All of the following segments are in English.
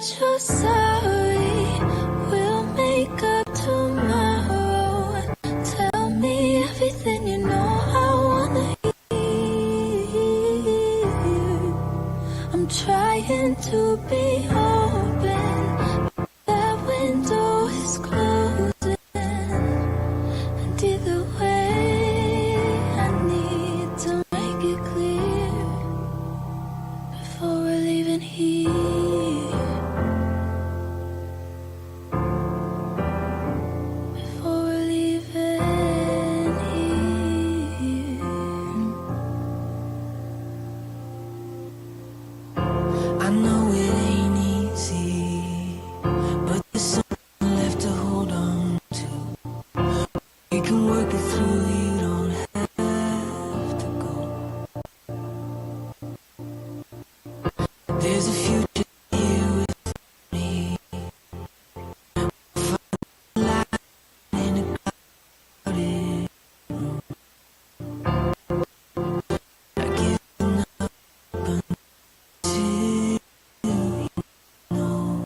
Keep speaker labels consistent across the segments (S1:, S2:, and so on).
S1: that you're sorry. We'll make up tomorrow. Tell me everything you know I wanna hear. I'm trying to be open, but that window is closing. And either way, I need to make it clear before we're leaving here. Before we're leaving here. I know it ain't easy, but there's something left to hold on to. We can work it through, you don't have to go. There's a future here with me. Find a light in a crowded room. I give nothing until you know.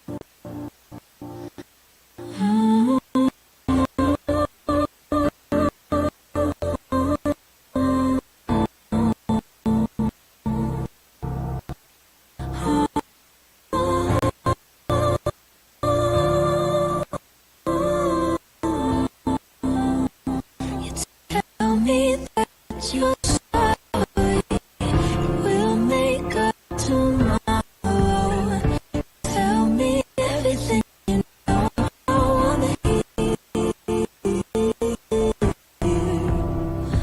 S1: You tell me that you're sorry. We'll make up tomorrow. Tell me everything you know I wanna hear.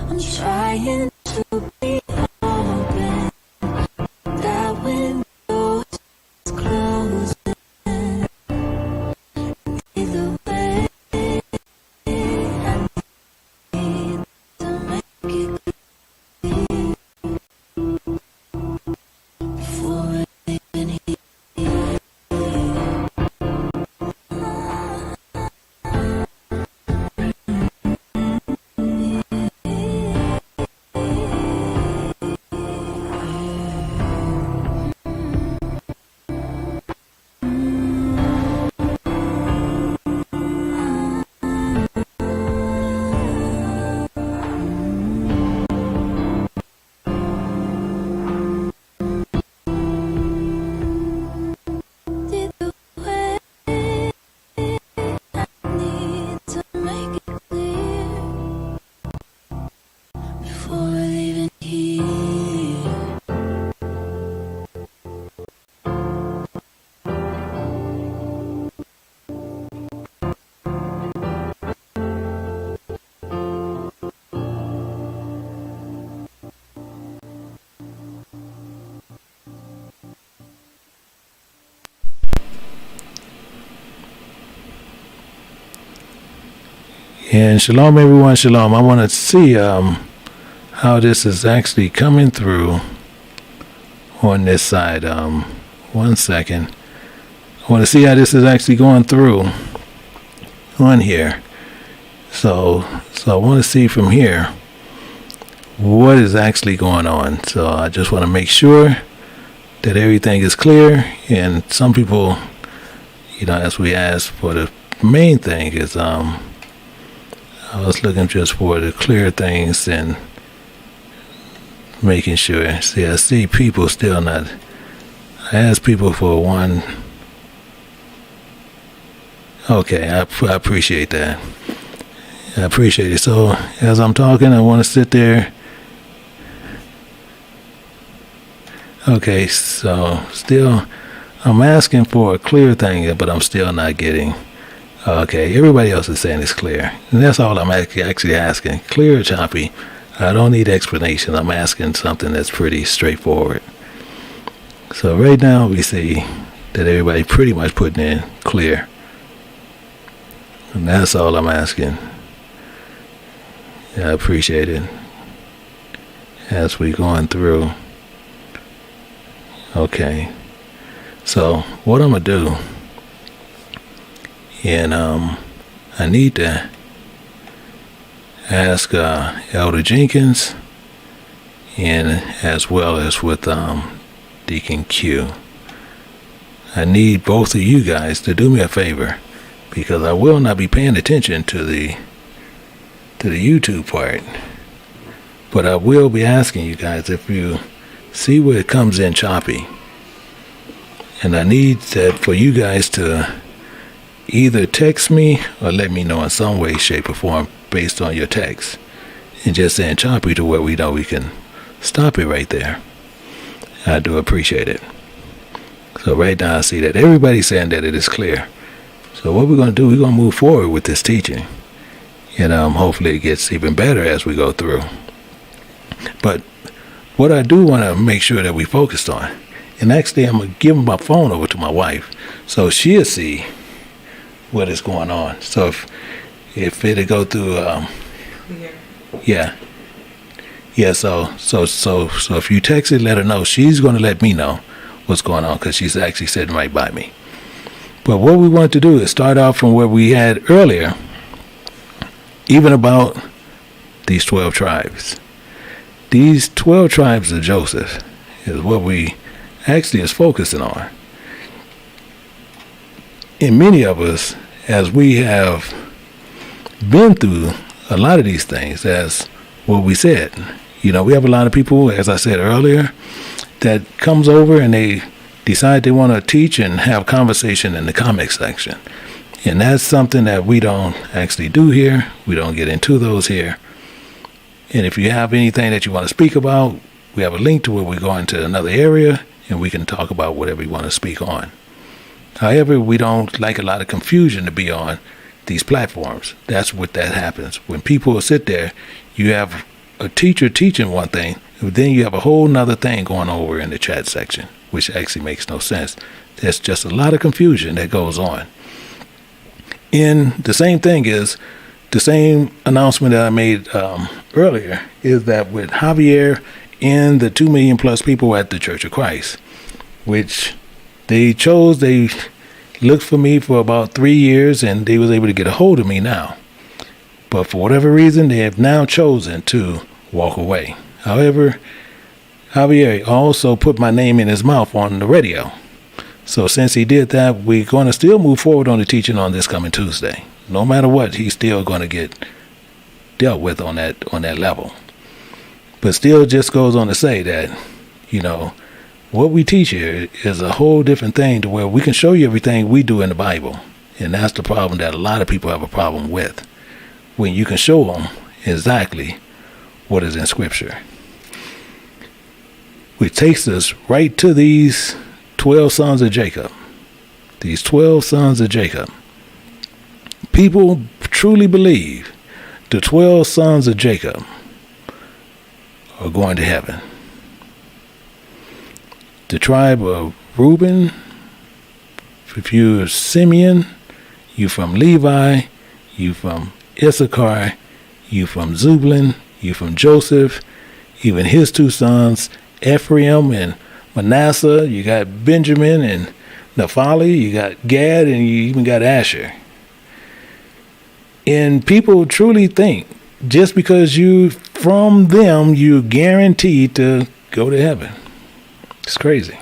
S1: I'm trying to be open. That window is closing. Either way, I need to make it clear before we're leaving here. Either way, I need to make it clear before we're leaving here.
S2: And shalom, everyone. Shalom. I want to see how this is actually coming through on this side. 1 second. I want to see how this is actually going through on here. So I want to see from here what is actually going on. So I just want to make sure that everything is clear. And some people, as we asked for the main thing is I was looking just for the clear things and making sure. See, I see people still not. I asked people for one. Okay, I appreciate that. I appreciate it. So as I'm talking, I want to sit there. Okay, so still, I'm asking for a clear thing, but I'm still not getting. Okay, everybody else is saying it's clear. And that's all I'm actually asking. Clear or choppy. I don't need explanation. I'm asking something that's pretty straightforward. So right now we see that everybody pretty much putting in clear. And that's all I'm asking. Yeah, I appreciate it. As we going through. Okay. So what I'm going to do. And I need to ask Elder Jenkins, and as well as with Deacon Q. I need both of you guys to do me a favor, because I will not be paying attention to the YouTube part. But I will be asking you guys if you see where it comes in choppy. And I need that for you guys to either text me or let me know in some way, shape, or form based on your text. And just saying choppy to where we know we can stop it right there. I do appreciate it. So right now I see that everybody's saying that it is clear. So what we're going to do, we're going to move forward with this teaching. And hopefully it gets even better as we go through. But what I do want to make sure that we focused on, and actually I'm going to give my phone over to my wife so she'll see what is going on. So if it'll go through, so if you text it, let her know. She's going to let me know what's going on because she's actually sitting right by me. But what we want to do is start off from where we had earlier, even about these 12 tribes. These 12 tribes of Joseph is what we actually is focusing on. And many of us, as we have been through a lot of these things, as what we said, we have a lot of people, as I said earlier, that comes over and they decide they want to teach and have conversation in the comment section. And that's something that we don't actually do here. We don't get into those here. And if you have anything that you want to speak about, we have a link to where we go into another area and we can talk about whatever you want to speak on. However, we don't like a lot of confusion to be on these platforms. That's what that happens. When people sit there, you have a teacher teaching one thing, then you have a whole nother thing going over in the chat section, which actually makes no sense. There's just a lot of confusion that goes on. And the same thing is, the same announcement that I made earlier is that with Javier and the 2 million plus people at the Church of Christ, which they looked for me for about 3 years and they was able to get a hold of me now. But for whatever reason, they have now chosen to walk away. However, Javier also put my name in his mouth on the radio. So since he did that, we're going to still move forward on the teaching on this coming Tuesday. No matter what, he's still going to get dealt with on that level. But still just goes on to say that, what we teach here is a whole different thing to where we can show you everything we do in the Bible. And that's the problem that a lot of people have a problem with. When you can show them exactly what is in Scripture. Which takes us right to these 12 sons of Jacob. These 12 sons of Jacob. People truly believe the 12 sons of Jacob are going to heaven. The tribe of Reuben, if you're Simeon, you from Levi, you from Issachar, you from Zebulun, you from Joseph, even his 2 sons, Ephraim and Manasseh, you got Benjamin and Naphtali, you got Gad, and you even got Asher. And people truly think just because you from them, you're guaranteed to go to heaven. It's crazy.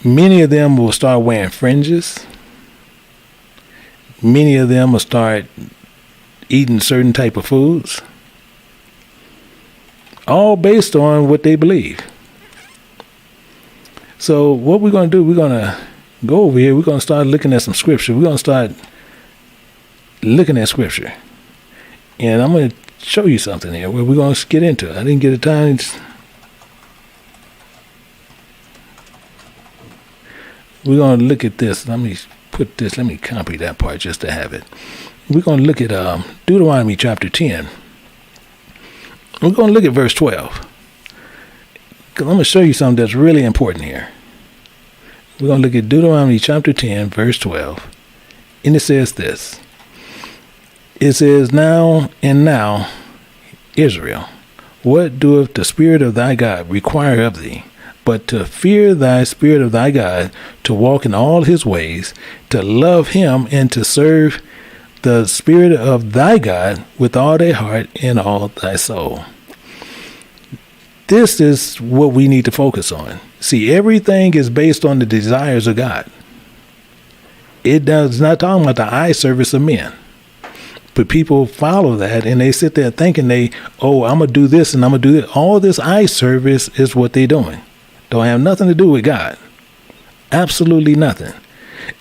S2: Many of them will start wearing fringes. Many of them will start eating certain type of foods. All based on what they believe. So what we're going to do, we're going to go over here. We're going to start looking at some scripture. We're going to start looking at scripture. And I'm going to show you something here where we're going to get into it. I didn't get a time. We're going to look at this. Let me copy that part just to have it. We're going to look at Deuteronomy chapter 10. We're going to look at verse 12. Because I'm going to show you something that's really important here. We're going to look at Deuteronomy chapter 10, verse 12. And it says this. It says, now, Israel, what doeth the Spirit of thy God require of thee, but to fear thy Spirit of thy God, to walk in all his ways, to love him, and to serve the Spirit of thy God with all thy heart and all thy soul. This is what we need to focus on. See, everything is based on the desires of God. It's not talking about the eye service of men. But people follow that and they sit there thinking I'm going to do this and I'm going to do that. All this eye service is what they're doing. Don't have nothing to do with God. Absolutely nothing.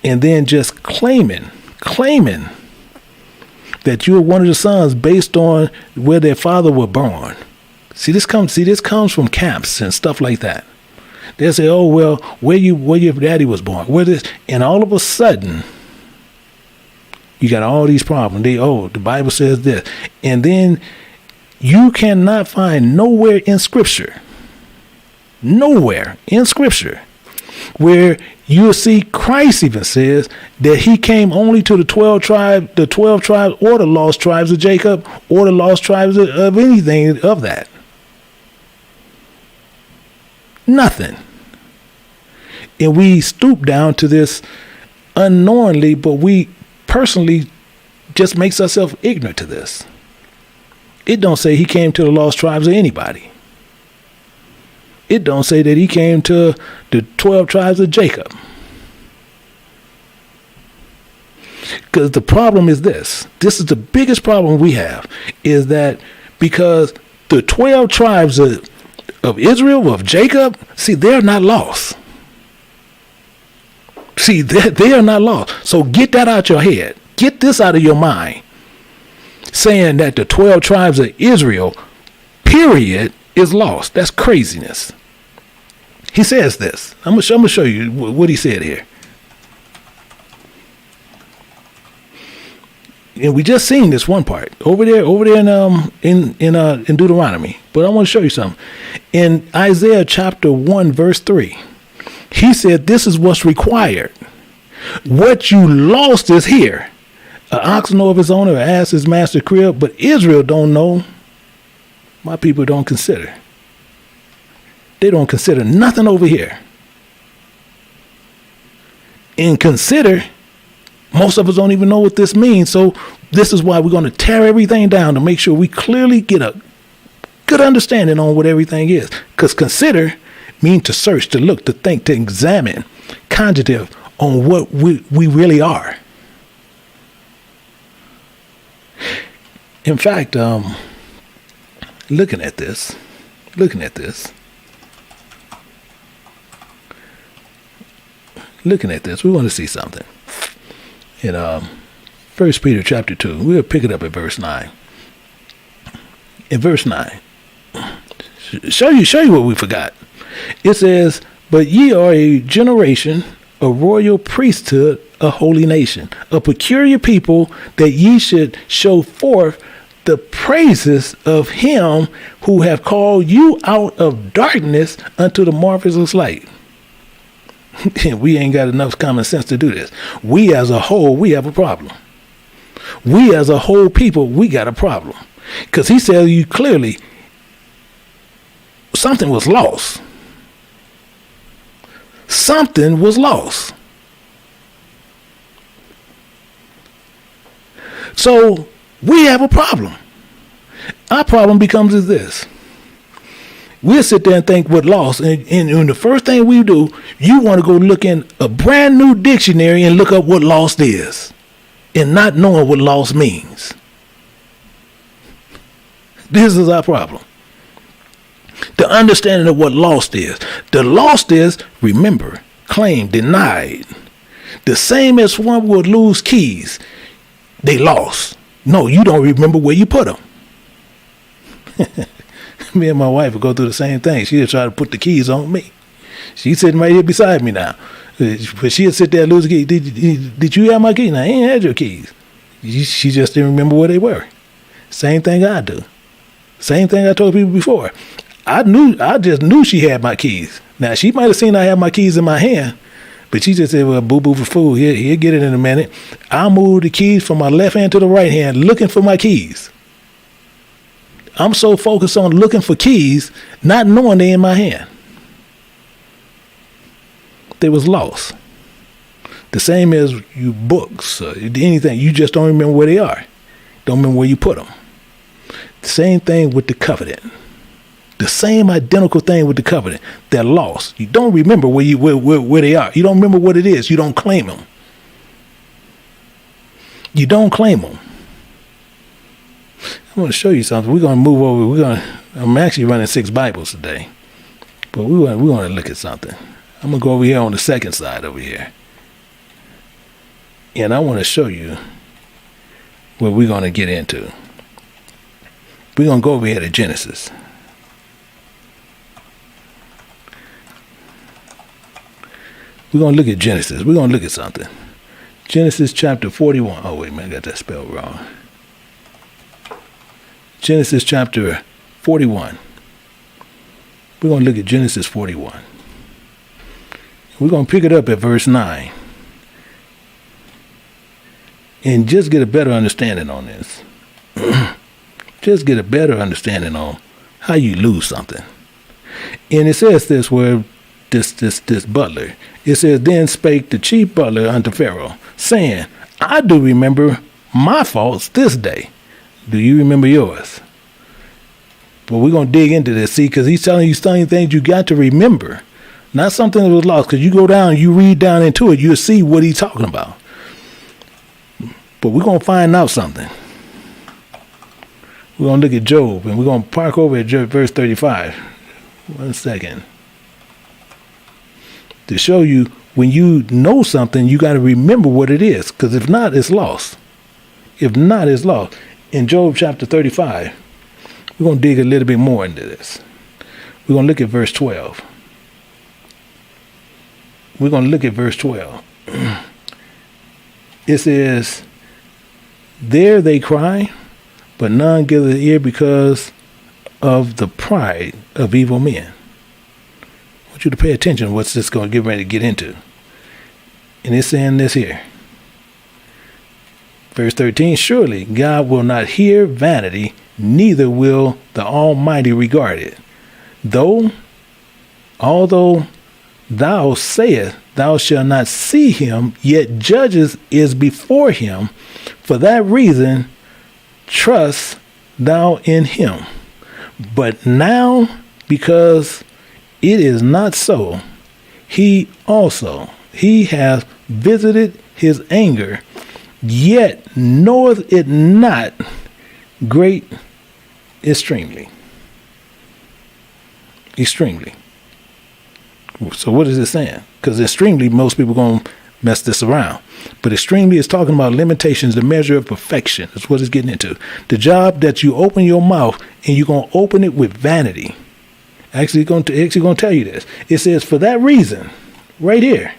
S2: And then just claiming that you're one of the sons based on where their father was born. See, this comes from camps and stuff like that. They say, oh, well, where your daddy was born, where this, and all of a sudden, you got all these problems. The Bible says this. And then you cannot find nowhere in Scripture where you'll see Christ even says that he came only to the 12 tribes or the lost tribes of Jacob or the lost tribes of anything of that. Nothing. And we stoop down to this unknowingly, but we personally just makes ourselves ignorant to this. It don't say he came to the lost tribes of anybody. It don't say that he came to the 12 tribes of Jacob. Because the problem is this is the biggest problem we have, is that because the 12 tribes of Israel, of Jacob, see, they're not lost. See, they are not lost. So get that out your head. Get this out of your mind. Saying that the 12 tribes of Israel, period, is lost. That's craziness. He says this. I'm gonna show you what he said here. And we just seen this one part over there in Deuteronomy. But I want to show you something. In Isaiah chapter 1, verse 3, he said this is what's required. What you lost is here. An ox know of his owner, an ass his master crib, but Israel don't know. My people don't consider. They don't consider nothing over here. And consider, most of us don't even know what this means. So this is why we're going to tear everything down to make sure we clearly get a good understanding on what everything is. Because consider means to search, to look, to think, to examine, conjugative on what we really are. In fact, looking at this, we want to see something. In 1 Peter chapter 2, we'll pick it up at verse 9. In verse 9, show you what we forgot. It says, but ye are a generation, a royal priesthood, a holy nation, a peculiar people, that ye should show forth the praises of him who have called you out of darkness unto the marvelous light. We ain't got enough common sense to do this. We as a whole, we have a problem. We as a whole people, we got a problem. Because he said you clearly, something was lost. Something was lost. So we have a problem. Our problem becomes is this. We'll sit there and think what lost. And the first thing we do, you want to go look in a brand new dictionary and look up what lost is. And not knowing what lost means. This is our problem. The understanding of what lost is. The lost is, remember, claim, denied. The same as one would lose keys. They lost. No, you don't remember where you put them. Me and my wife would go through the same thing. She'd try to put the keys on me. She's sitting right here beside me now. But she'd sit there and lose the key. Did you have my keys? No, I ain't had your keys. She just didn't remember where they were. Same thing I do. Same thing I told people before. I just knew she had my keys. Now, she might have seen I had my keys in my hand, but she just said, well, boo-boo for food. He'll get it in a minute. I'll move the keys from my left hand to the right hand looking for my keys. I'm so focused on looking for keys, not knowing they're in my hand. They was lost. The same as you books, or anything. You just don't remember where they are. Don't remember where you put them. The same thing with the covenant. The same identical thing with the covenant. They're lost. You don't remember where they are. You don't remember what it is. You don't claim them. You don't claim them. I want to show you something. We're going to move over. I'm actually running 6 Bibles today. But we want to look at something. I'm going to go over here on the second side over here. And I want to show you what we're going to get into. We're going to go over here to Genesis. We're going to look at Genesis. We're going to look at something. Genesis chapter 41. Oh, wait a minute. I got that spelled wrong. Genesis chapter 41. We're going to look at Genesis 41. We're going to pick it up at verse 9. And just get a better understanding on this. Just get a better understanding on how you lose something. And it says this where this butler. It says, then spake the chief butler unto Pharaoh, saying, I do remember my faults this day. Do you remember yours? But we're going to dig into this, see, because he's telling you things you got to remember. Not something that was lost, because you go down, you read down into it, you'll see what he's talking about. But we're going to find out something. We're going to look at Job, and we're going to park over at verse 35. 1 second. To show you, when you know something, you got to remember what it is, because if not, it's lost. If not, it's lost. In Job chapter 35, we're going to dig a little bit more into this. We're going to look at verse 12. We're going to look at verse 12. It says, there they cry, but none give the ear because of the pride of evil men. I want you to pay attention to what's this going to get ready to get into. And it's saying this here. Verse 13, surely God will not hear vanity, neither will the Almighty regard it. Although thou sayest thou shalt not see him, yet judges is before him. For that reason, trust thou in him. But now, because it is not so, he hath visited his anger, yet knoweth it not great extremely. Extremely. So what is it saying? Because extremely, most people are going to mess this around. But extremely is talking about limitations, the measure of perfection. That's what it's getting into. The job that you open your mouth and you're going to open it with vanity. Actually going to tell you this. It says, for that reason, right here,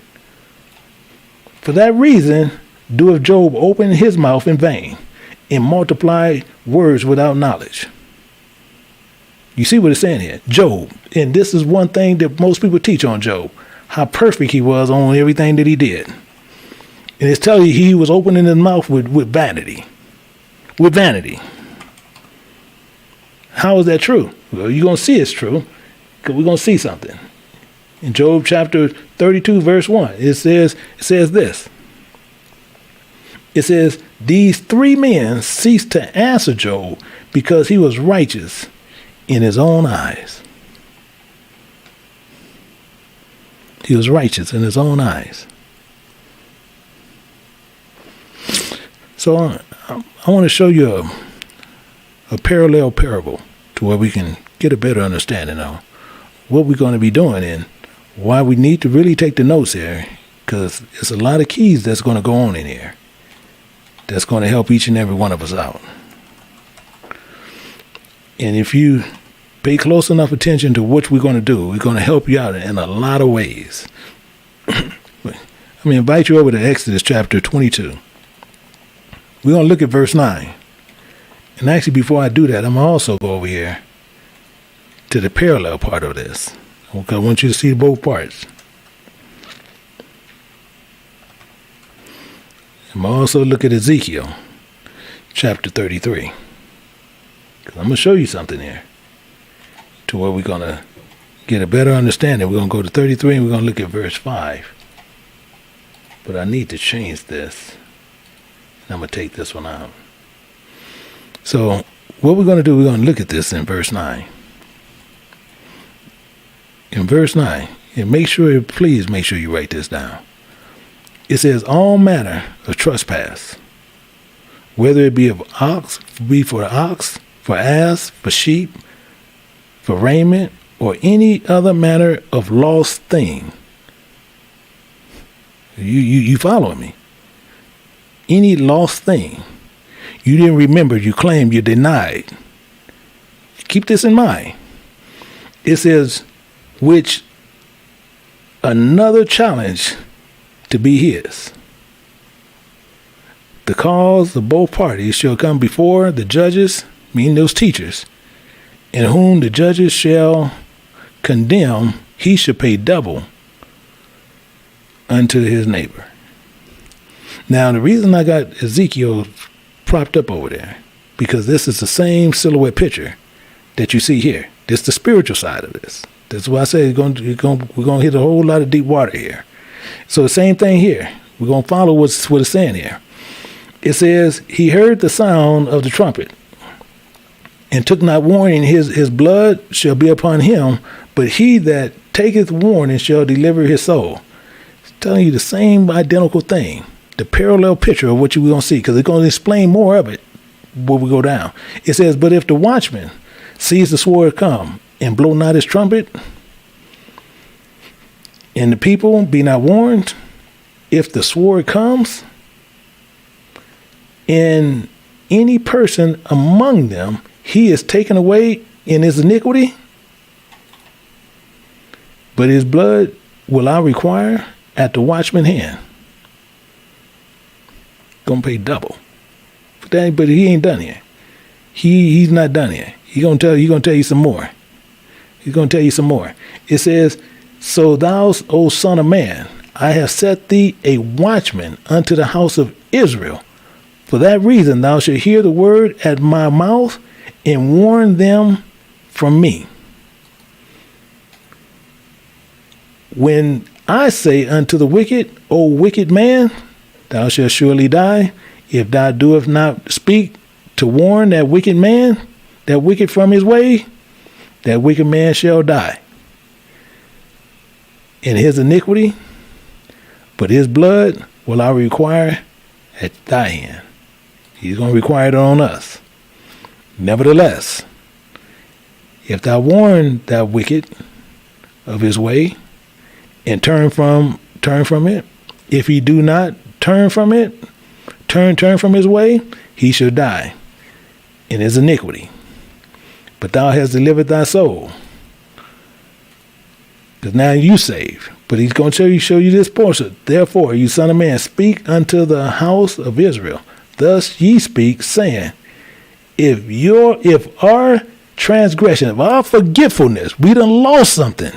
S2: for that reason, doeth Job open his mouth in vain and multiply words without knowledge. You see what it's saying here? Job. And this is one thing that most people teach on Job. How perfect he was on everything that he did. And it's telling you he was opening his mouth with vanity. With vanity. How is that true? Well, you're going to see it's true. Because we're going to see something. In Job chapter 32, verse 1, it says this. It says, these 3 men ceased to answer Job because he was righteous in his own eyes. He was righteous in his own eyes. So I want to show you a parallel parable to where we can get a better understanding of what we're going to be doing and why we need to really take the notes here, because it's a lot of keys that's going to go on in here that's going to help each and every one of us out. And if you pay close enough attention to what we're going to do, we're going to help you out in a lot of ways. I'm going to invite you over to Exodus chapter 22. We're going to look at verse 9. And actually, before I do that, I'm going to also go over here to the parallel part of this. Okay, I want you to see both parts. I'm going to also look at Ezekiel chapter 33. Because I'm going to show you something here to where we're going to get a better understanding. We're going to go to 33 and we're going to look at verse 5. But I need to change this. And I'm going to take this one out. So what we're going to do, we're going to look at this in verse 9. in verse 9, and please make sure you write this down. It says, all manner of trespass, whether it be for ox, for ass, for sheep, for raiment, or any other manner of lost thing. You following me? Any lost thing. You didn't remember, you claimed, you denied. Keep this in mind. It says, which another challenge to be his. The cause of both parties shall come before the judges, meaning those teachers, and whom the judges shall condemn, he shall pay double unto his neighbor. Now, the reason I got Ezekiel propped up over there, because this is the same silhouette picture that you see here. This is the spiritual side of this. That's why I say we're going to hit a whole lot of deep water here. So the same thing here. We're going to follow what it's saying here. It says, he heard the sound of the trumpet, and took not warning, his blood shall be upon him, but he that taketh warning shall deliver his soul. It's telling you the same identical thing, the parallel picture of what you're going to see, because it's going to explain more of it when we go down. It says, but if the watchman sees the sword come, and blow not his trumpet, and the people be not warned, if the sword comes, and any person among them, he is taken away in his iniquity, but his blood will I require at the watchman's hand. Gonna pay double. But he ain't done here. He's not done here. He's gonna tell you some more. He's gonna tell you some more. It says, so thou, O son of man, I have set thee a watchman unto the house of Israel. For that reason thou shalt hear the word at my mouth, and warn them from me. When I say unto the wicked, O wicked man, thou shalt surely die, if thou doest not speak to warn that wicked man, that wicked from his way, that wicked man shall die in his iniquity, but his blood will I require at thy hand. He's going to require it on us. Nevertheless, if thou warn that wicked of his way, and turn from it, if he do not turn from it, turn from his way, he shall die in his iniquity. But thou hast delivered thy soul, because now you saved. But he's going to show you this portion. Therefore, you son of man, speak unto the house of Israel. Thus ye speak, saying, if our transgression, if our forgetfulness, we done lost something,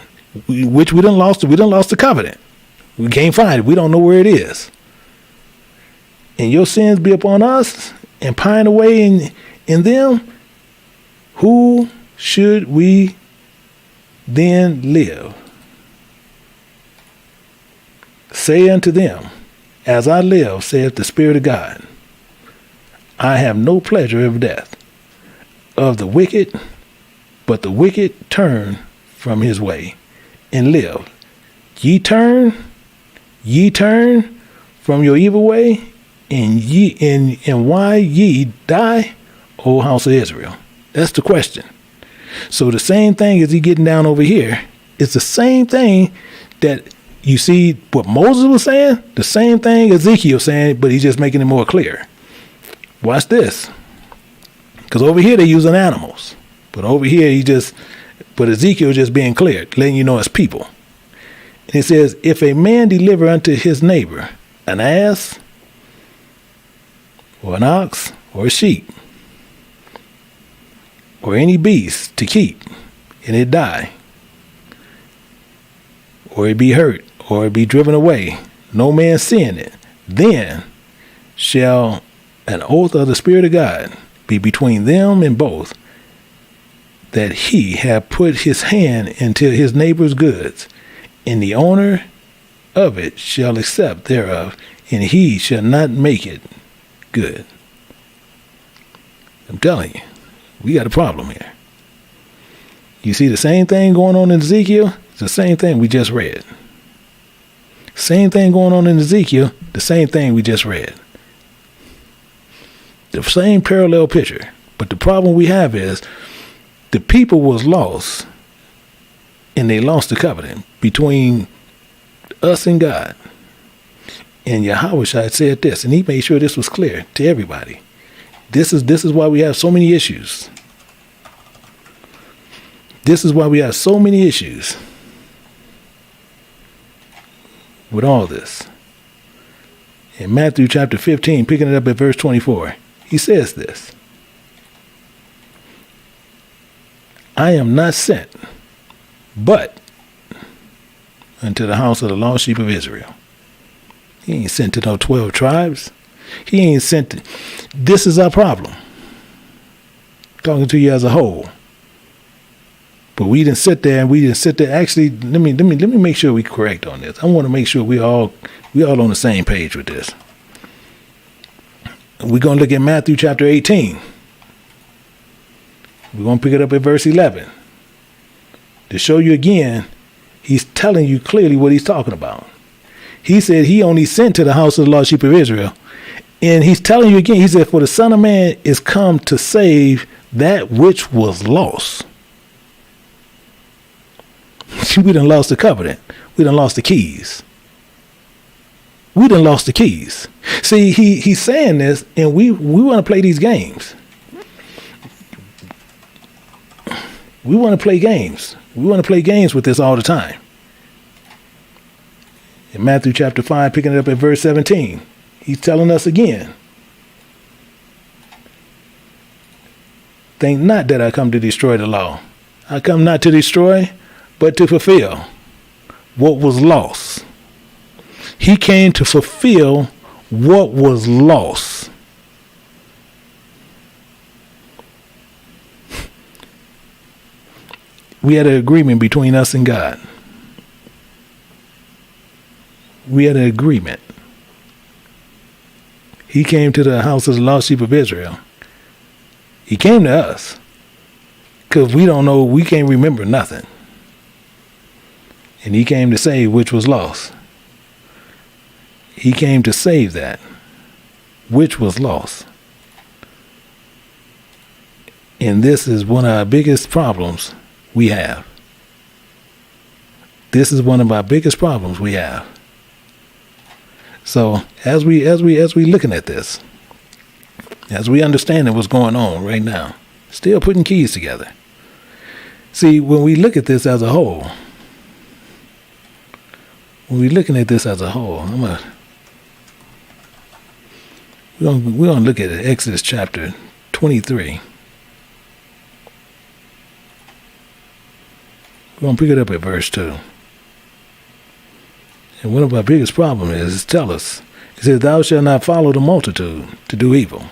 S2: we done lost the covenant. We can't find it. We don't know where it is. And your sins be upon us, and pine away in them, who should we then live? Say unto them, as I live, saith the Spirit of God, I have no pleasure of death of the wicked, but the wicked turn from his way and live. Ye turn from your evil way, and why ye die, O house of Israel? That's the question. So the same thing as he getting down over here, it's the same thing that you see what Moses was saying, the same thing Ezekiel saying, but he's just making it more clear. Watch this. Because over here they're using animals. But over here but Ezekiel just being clear, letting you know it's people. And it says, if a man deliver unto his neighbor an ass, or an ox, or a sheep, or any beast to keep, and it die, or it be hurt, or it be driven away, no man seeing it, then shall an oath of the Spirit of God be between them and both, that he have put his hand into his neighbor's goods, and the owner of it shall accept thereof, and he shall not make it good. I'm telling you, we got a problem here. You see the same thing going on in Ezekiel? It's the same thing we just read. Same thing going on in Ezekiel, the same thing we just read. The same parallel picture. But the problem we have is the people was lost, and they lost the covenant between us and God. And Yahweh said this, and he made sure this was clear to everybody. This is why we have so many issues. This is why we have so many issues with all this. In Matthew chapter 15, picking it up at verse 24, he says this. I am not sent, but unto the house of the lost sheep of Israel. He ain't sent to no 12 tribes. He ain't sent to, this is our problem. Talking to you as a whole. But we didn't sit there Actually, let me make sure we correct on this. I want to make sure we all on the same page with this. We're going to look at Matthew chapter 18. We're going to pick it up at verse 11. To show you again, he's telling you clearly what he's talking about. He said he only sent to the house of the lost sheep of Israel. And he's telling you again, he said, for the Son of Man is come to save that which was lost. We done lost the covenant. We done lost the keys. We done lost the keys. See, he's saying this, and we want to play these games. We want to play games. We want to play games with this all the time. In Matthew chapter 5, picking it up at verse 17, he's telling us again. Think not that I come to destroy the law. I come not to destroy, but to fulfill what was lost. He came to fulfill what was lost. We had an agreement between us and God. We had an agreement. He came to the house of the lost sheep of Israel. He came to us because we don't know, we can't remember nothing. And he came to save which was lost. He came to save that which was lost. And this is one of our biggest problems we have. This is one of our biggest problems we have. So as we looking at this, as we understand what's going on right now, still putting keys together. See, when we look at this as a whole, we're gonna look at Exodus chapter 23. We're gonna pick it up at verse 2. And one of our biggest problems is tell us. It says, thou shalt not follow the multitude to do evil.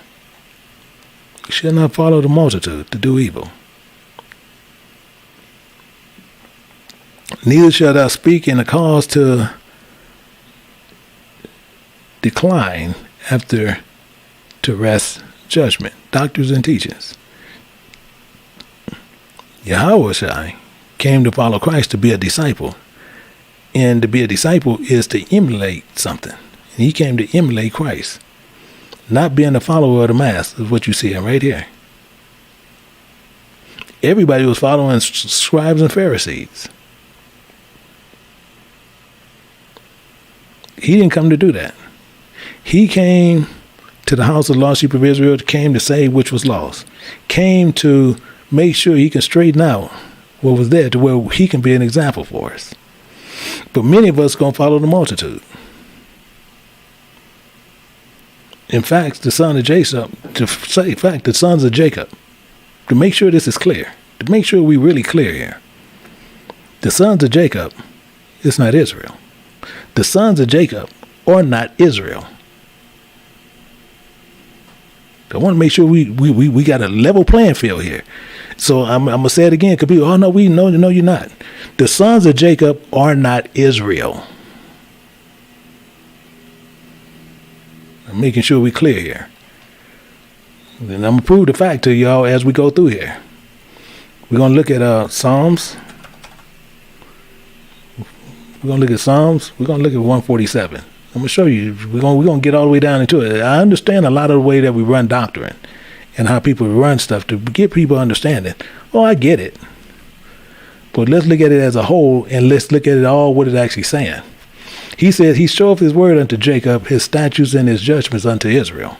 S2: You shall not follow the multitude to do evil. Neither shalt thou speak in a cause to decline after to rest judgment, doctrines and teachings. Yahweh came to follow Christ to be a disciple. And to be a disciple is to emulate something. And he came to emulate Christ. Not being a follower of the mass is what you see right here. Everybody was following scribes and Pharisees. He didn't come to do that. He came to the house of the lost sheep of Israel, came to save which was lost. Came to make sure he can straighten out what was there to where he can be an example for us. But many of us are going to follow the multitude. In fact, the sons of Jacob, to make sure this is clear, to make sure we're really clear here, the sons of Jacob is not Israel. The sons of Jacob are not Israel. I want to make sure we got a level playing field here. So I'm going to say it again. Could be, oh, no, no, you're not. The sons of Jacob are not Israel. I'm making sure we're clear here. Then I'm going to prove the fact to y'all as we go through here. We're going to look at Psalms. We're going to look at Psalms. We're going to look at 147. I'm going to show you. We're going to get all the way down into it. I understand a lot of the way that we run doctrine and how people run stuff to get people understanding. Oh, I get it. But let's look at it as a whole, and let's look at it all what it's actually saying. He said, he showeth his word unto Jacob, his statutes and his judgments unto Israel.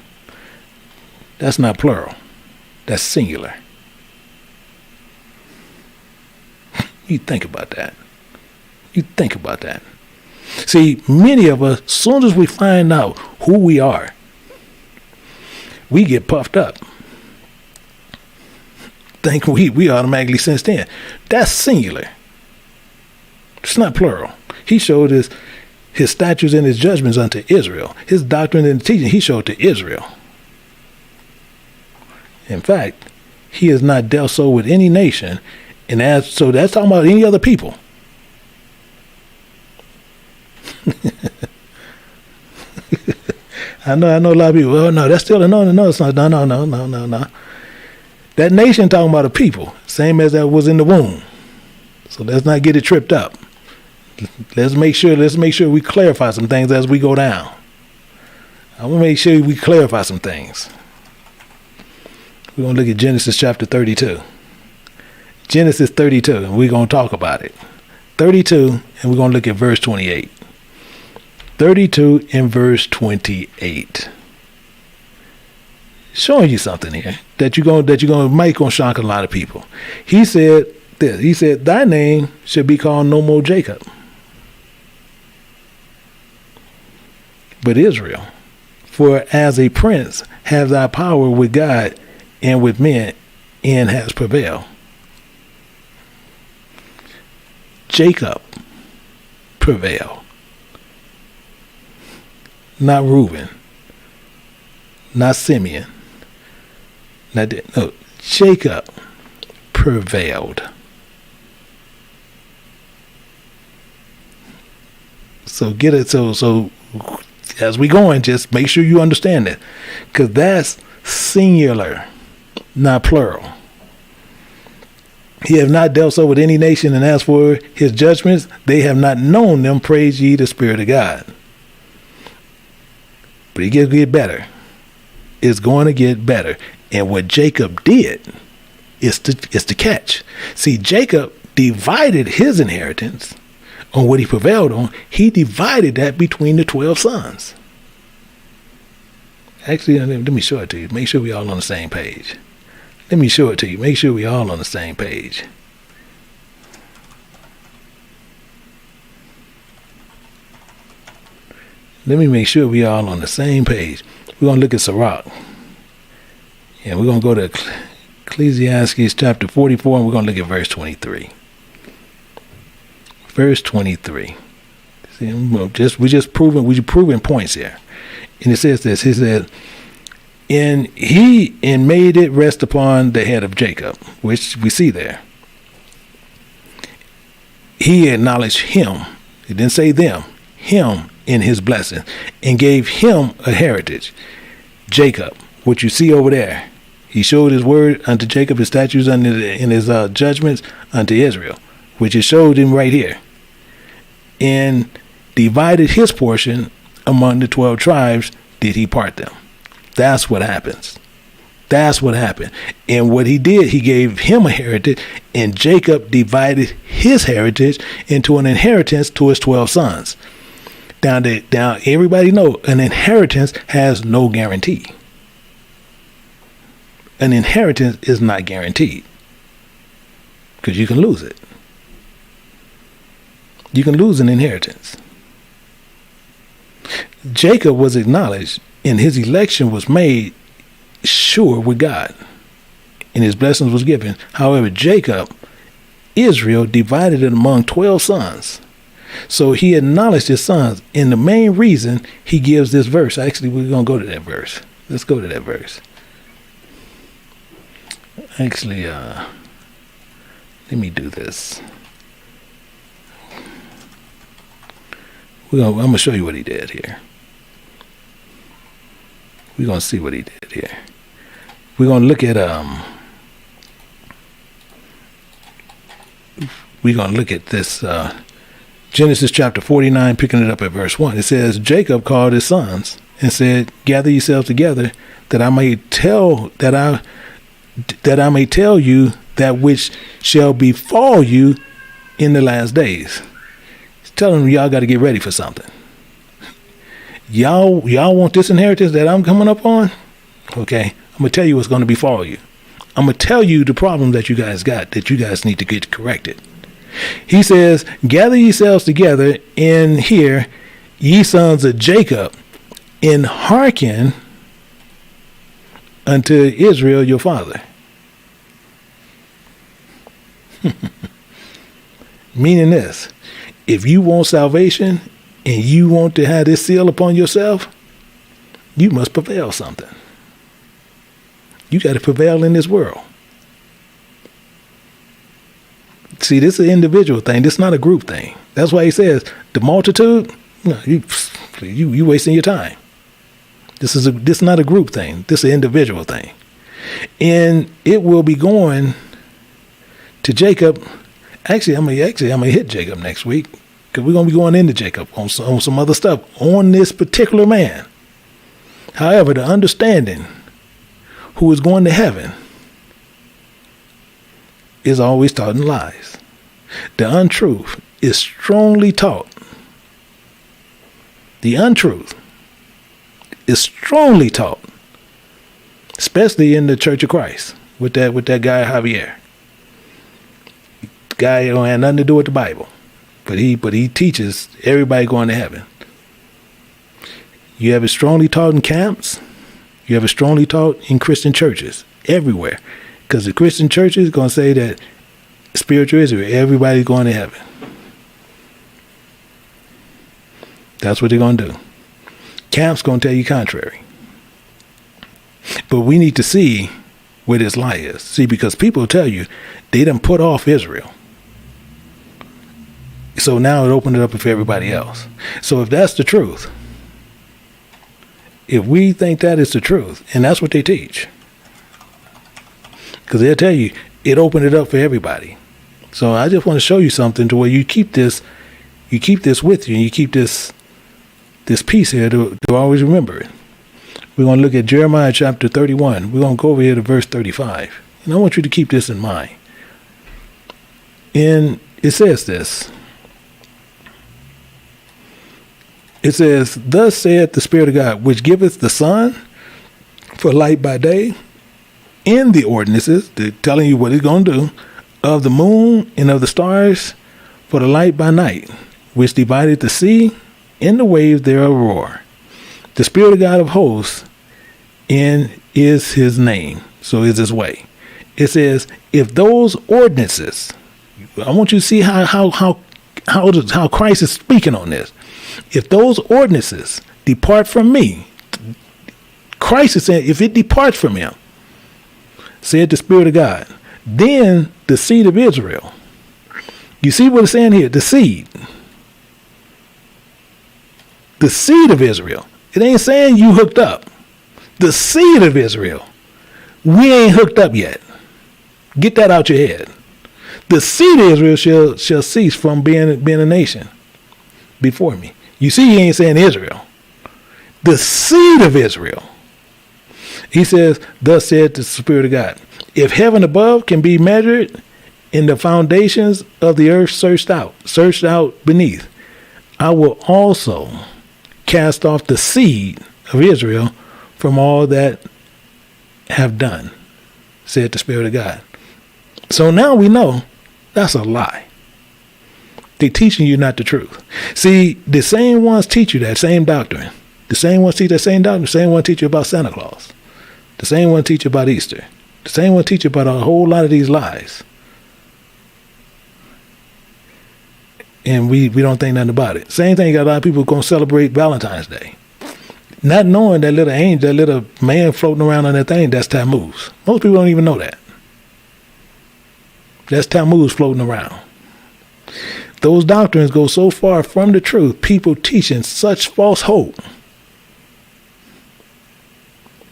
S2: That's not plural. That's singular. You think about that. You think about that. See, many of us, as soon as we find out who we are, we get puffed up. Think we automatically sense in. That's singular. It's not plural. He showed his statutes and his judgments unto Israel. His doctrine and teaching he showed to Israel. In fact, he has not dealt so with any nation, and so that's talking about any other people. I know a lot of people. Oh no, that's still a no. It's not. No. That nation talking about a people, same as that was in the womb. So let's not get it tripped up. Let's make sure we clarify some things as we go down. I want to make sure we clarify some things. We're going to look at Genesis chapter 32. Genesis 32, and we're going to talk about it. 32, and we're going to look at verse 28. 32 and verse 28. Showing you something here that might gonna shock a lot of people. He said this. He said, "Thy name should be called no more Jacob, but Israel. For as a prince has thy power with God and with men, and has prevailed." Jacob prevailed, not Reuben, not Simeon. No, Jacob prevailed. So get it. So as we going, just make sure you understand it, because that's singular, not plural. He have not dealt so with any nation, and as for his judgments, they have not known them. Praise ye the Spirit of God. But he get better. It's going to get better. And what Jacob did is to catch. See, Jacob divided his inheritance on what he prevailed on. He divided that between the 12 sons. Actually, let me show it to you. Make sure we all on the same page. Let me show it to you. Make sure we all on the same page. Let me make sure we all on the same page. We're going to look at Sirach. And we're going to go to Ecclesiastes chapter 44, and we're going to look at verse 23. Verse 23. See, we're just proving points here. And it says this. He said, and made it rest upon the head of Jacob, which we see there. He acknowledged him. He didn't say them. Him in his blessing, and gave him a heritage. Jacob, what you see over there. He showed his word unto Jacob, his statutes and his judgments unto Israel, which is showed him right here. And divided his portion among the 12 tribes, did he part them. That's what happens. That's what happened. And what he did, he gave him a heritage, and Jacob divided his heritage into an inheritance to his 12 sons. Down, everybody know an inheritance has no guarantee. An inheritance is not guaranteed, because you can lose it. You can lose an inheritance. Jacob was acknowledged, and his election was made sure with God, and his blessings was given. However, Israel divided it among 12 sons. So he acknowledged his sons, and the main reason he gives this verse. Actually, we're going to go to that verse. Let's go to that verse. Actually, let me do this. I'm going to show you what he did here. We're going to see what he did here. We're going to look at this Genesis chapter 49, picking it up at verse 1. It says, Jacob called his sons and said, gather yourselves together, that I may tell you that which shall befall you in the last days. He's telling them y'all got to get ready for something. Y'all want this inheritance that I'm coming up on? Okay, I'm going to tell you what's going to befall you. I'm going to tell you the problem that you guys got, that you guys need to get corrected. He says, gather yourselves together and hear, ye sons of Jacob, and hearken unto Israel your father. Meaning this, if you want salvation and you want to have this seal upon yourself, you must prevail something. You got to prevail in this world. See, this is an individual thing. This is not a group thing. That's why he says the multitude. No, you wasting your time. This is not a group thing. This is an individual thing, and it will be going to Jacob. Actually, I'm gonna hit Jacob next week because we're gonna be going into Jacob on some other stuff on this particular man. However, the understanding who is going to heaven is always taught in lies. The untruth is strongly taught. The untruth is strongly taught, especially in the Church of Christ with that guy Javier. The guy don't have nothing to do with the Bible, but he teaches everybody going to heaven. You have it strongly taught in camps. You have it strongly taught in Christian churches everywhere. Because the Christian church is going to say that spiritual Israel, everybody's going to heaven. That's what they're going to do. Camp's going to tell you contrary. But we need to see where this lie is. See, because people tell you they done put off Israel. So now it opened it up for everybody else. So if that's the truth, if we think that is the truth, and that's what they teach, because they'll tell you it opened it up for everybody. So I just want to show you something to where you keep this with you, and you keep this piece here to always remember it. We're going to look at Jeremiah chapter 31. We're going to go over here to verse 35. And I want you to keep this in mind. And it says this. It says, thus saith the Spirit of God, which giveth the sun for light by day, in the ordinances, they're telling you what it's going to do, of the moon and of the stars for the light by night, which divided the sea and the waves thereof roar. The Spirit of God of hosts in is his name, so is his way. It says, if those ordinances, I want you to see how Christ is speaking on this. If those ordinances depart from me, Christ is saying, if it departs from him, said the Spirit of God, then the seed of Israel. You see what it's saying here? The seed. The seed of Israel. It ain't saying you hooked up. The seed of Israel. We ain't hooked up yet. Get that out your head. The seed of Israel shall cease from being a nation before me. You see, he ain't saying Israel. The seed of Israel. He says, thus said the Spirit of God, if heaven above can be measured and the foundations of the earth searched out beneath, I will also cast off the seed of Israel from all that have done, said the Spirit of God. So now we know that's a lie. They're teaching you not the truth. See, the same ones teach you that same doctrine. The same ones teach that same doctrine. The same one teach you about Santa Claus. The same one teach you about Easter. The same one teach you about a whole lot of these lies. And we don't think nothing about it. Same thing, got a lot of people going to celebrate Valentine's Day. Not knowing that little angel, that little man floating around on that thing, that's Tammuz. Most people don't even know that. That's Tammuz floating around. Those doctrines go so far from the truth, people teaching such false hope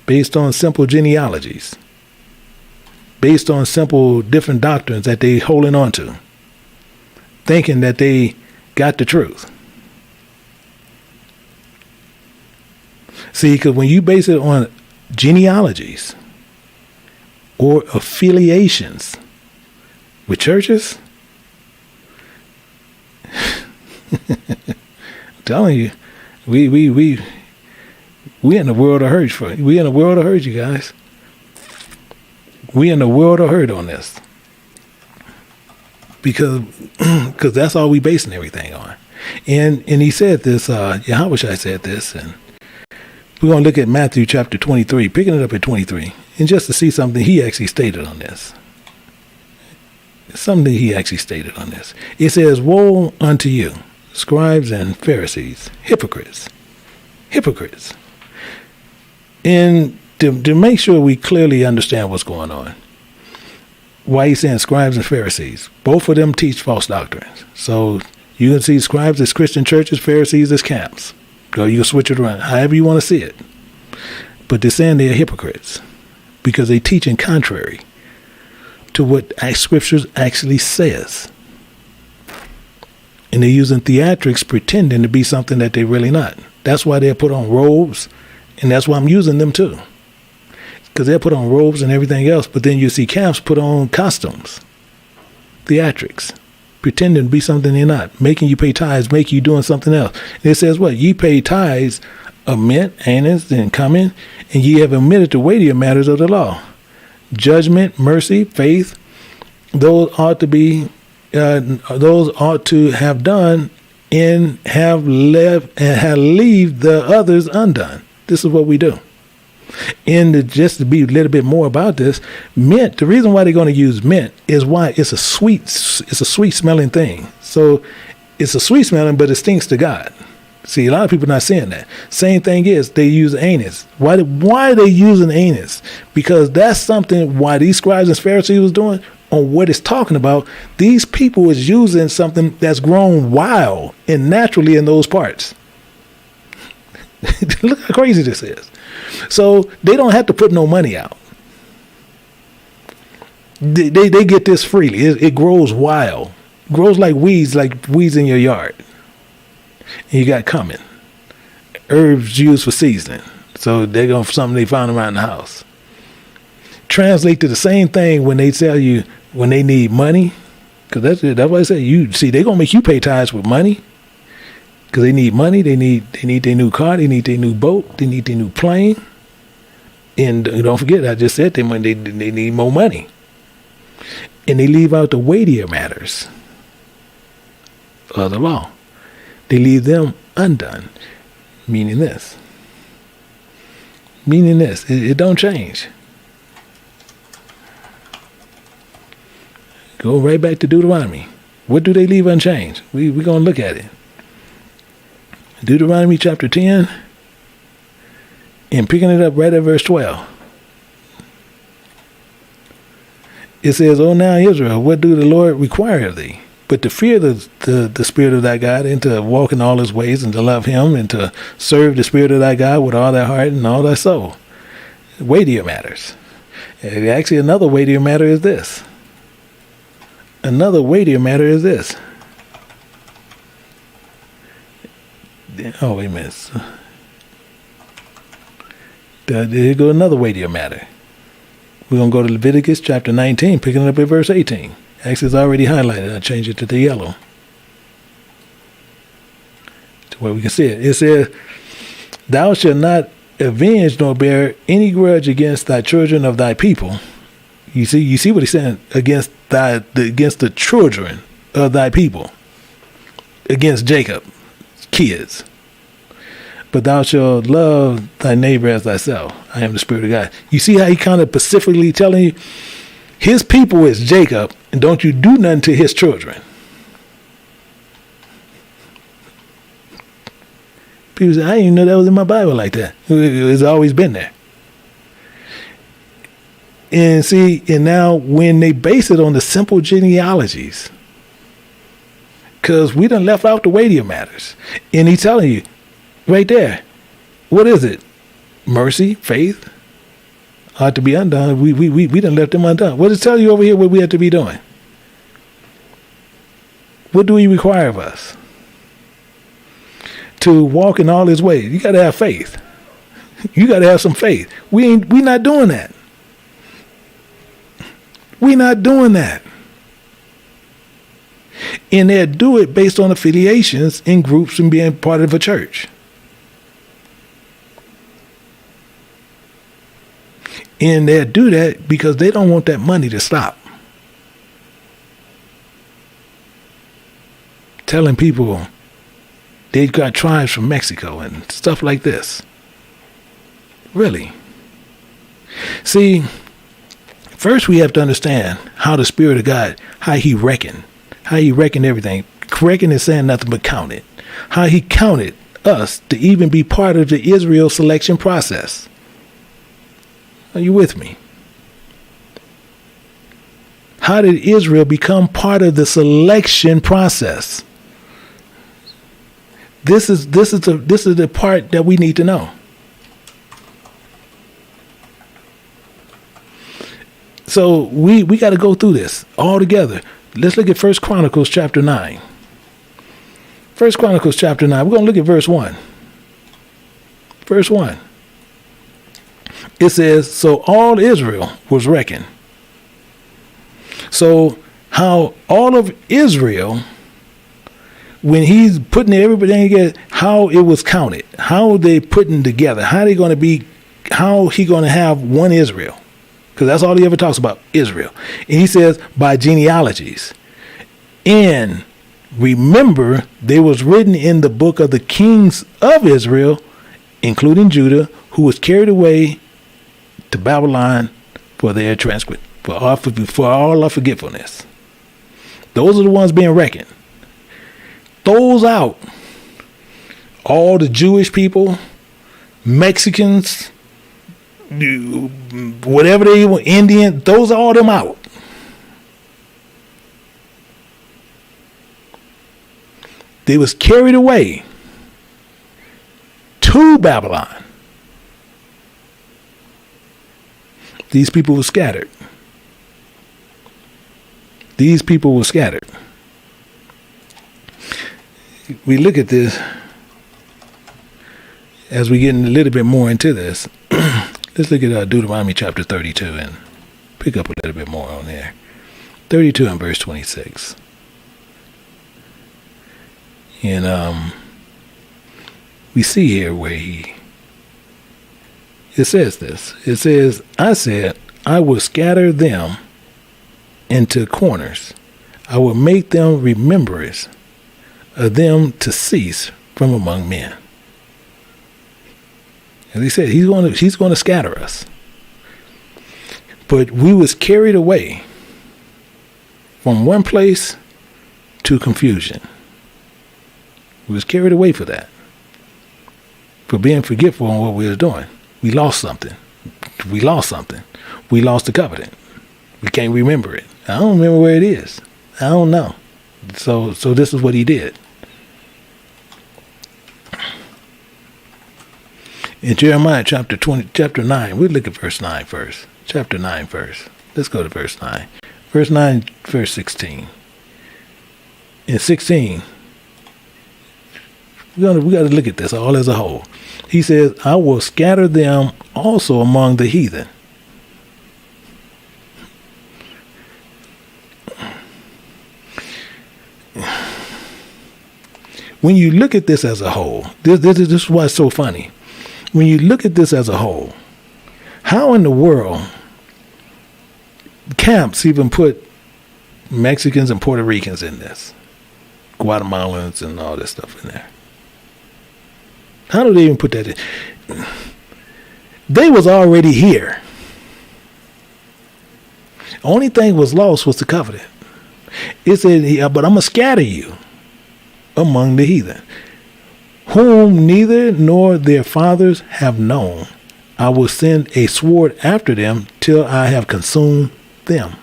S2: based on simple genealogies, based on simple different doctrines that they holding on to, thinking that they got the truth. See, because when you base it on genealogies or affiliations with churches, I'm telling you, we in the world of hurt. We in the world of hurt, you guys. We in the world of hurt on this. Because that's all we basing everything on. And he said this, Yahweh said this, and we're going to look at Matthew chapter 23, picking it up at 23, and just to see something he actually stated on this. Something he actually stated on this. It says, "Woe unto you, scribes and Pharisees, hypocrites." Hypocrites. And to make sure we clearly understand what's going on, why he's saying scribes and Pharisees, both of them teach false doctrines. So you can see scribes as Christian churches, Pharisees as camps. Go, you can switch it around, however you want to see it. But they're saying they're hypocrites because they teach in contrary to what Scriptures actually says. And they're using theatrics pretending to be something that they're really not. That's why they're put on robes, and that's why I'm using them too. Because they'll put on robes and everything else, but then you see camps put on costumes, theatrics, pretending to be something they're not, making you pay tithes, making you doing something else. And it says what? Ye pay tithes of mint, anise, and cumin, and ye have omitted the weightier matters of the law. Judgment, mercy, faith, those ought to have done and have left and have leave the others undone. This is what we do. And just to be a little bit more about this, mint, the reason why they're going to use mint is why it's a sweet smelling thing. So it's a sweet smelling, but it stinks to God. See, a lot of people are not saying that. Same thing is they use anise. Why are they using anise? Because that's something why these scribes and Pharisees was doing on what it's talking about. These people is using something that's grown wild and naturally in those parts. Look how crazy this is. So they don't have to put no money out. They get this freely. It grows wild. It grows like weeds in your yard. And you got cumin. Herbs used for seasoning. So they're going for something they found around the house. Translate to the same thing when they tell you when they need money. Because that's why I say they're going to make you pay tithes with money. Because they need money, they need their new car, they need their new boat, they need their new plane. And don't forget, I just said they need more money. And they leave out the weightier matters of the law. They leave them undone. Meaning this. It don't change. Go right back to Deuteronomy. What do they leave unchanged? We're going to look at it. Deuteronomy chapter 10, and picking it up right at verse 12. It says, "O now Israel, what do the Lord require of thee? But to fear the Spirit of thy God, and to walk in all his ways, and to love him, and to serve the Spirit of thy God with all thy heart and all thy soul." Weightier matters. And actually, another weightier matter is this. Oh, wait a minute. There go another weightier matter. We're going to go to Leviticus chapter 19, picking it up at verse 18. Actually, it's already highlighted. I'll change it to the yellow, to where we can see it. It says, "Thou shalt not avenge nor bear any grudge against thy children of thy people." You see what he's saying? Against the children of thy people. Against Jacob. Kids. "But thou shalt love thy neighbor as thyself. I am the Spirit of God." You see how he kind of specifically telling you his people is Jacob, and don't you do nothing to his children. People say, "I didn't even know that was in my Bible like that." It's always been there. And see, and now when they base it on the simple genealogies, because we done left out the weightier matters. And he's telling you, right there, what is it? Mercy, faith, ought to be undone. We done left them undone. What does it tell you over here what we have to be doing? What do he require of us? to walk in all his ways. You got to have faith. You got to have some faith. We not doing that. We not doing that. And they do it based on affiliations in groups and being part of a church. And they do that because they don't want that money to stop. Telling people they've got tribes from Mexico and stuff like this. Really? See, first we have to understand how the Spirit of God, how he reckoned everything. Reckon is saying nothing but count it. How he counted us to even be part of the Israel selection process. Are you with me? How did Israel become part of the selection process? This is the part that we need to know. So we got to go through this all together. Let's look at 1 Chronicles chapter 9. 1 Chronicles chapter 9. We're going to look at verse 1. Verse 1. It says, so all Israel was reckoned. So how all of Israel, when he's putting everybody together, how it was counted, how they putting together, how he going to have one Israel. Because that's all he ever talks about, Israel. And he says, by genealogies. And remember, they was written in the book of the kings of Israel, including Judah, who was carried away to Babylon for their transgression, for all our forgetfulness. Those are the ones being reckoned. Those out. All the Jewish people, Mexicans, whatever they were, Indian, those are all them out. They was carried away to Babylon. These people were scattered. These people were scattered. We look at this as we get a little bit more into this. Let's look at Deuteronomy chapter 32 and pick up a little bit more on there. 32 and verse 26. And we see here where it says this. It says, I said, I will scatter them into corners. I will make them remembrance of them to cease from among men. As he said, he's going to scatter us. But we was carried away from one place to confusion. We was carried away for that. For being forgetful on what we was doing. We lost something. We lost the covenant. We can't remember it. I don't remember where it is. I don't know. So this is what he did. In Jeremiah chapter 9, we'll look at verse 9 first. Chapter 9 first. Let's go to verse 9. Verse 9, verse 16. In 16, we got to look at this all as a whole. He says, I will scatter them also among the heathen. When you look at this as a whole, this is why it's so funny. When you look at this as a whole, how in the world camps even put Mexicans and Puerto Ricans in this? Guatemalans and all this stuff in there. How do they even put that in? They was already here. Only thing was lost was the covenant. It said, but I'm going to scatter you among the heathen, whom neither nor their fathers have known. I will send a sword after them till I have consumed them.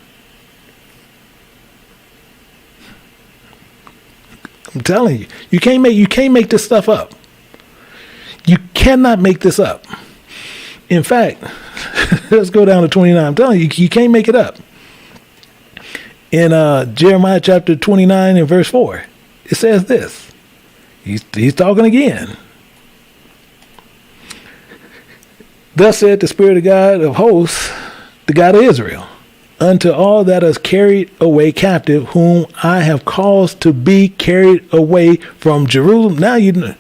S2: I'm telling you, you can't make this stuff up. You cannot make this up. In fact, let's go down to 29. I'm telling you, you can't make it up. In Jeremiah chapter 29 and verse 4, it says this. He's talking again. Thus said the Spirit of God of hosts, the God of Israel, unto all that is carried away captive, whom I have caused to be carried away from Jerusalem. Now you know,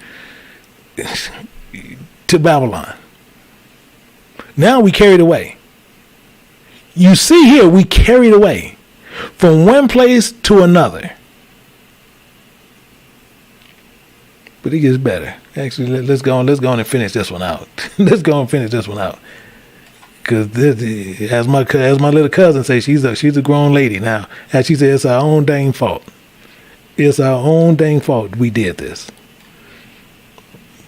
S2: to Babylon. Now we carried away. You see here, we carried away from one place to another. But it gets better. Actually, let's go on and finish this one out. Let's go and finish this one out. Because as my little cousin says, she's a grown lady now. As she said, it's our own dang fault. It's our own dang fault we did this.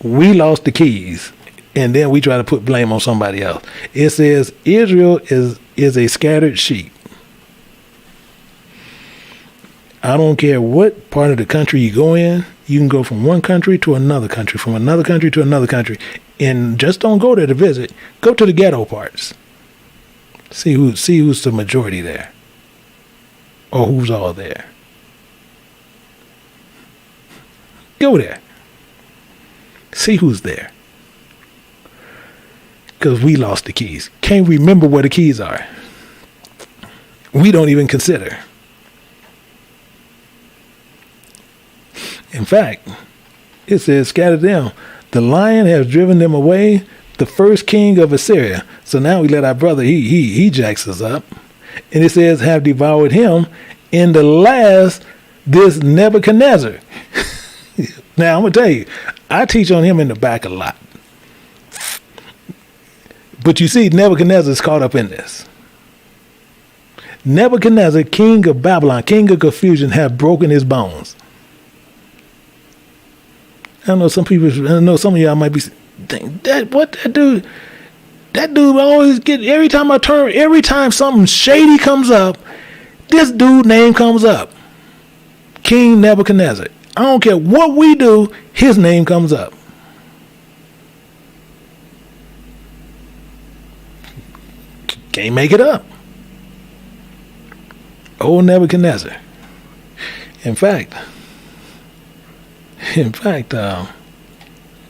S2: We lost the keys, and then we try to put blame on somebody else. It says Israel is a scattered sheep. I don't care what part of the country you go in. You can go from one country to another country, from another country to another country, and just don't go there to visit. Go to the ghetto parts. See who's the majority there, or who's all there. Go there. See who's there. Because we lost the keys. Can't remember where the keys are. We don't even consider. In fact, it says, scatter them. The lion has driven them away, the first king of Assyria. So now we let our brother, he jacks us up. And it says, have devoured him. In the last, this Nebuchadnezzar. Now, I'm going to tell you, I teach on him in the back a lot. But you see, Nebuchadnezzar is caught up in this. Nebuchadnezzar, king of Babylon, king of confusion, have broken his bones. I know some of y'all might be thinking, that dude always every time something shady comes up, this dude name comes up. King Nebuchadnezzar. I don't care what we do, his name comes up. Can't make it up. Old Nebuchadnezzar. In fact,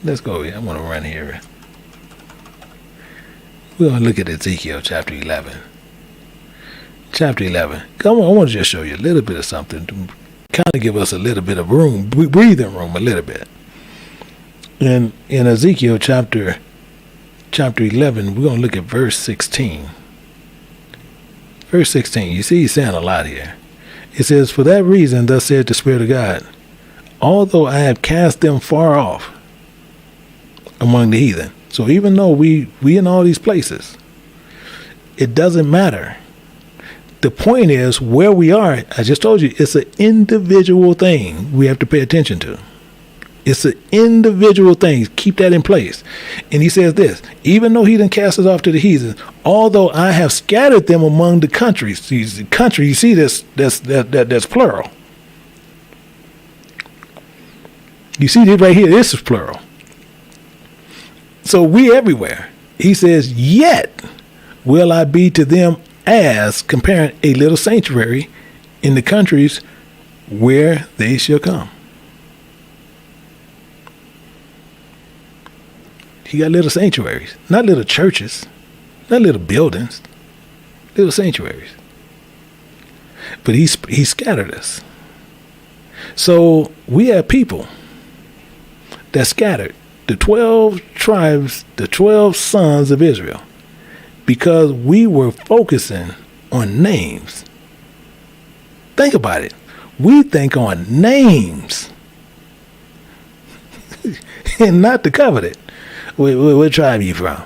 S2: let's go here. I want to run here. We're going to look at Ezekiel chapter 11. Chapter 11. I want to just show you a little bit of something to kind of give us a little bit of room, breathing room a little bit. In Ezekiel chapter 11, we're going to look at verse 16. Verse 16, you see he's saying a lot here. It says, for that reason, thus said the Spirit of God, although I have cast them far off among the heathen. So even though we in all these places, it doesn't matter. The point is where we are, I just told you, it's an individual thing we have to pay attention to. It's an individual thing. Keep that in place. And he says this, even though he didn't cast us off to the heathen, although I have scattered them among the countries. Country, you see this, that's plural. You see this right here, this is plural. So we everywhere. He says, yet will I be to them as comparing a little sanctuary in the countries where they shall come. He got little sanctuaries, not little churches, not little buildings, little sanctuaries. But he scattered us. So we have people that scattered the 12 tribes, the 12 sons of Israel, because we were focusing on names. Think about it. We think on names and not the covenant. What tribe are you from?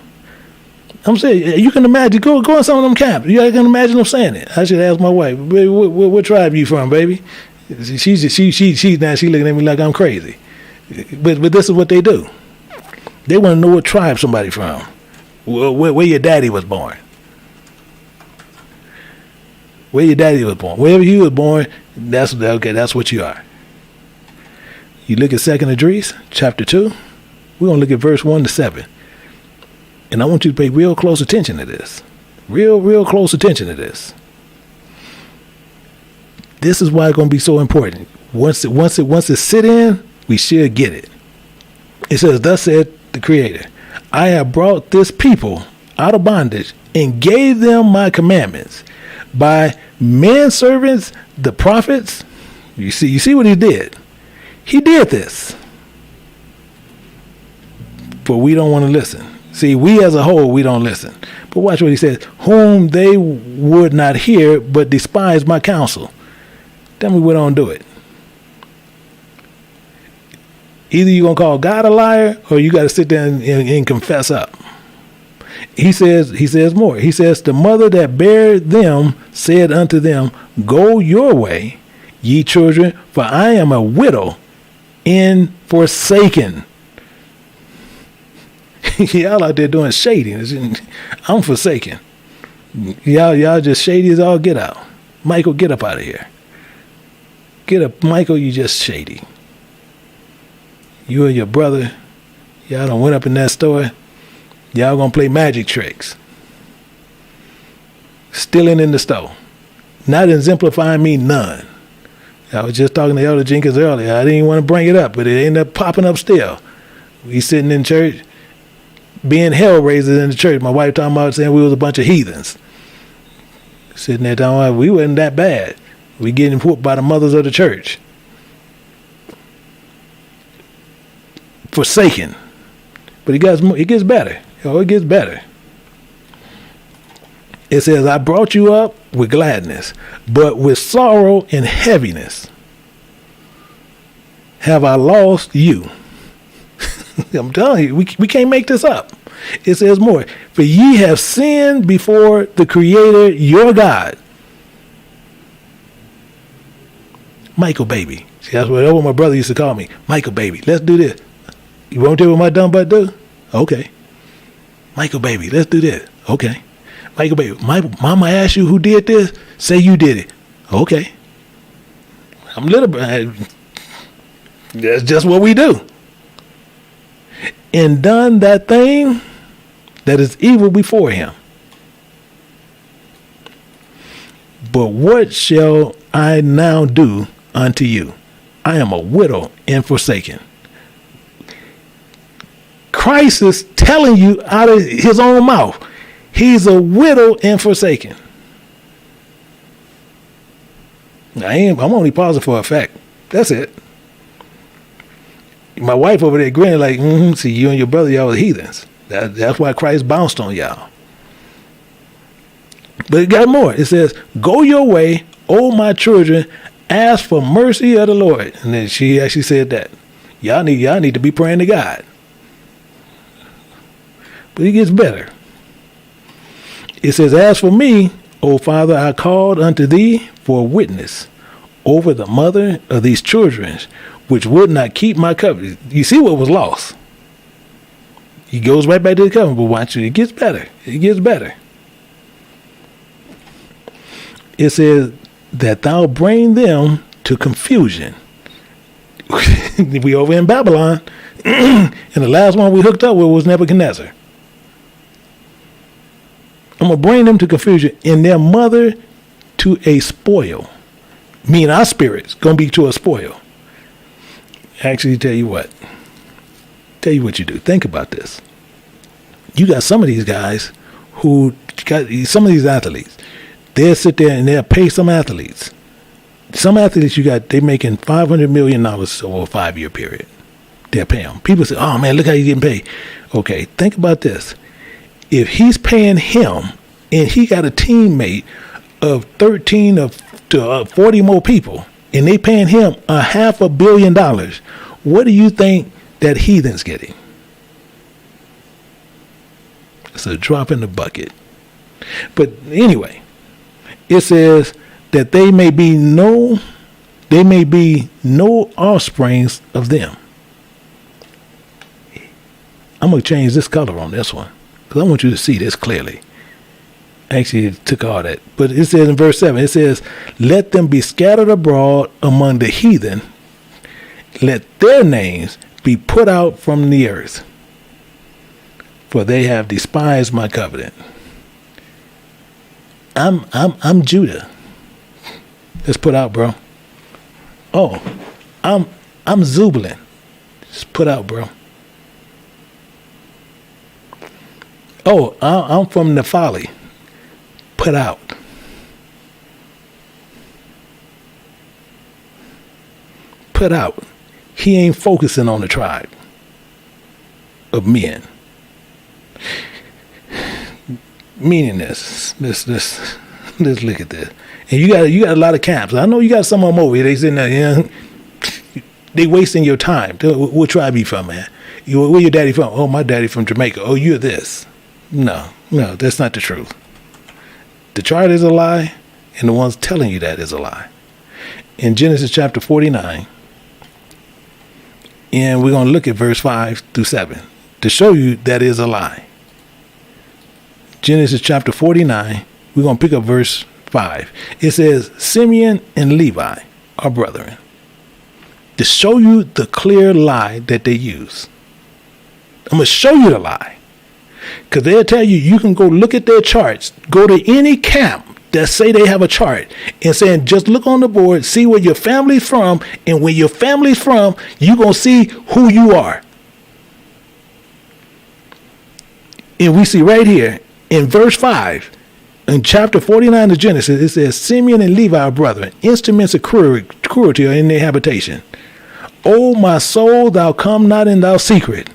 S2: I'm saying, you can imagine, go in some of them camps. You can imagine them saying it. I should ask my wife, what tribe are you from, baby? She's now she looking at me like I'm crazy. But this is what they do. They want to know what tribe somebody from, where your daddy was born. Where your daddy was born. Wherever you was born, that's what you are. You look at 2nd Esdras, chapter 2. We're going to look at verse 1 to 7. And I want you to pay real close attention to this. Real close attention to this. This is why it's going to be so important. Once it sit in, We should get it. It says, thus said the Creator, I have brought this people out of bondage and gave them my commandments by men servants, the prophets. You see what he did. He did this. But we don't want to listen. See, we as a whole, we don't listen. But watch what he says. Whom they would not hear, but despise my counsel. Tell me we don't do it. Either you're going to call God a liar, or you got to sit there and confess up. He says more. He says, the mother that bare them said unto them, go your way, ye children, for I am a widow and forsaken. Y'all out there doing shady. I'm forsaken. Y'all just shady as all get out. Michael, get up out of here. Get up. Michael, you just shady. You and your brother, y'all done went up in that store. Y'all gonna play magic tricks. Stealing in the store. Not exemplifying me none. I was just talking to Elder Jenkins earlier. I didn't even want to bring it up, but it ended up popping up still. We sitting in church, being hell raisers in the church. My wife talking about saying we was a bunch of heathens. Sitting there talking about we wasn't that bad. We getting whooped by the mothers of the church. Forsaken. But it gets better. It gets better. It says, I brought you up with gladness, but with sorrow and heaviness have I lost you. I'm telling you, we can't make this up. It says more. For ye have sinned before the Creator, your God. Michael baby. See, that's what my brother used to call me. Michael baby. Let's do this. You won't tell me what my dumb butt do? Okay. Michael baby, let's do this. Okay. Michael baby, mama asked you who did this? Say you did it. Okay. I'm little bit. That's just what we do. And done that thing that is evil before him. But what shall I now do unto you? I am a widow and forsaken. Christ is telling you out of his own mouth, he's a widow and forsaken. I'm only pausing for effect. That's it. My wife over there grinning like, see, you and your brother, y'all are heathens. That's why Christ bounced on y'all. But it got more. It says, go your way, O my children, ask for mercy of the Lord. And then she actually said that. Y'all need to be praying to God. But it gets better. It says, as for me, O Father, I called unto thee for a witness over the mother of these children, which would not keep my covenant. You see what was lost. He goes right back to the covenant, but watch it. It gets better. It gets better. It says that thou bring them to confusion. We over in Babylon, and the last one we hooked up with was Nebuchadnezzar. I'm going to bring them to confusion and their mother to a spoil. Me and our spirit's going to be to a spoil. Actually, tell you what you do. Think about this. You got some of these guys who got some of these athletes. They'll sit there and they'll pay some athletes. Some athletes they making $500 million over a 5-year period. They'll pay them. People say, oh man, look how he's getting paid. Okay, think about this. If he's paying him and he got a teammate of 13 to 40 more people and they paying him $500 million, what do you think that heathen's getting? It's a drop in the bucket. But anyway, it says that they may be no offsprings of them. I'm going to change this color on this one because I want you to see this clearly. Actually, it took all that. But it says in verse 7, it says, let them be scattered abroad among the heathen. Let their names be put out from the earth, for they have despised my covenant. I'm Judah. Let's put out, bro. Oh, I'm Zebulun. Just put out, bro. Oh, I'm from Naphtali. Put out. Put out. He ain't focusing on the tribe of men. Meaning this. Let's look at this. And you got a lot of camps. I know you got some of them over here. They sitting there, they wasting your time. What tribe you from, man? Where your daddy from? Oh, my daddy from Jamaica. Oh, you're this. No, that's not the truth. The chart is a lie, and the ones telling you that is a lie. In Genesis chapter 49, and we're going to look at verse 5 through 7 to show you that is a lie. Genesis chapter 49, we're going to pick up verse 5. It says, Simeon and Levi are brethren. To show you the clear lie that they use. I'm going to show you the lie. Because they'll tell you, you can go look at their charts. Go to any camp that say they have a chart and saying, just look on the board, see where your family's from. And when your family's from, you're going to see who you are. And we see right here in verse 5, in chapter 49 of Genesis, it says, Simeon and Levi are brethren. Instruments of cruelty are in their habitation. O my soul, thou come not in thou secret.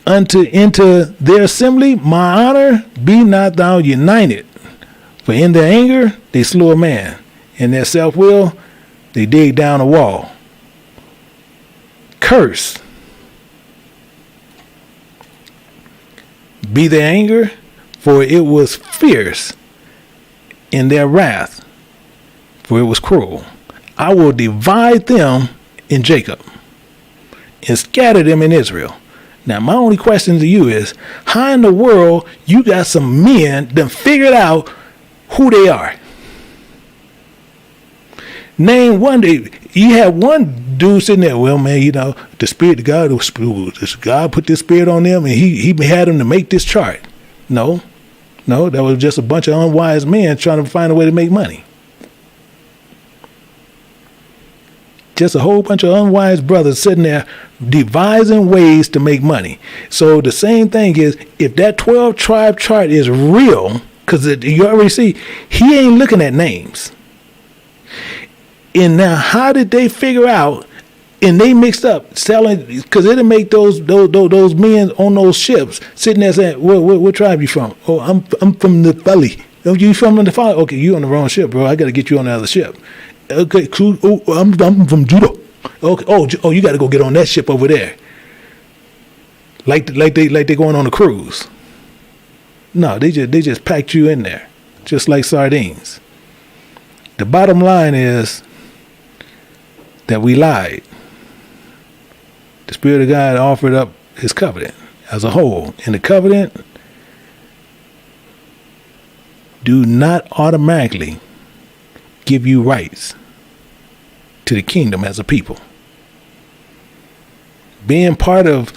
S2: Into their assembly, my honor, be not thou united. For in their anger, they slew a man. In their self-will, they dig down a wall. Curse be their anger, for it was fierce. In their wrath, for it was cruel. I will divide them in Jacob and scatter them in Israel. Now, my only question to you is, how in the world you got some men that figured out who they are? Name one day. You had one dude sitting there, well, man, the Spirit of God, God put this Spirit on them, and he had them to make this chart. No, that was just a bunch of unwise men trying to find a way to make money. Just a whole bunch of unwise brothers sitting there devising ways to make money. So the same thing is, if that 12 tribe chart is real, because you already see, he ain't looking at names. And now, how did they figure out? And they mixed up selling, because they didn't make those men on those ships sitting there saying, "What tribe you from?" "Oh, I'm from Naphtali." "Oh, you from Naphtali?" "Okay, you on the wrong ship, bro. I got to get you on the other ship." "Okay, cool. Oh, I'm from Judah." "Okay. Oh, you got to go get on that ship over there." Like they going on a cruise. No, they just packed you in there, just like sardines. The bottom line is that we lied. The Spirit of God offered up his covenant as a whole. And the covenant do not automatically give you rights to the kingdom as a people. Being part of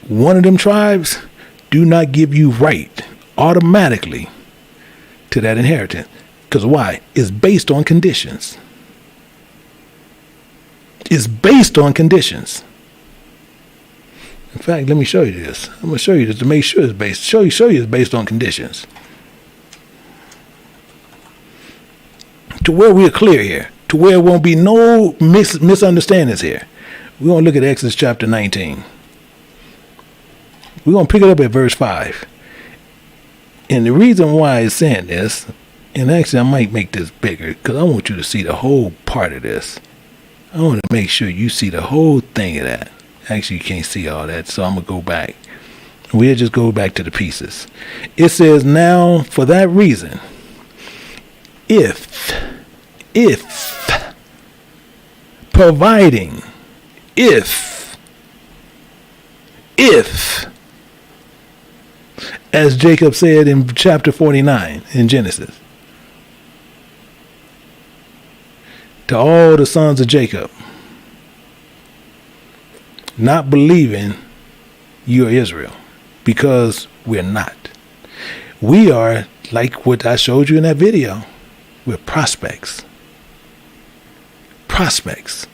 S2: one of them tribes do not give you right automatically to that inheritance. Because why? It's based on conditions. It's based on conditions. In fact, let me show you this. I'm going to show you this to make sure it's based. Show you it's based on conditions. To where we're clear here. To where there won't be no misunderstandings here. We're going to look at Exodus chapter 19. We're going to pick it up at verse 5. And the reason why it's saying this, and actually I might make this bigger, because I want you to see the whole part of this. I want to make sure you see the whole thing of that. Actually, you can't see all that, so I'm going to go back. We'll just go back to the pieces. It says, now, for that reason, if, providing, if, as Jacob said in chapter 49 in Genesis, to all the sons of Jacob, not believing you are Israel, because we're not. We are like what I showed you in that video. We're prospects. Prospects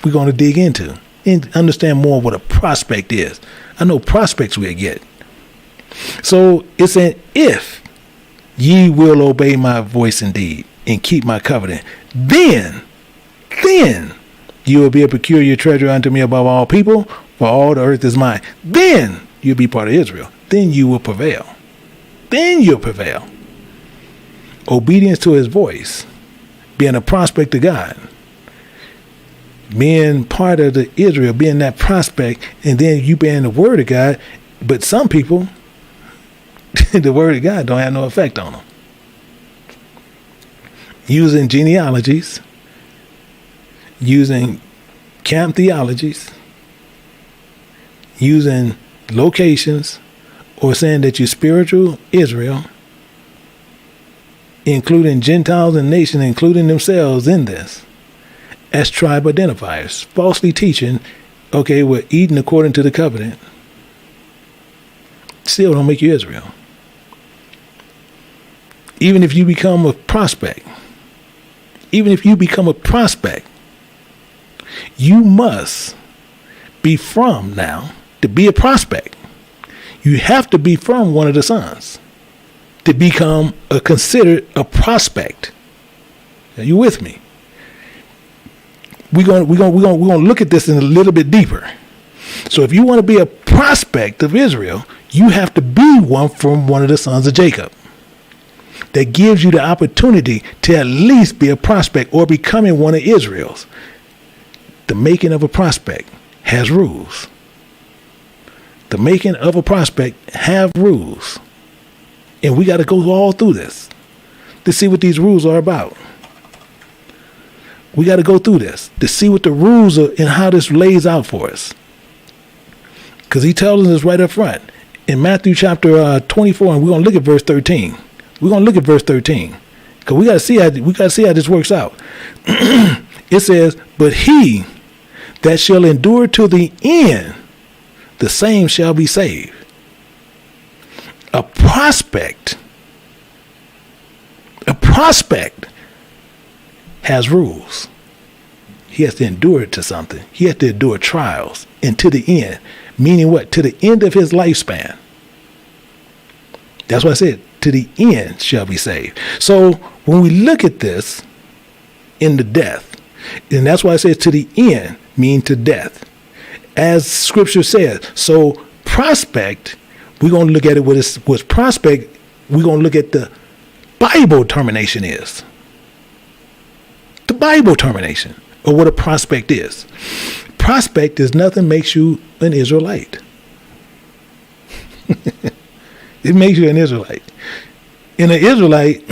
S2: we're going to dig into and understand more what a prospect is. I know prospects we'll get. So it's an if ye will obey my voice indeed and keep my covenant, then you will be a peculiar treasure unto me above all people, for all the earth is mine. Then you'll be part of Israel. Then you will prevail. Then you'll prevail. Obedience to his voice, being a prospect of God, being part of the Israel, being that prospect, and then you being the word of God. But some people, the word of God don't have no effect on them. Using genealogies, using camp theologies, using locations, or saying that you're spiritual Israel, including Gentiles and nations, including themselves in this, as tribe identifiers, falsely teaching, okay, we're eating according to the covenant, still don't make you Israel. Even if you become a prospect, you must be from now to be a prospect. You have to be from one of the sons to become considered a prospect. Are you with me? We're gonna look at this in a little bit deeper. So if you want to be a prospect of Israel, you have to be one from one of the sons of Jacob. That gives you the opportunity to at least be a prospect or becoming one of Israel's. The making of a prospect has rules. The making of a prospect have rules. And we got to go all through this to see what these rules are about. We got to go through this to see what the rules are and how this lays out for us. Because he tells us right up front in Matthew chapter 24, and we're going to look at verse 13. We're going to look at verse 13 because we got to see how this works out. It says, but he that shall endure to the end, the same shall be saved. A prospect has rules. He has to endure to something. He has to endure trials and to the end, meaning what? To the end of his lifespan. That's what I said. To the end shall be saved. So when we look at this in the death, and that's why I said to the end, mean to death. As scripture says, so prospect, we're going to look at it with prospect, we're going to look at the Bible termination is. The Bible termination, or what a prospect is. Prospect is nothing makes you an Israelite. It makes you an Israelite. And an Israelite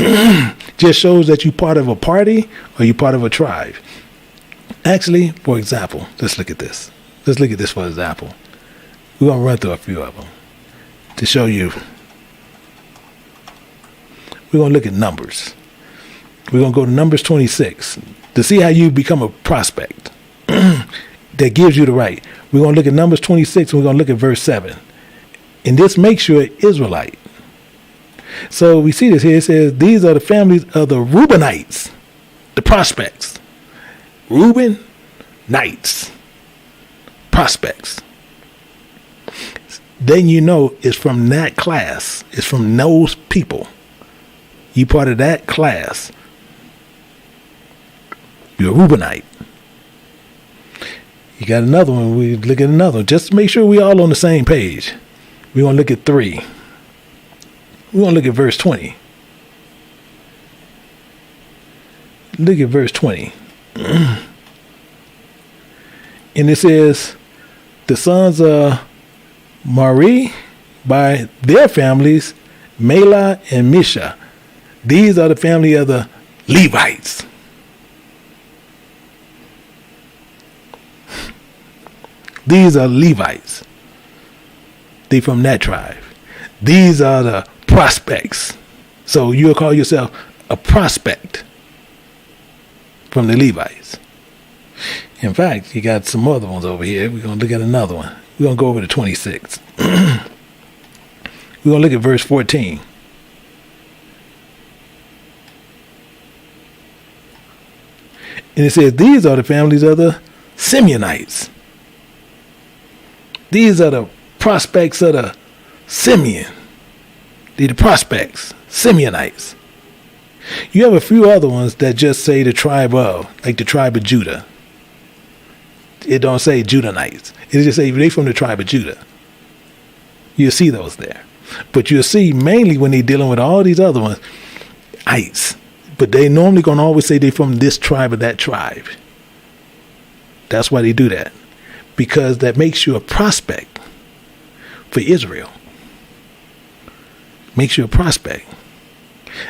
S2: just shows that you're part of a party or you're part of a tribe. Actually, for example, let's look at this. Let's look at this for example. We're going to run through a few of them to show you. We're going to look at Numbers. We're going to go to Numbers 26 to see how you become a prospect that gives you the right. We're going to look at Numbers 26 and we're going to look at verse 7. And this makes you an Israelite. So we see this here. It says, these are the families of the Reubenites, the prospects. Reuben, knights, prospects. Then you know it's from that class. It's from those people. You part of that class. You're a Reubenite. You got another one. We look at another one. Just to make sure we're all on the same page. We're going to look at 3. We're going to look at verse 20. Look at verse 20. And it says, the sons of Mari by their families, Mela and Misha. These are the family of the Levites. These are Levites. They from that tribe. These are the prospects. So you'll call yourself a prospect from the Levites. In fact, you got some other ones over here. We're going to look at another one. We're going to go over to 26. We're going to look at verse 14. And it says, these are the families of the Simeonites. These are the prospects of the Simeon. They're the prospects, Simeonites. You have a few other ones that just say the tribe of, like the tribe of Judah. It don't say Judanites. It just say they from the tribe of Judah. You'll see those there. But you'll see mainly when they're dealing with all these other ones, ites. But they normally going to always say they from this tribe or that tribe. That's why they do that. Because that makes you a prospect for Israel. Makes you a prospect.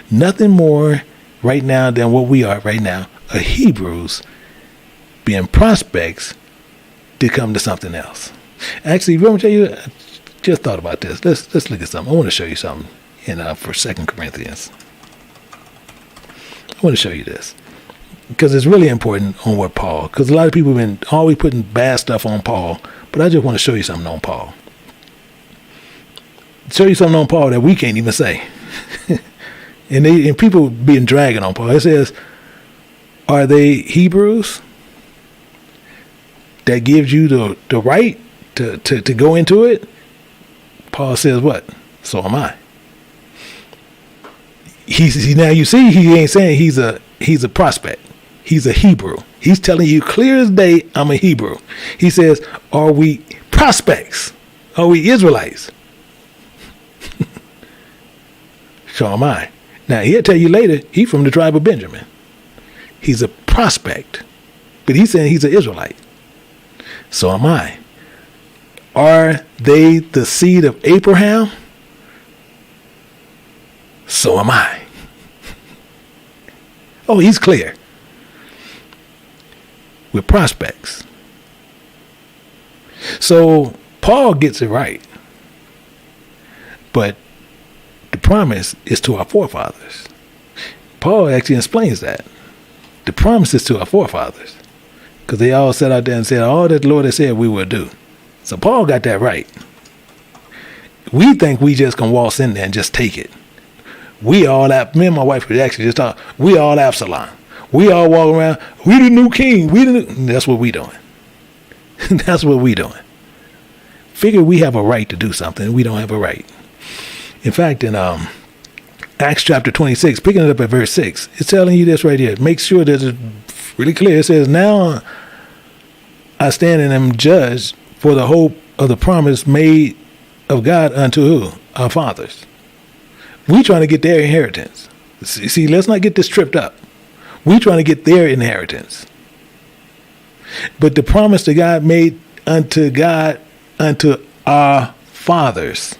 S2: Nothing more right now than what we are right now, a Hebrews being prospects to come to something else. Actually, let me tell you, I just thought about this. Let's look at something. I want to show you something in for 2 Corinthians. I want to show you this because it's really important on what Paul, because a lot of people have been always putting bad stuff on Paul, but I just want to show you something on Paul. Show you something on Paul that we can't even say. And people being dragging on Paul. It says, are they Hebrews that gives you the right to go into it? Paul says what? So am I. Now you see he ain't saying he's a prospect. He's a Hebrew. He's telling you clear as day, I'm a Hebrew. He says, are we prospects? Are we Israelites? So am I. Now, he'll tell you later, he's from the tribe of Benjamin. He's a prospect. But he's saying he's an Israelite. So am I. Are they the seed of Abraham? So am I. Oh, he's clear. We're prospects. So Paul gets it right. But the promise is to our forefathers. Paul actually explains that. The promise is to our forefathers. Because they all sat out there and said, all that the Lord has said we will do. So Paul got that right. We think we just can waltz in there and just take it. Me and my wife were actually just talking, we all Absalom. We all walk around, we the new king. That's what we doing. That's what we doing. Figure we have a right to do something. We don't have a right. In fact, in Acts chapter 26, picking it up at verse 6, it's telling you this right here. Make sure that it's really clear. It says, now I stand and am judged for the hope of the promise made of God unto who? Our fathers. We trying to get their inheritance. See, let's not get this tripped up. We trying to get their inheritance. But the promise that God made unto our fathers.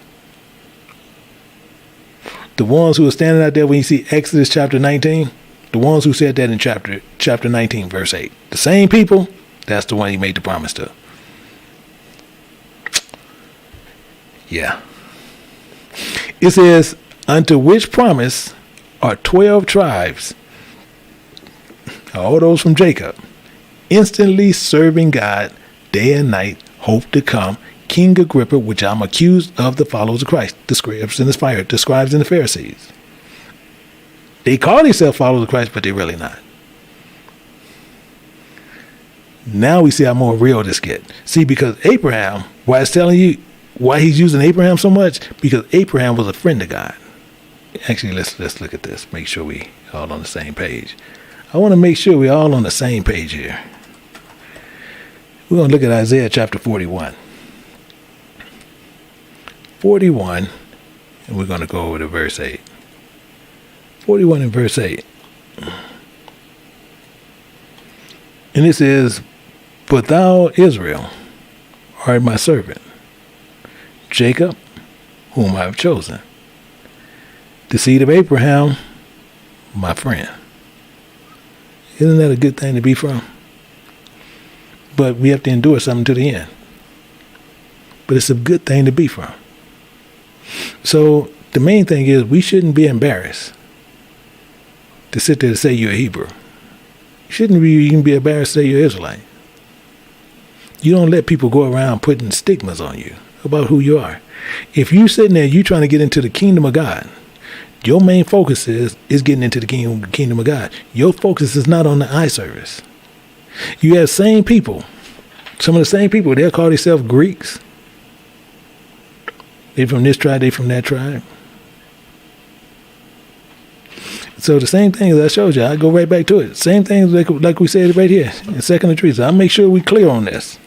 S2: The ones who are standing out there when you see Exodus chapter 19, the ones who said that in chapter 19, verse 8. The same people, that's the one he made the promise to. Yeah. It says, unto which promise are 12 tribes, all those from Jacob, instantly serving God day and night, hope to come, King Agrippa, which I'm accused of the followers of Christ, the scribes and the Pharisees. They call themselves followers of Christ, but they're really not. Now we see how more real this gets. See, because Abraham, why it's telling you why he's using Abraham so much, because Abraham was a friend of God. Actually, let's look at this. Make sure we all on the same page. I want to make sure we're all on the same page here. We're going to look at Isaiah chapter 41. 41, and we're going to go over to verse 8. 41 and verse 8. And it says, but thou, Israel, art my servant, Jacob, whom I have chosen, the seed of Abraham, my friend. Isn't that a good thing to be from? But we have to endure something to the end. But it's a good thing to be from. So the main thing is we shouldn't be embarrassed to sit there and say you're a Hebrew. You shouldn't even be embarrassed to say you're Israelite. You don't let people go around putting stigmas on you about who you are. If you sitting there, you trying to get into the kingdom of God, your main focus is getting into the kingdom of God. Your focus is not on the eye service. You have same people Some of the same people, they'll call themselves Greeks. They from this tribe, they from that tribe. So the same thing as I showed you, I go right back to it. Same thing like we said right here in 2nd Trees. I'll make sure we clear on this.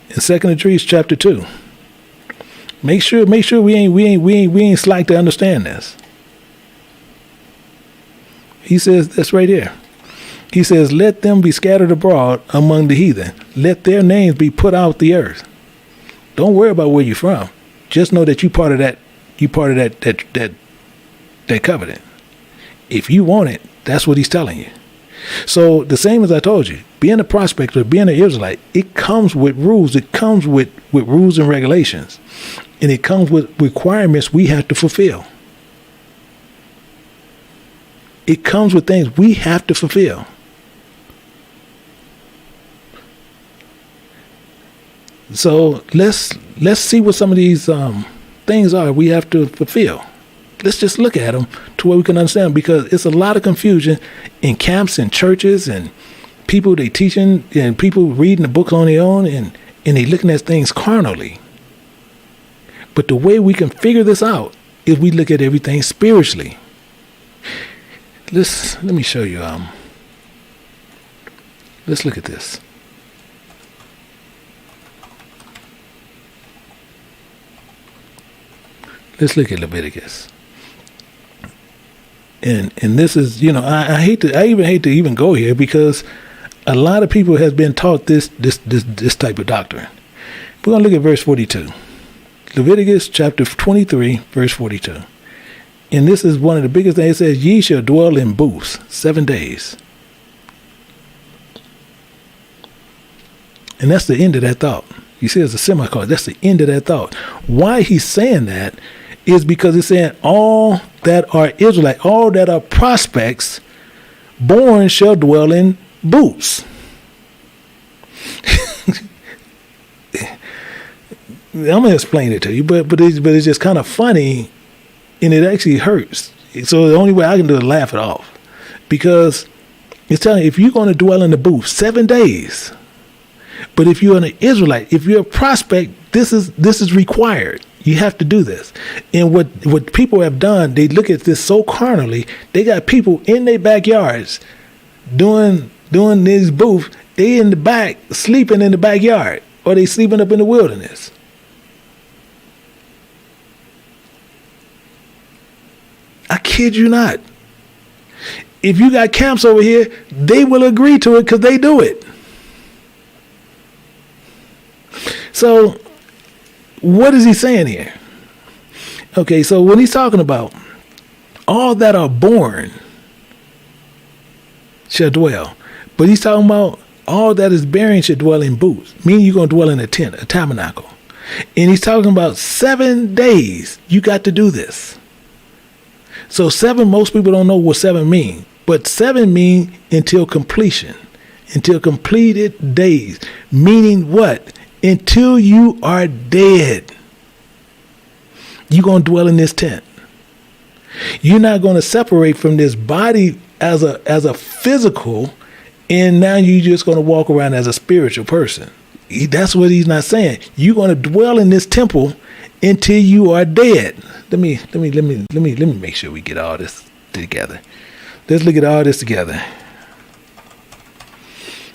S2: In 2nd Trees, chapter 2. Make sure we ain't slack to understand this. He says this right here. He says, let them be scattered abroad among the heathen. Let their names be put out the earth. Don't worry about where you're from. Just know that you part of that. You part of that covenant. If you want it, that's what he's telling you. So the same as I told you, being a prospector, being an Israelite, it comes with rules. It comes with rules and regulations. And it comes with requirements we have to fulfill. It comes with things we have to fulfill. So let's see what some of these things are we have to fulfill. Let's just look at them to where we can understand them, because it's a lot of confusion in camps and churches and people they teaching and people reading the books on their own and they looking at things carnally. But the way we can figure this out is we look at everything spiritually. Let me show you. Let's look at this. Let's look at Leviticus. And this is, I even hate to even go here, because a lot of people has been taught this type of doctrine. We're gonna look at verse 42. Leviticus chapter 23, verse 42. And this is one of the biggest things. It says, ye shall dwell in booths 7 days. And that's the end of that thought. You see, it's a semicolon. That's the end of that thought. Why he's saying that is because it's saying all that are Israelite, all that are prospects, born shall dwell in booths. I'm going to explain it to you, but it's just kind of funny, and it actually hurts. So the only way I can do it is laugh it off, because it's telling you, if you're going to dwell in the booth 7 days, but if you're an Israelite, if you're a prospect, this is required. You have to do this. And what people have done, they look at this so carnally. They got people in their backyards doing this booth. They in the back, sleeping in the backyard, or they sleeping up in the wilderness. I kid you not. If you got camps over here, they will agree to it because they do it. So what is he saying here? Okay, so when he's talking about all that are born shall dwell, but he's talking about all that is bearing should dwell in booths, meaning you're going to dwell in a tent, a tabernacle. And he's talking about 7 days. You got to do this. So 7, most people don't know what 7 mean, but 7 mean until completion, until completed days, meaning what? Until you are dead. You're going to dwell in this tent. You're not going to separate from this body as a physical, and now you're just going to walk around as a spiritual person. That's what he's not saying. You're going to dwell in this temple until you are dead. Let me make sure we get all this together. Let's look at all this together.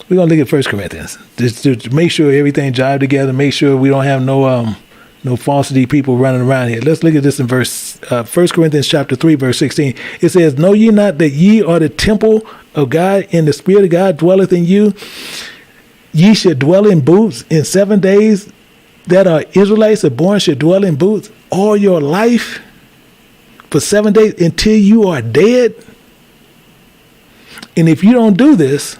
S2: We're going to look at 1 Corinthians. Just to make sure everything jive together, make sure we don't have no falsity people running around here. Let's look at this in 1 Corinthians chapter 3, verse 16. It says, know ye not that ye are the temple of God, and the Spirit of God dwelleth in you? Ye should dwell in booths in 7 days that are Israelites are born should dwell in booths all your life for 7 days until you are dead. And if you don't do this,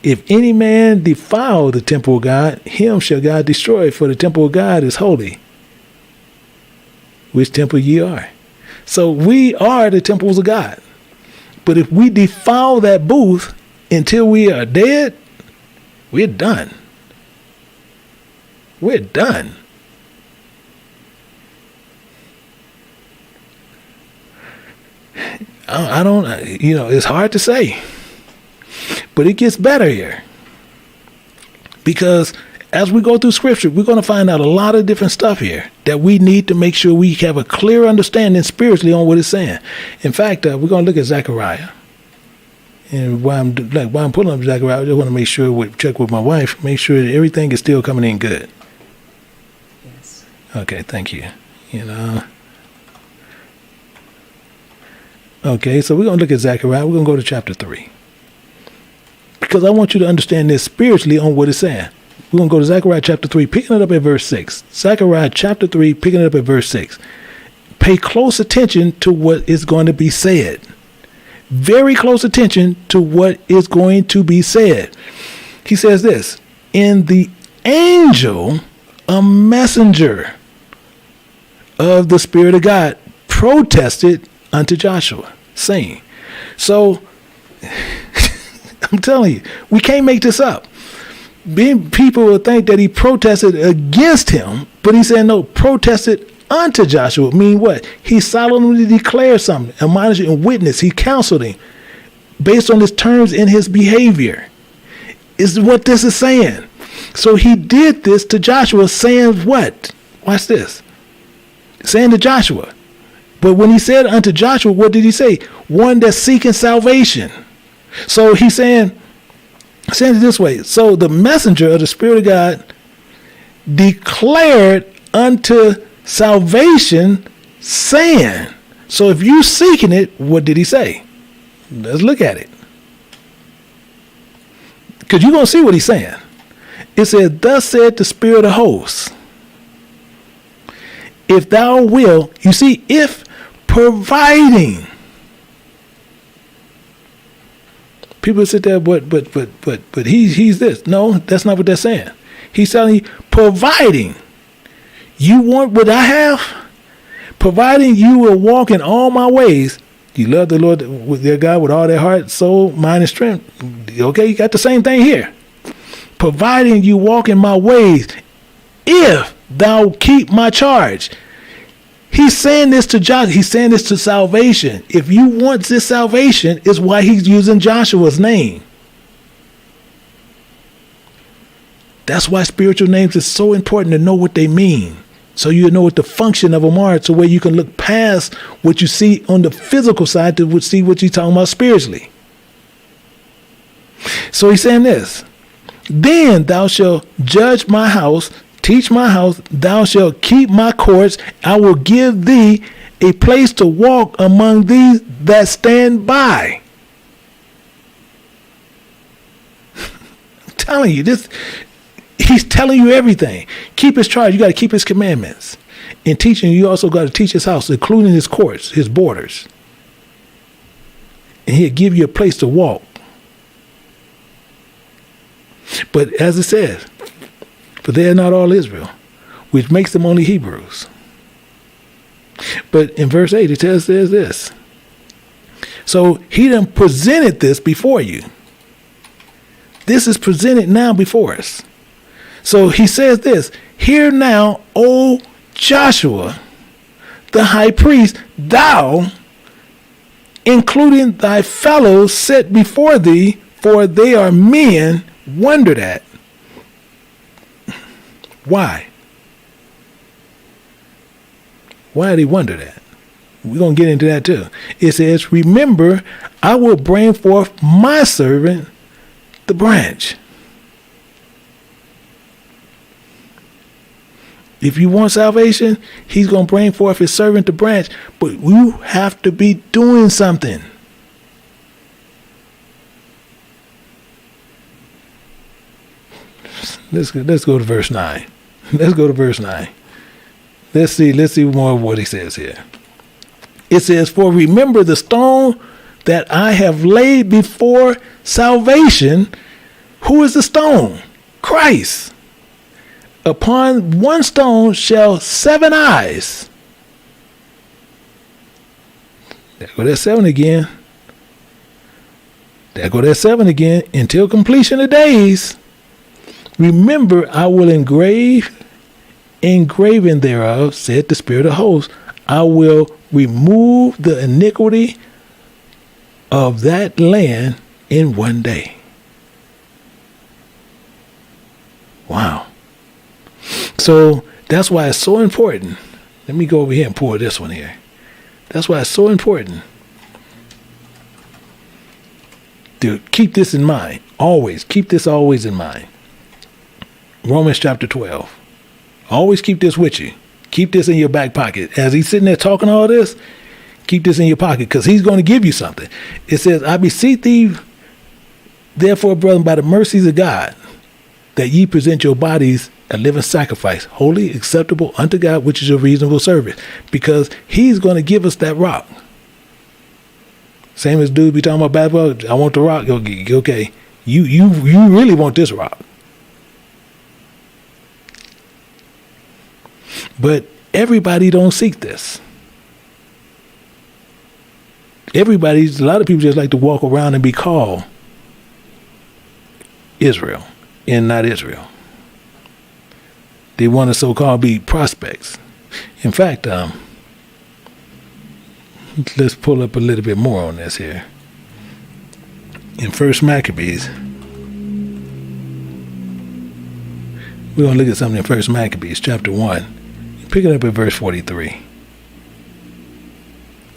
S2: if any man defile the temple of God, him shall God destroy, for the temple of God is holy, which temple ye are. So we are the temples of God. But if we defile that booth until we are dead, we're done. We're done. I don't, it's hard to say. But it gets better here. Because as we go through Scripture, we're going to find out a lot of different stuff here that we need to make sure we have a clear understanding spiritually on what it's saying. In fact, we're going to look at Zechariah. And while I'm pulling up Zechariah, I just want to make sure, check with my wife, make sure that everything is still coming in good.
S3: Yes.
S2: Okay, thank you. Okay, so we're going to look at Zechariah. We're going to go to chapter 3. Because I want you to understand this spiritually on what it's saying. We're going to go to Zechariah chapter 3, picking it up at verse 6. Zechariah chapter 3, picking it up at verse 6. Pay close attention to what is going to be said. Very close attention to what is going to be said. He says this, "And the angel, a messenger of the Spirit of God, protested unto Joshua, saying," so I'm telling you, we can't make this up. People will think that he protested against him, but he said no, protested unto Joshua. Mean what? He solemnly declared something, admonished and witnessed. He counseled him based on his terms and his behavior. Is what this is saying. So he did this to Joshua, saying what? Watch this. Saying to Joshua. But when he said unto Joshua, what did he say? One that's seeking salvation. So he's saying it this way. So the messenger of the Spirit of God declared unto salvation, saying. So if you seeking it, what did he say? Let's look at it. Because you're going to see what he's saying. It said, "Thus said the Spirit of hosts, if thou will," you see, if providing. People sit there, but he's this. No, that's not what they're saying. He's telling you, providing. You want what I have? Providing you will walk in all my ways. You love the Lord with their God with all their heart, soul, mind, and strength. Okay, you got the same thing here. Providing you walk in my ways, if thou keep my charge. He's saying this to Joshua. He's saying this to salvation. If you want this salvation, is why he's using Joshua's name. That's why spiritual names is so important to know what they mean. So you know what the function of them are, so where you can look past what you see on the physical side to see what you're talking about spiritually. So he's saying this. Then thou shalt judge my house, teach my house, thou shalt keep my courts. I will give thee a place to walk among these that stand by. I'm telling you, this. He's telling you everything. Keep his charge. You got to keep his commandments. In teaching, you also got to teach his house, including his courts, his borders. And he'll give you a place to walk. But as it says, for they are not all Israel, which makes them only Hebrews. But in verse 8, it says this. So he done presented this before you. This is presented now before us. So he says this, "Hear now, O Joshua, the high priest, thou, including thy fellows set before thee, for they are men wondered at." Why? Why are they wondered at? We're going to get into that too. It says, "Remember, I will bring forth my servant, the branch." If you want salvation, he's going to bring forth his servant, the branch. But you have to be doing something. Let's go to verse 9. Let's go to verse 9. Let's see more of what he says here. It says, "For remember the stone that I have laid before salvation." Who is the stone? Christ. "Upon one stone shall 7 eyes." There go that 7 again. There go that 7 again. "Until completion of days. Remember, I will engraving thereof, said the Spirit of hosts, I will remove the iniquity of that land in one day." Wow. So that's why it's so important. Let me go over here and pour this one here. That's why it's so important to keep this in mind. Always. Keep this always in mind. Romans chapter 12. Always keep this with you. Keep this in your back pocket. As he's sitting there talking all this, keep this in your pocket because he's going to give you something. It says, I beseech thee, therefore, brethren, by the mercies of God, that ye present your bodies a living sacrifice, holy, acceptable unto God, which is your reasonable service. Because he's going to give us that rock. Same as dude be talking about basketball. I want the rock. Okay. You really want this rock. But everybody don't seek this. A lot of people just like to walk around and be called Israel and not Israel. They want to so-called be prospects. In fact, let's pull up a little bit more on this here. In 1 Maccabees, we're going to look at something in 1 Maccabees, chapter 1. Pick it up at verse 43.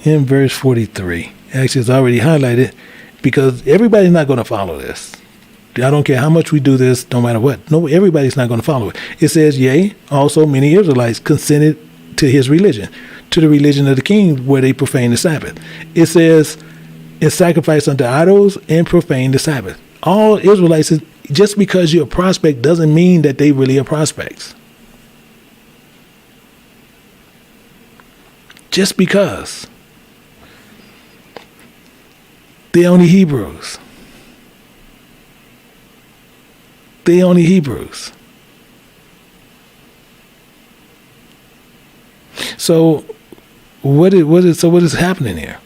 S2: In verse 43, actually it's already highlighted because everybody's not going to follow this. I don't care how much we do this, no matter what. No, everybody's not going to follow it. It says, yea, also many Israelites consented to his religion, to the religion of the king, where they profane the Sabbath. It says, and sacrifice unto idols and profane the Sabbath. All Israelites, just because you're a prospect doesn't mean that they really are prospects. Just because. They're only Hebrews. They only Hebrews. So what is happening here?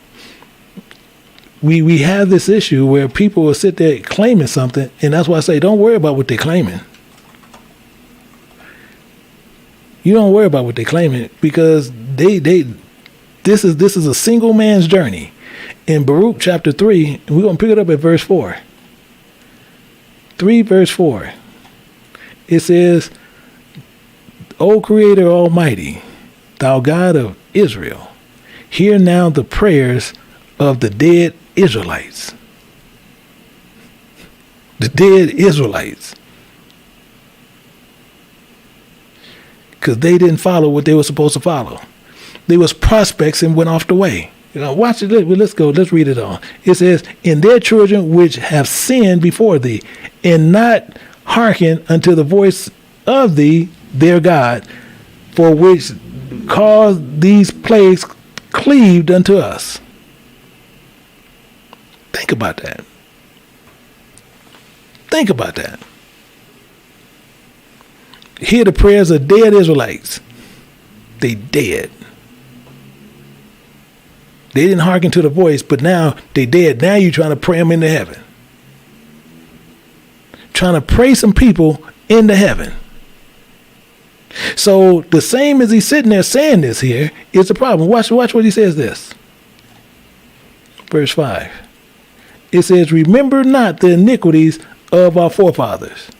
S2: We have this issue where people will sit there claiming something, and that's why I say don't worry about what they're claiming. You don't worry about what they're claiming because this is a single man's journey. In Baruch chapter 3, we're going to pick it up at verse 4. 3 verse 4. It says, O Creator Almighty, thou God of Israel, hear now the prayers of the dead Israelites. The dead Israelites. Because they didn't follow what they were supposed to follow. They was prospects and went off the way. Watch it. Let's go. Let's read it on. It says, in their children which have sinned before thee, and not hearken unto the voice of thee, their God, for which cause these plagues cleaved unto us. Think about that. Think about that. Hear the prayers of dead Israelites. They dead. They didn't hearken to the voice, but now they dead. Now you're trying to pray them into heaven. Trying to pray some people into heaven. So the same as he's sitting there saying this here is the problem. Watch what he says this. Verse 5. It says, remember not the iniquities of our forefathers,